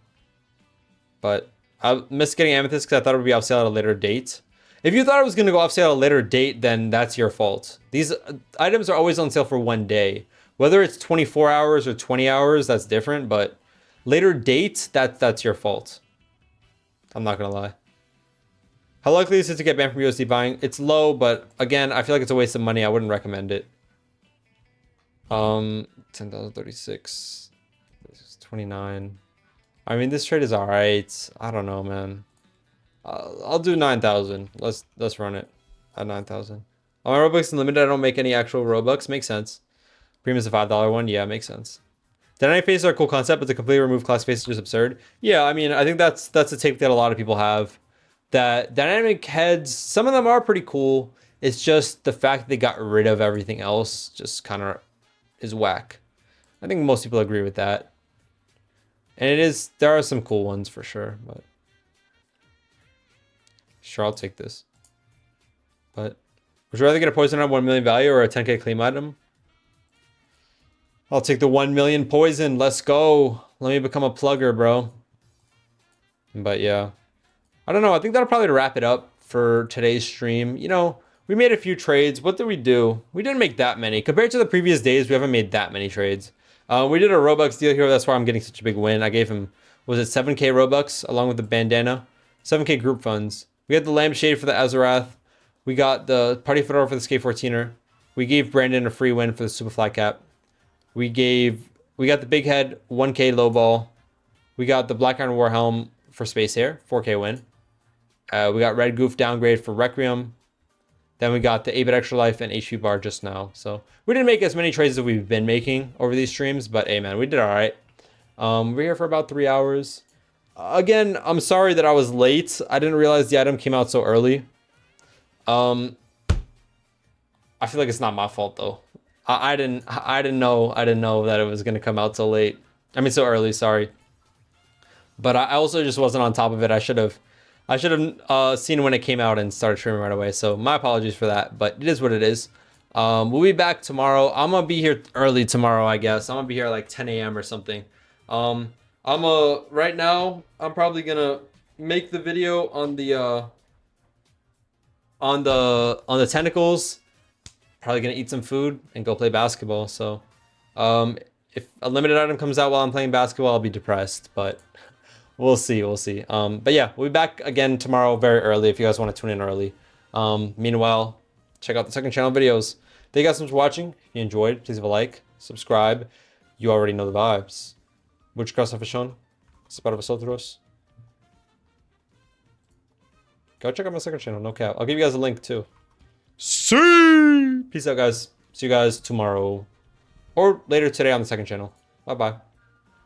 Speaker 1: But I missed getting Amethyst because I thought it would be off sale at a later date. If you thought it was going to go off sale at a later date, then that's your fault. These items are always on sale for one day. Whether it's 24 hours or 20 hours, that's different. But later date, that's your fault. I'm not going to lie. How likely is it to get banned from USD buying? It's low, but again, I feel like it's a waste of money. I wouldn't recommend it. 10,036. 29. I mean, this trade is all right. I don't know, man. I'll do 9,000. Let's run it at 9,000. On my Robux Unlimited, I don't make any actual Robux. Makes sense. Premium's a $5 one. Yeah, makes sense. Dynamic faces are a cool concept, but to completely remove class faces is just absurd. Yeah, I mean, I think that's a take that a lot of people have. That dynamic heads, some of them are pretty cool. It's just the fact that they got rid of everything else just kind of is whack. I think most people agree with that. And there are some cool ones for sure, but sure, I'll take this. But would you rather get a poison item 1 million value or a 10k claim item? I'll take the 1 million poison. Let's go. Let me become a plugger, bro. But yeah, I don't know. I think that'll probably wrap it up for today's stream. You know, we made a few trades. What did we do? We didn't make that many. Compared to the previous days, we haven't made that many trades. We did a Robux deal here. That's why I'm getting such a big win. I gave him, was it 7k Robux along with the bandana? 7k group funds. We had the lampshade for the Azarath. We got the party fedora for the skate 14er. We gave Brandon a free win for the super fly cap. We got the big head 1k low ball. We got the black iron war helm for space hair 4k win. We got red goof downgrade for Requiem. Then we got the 8-bit extra life and HP bar just now. So we didn't make as many trades as we've been making over these streams, but hey man, we did all right. We're here for about 3 hours. Again, I'm sorry that I was late. I didn't realize the item came out so early. I feel like it's not my fault though. I didn't know that it was gonna come out so late. I mean, so early. Sorry. But I also just wasn't on top of it. I should have seen when it came out and started streaming right away. So my apologies for that. But it is what it is. We'll be back tomorrow. I'm gonna be here early tomorrow, I guess. I'm gonna be here like 10 a.m. or something. Right now I'm probably gonna make the video on the tentacles. Probably gonna eat some food and go play basketball. So, if a limited item comes out while I'm playing basketball, I'll be depressed. But we'll see, we'll see. But yeah, we'll be back again tomorrow very early if you guys want to tune in early. Meanwhile, check out the second channel videos. Thank you guys so much for watching. If you enjoyed, please leave a like, subscribe. You already know the vibes. Muchas gracias, afición. Para vosotros. Go check out my second channel, no cap. I'll give you guys a link too. See! Peace out, guys. See you guys tomorrow. Or later today on the second channel. Bye-bye.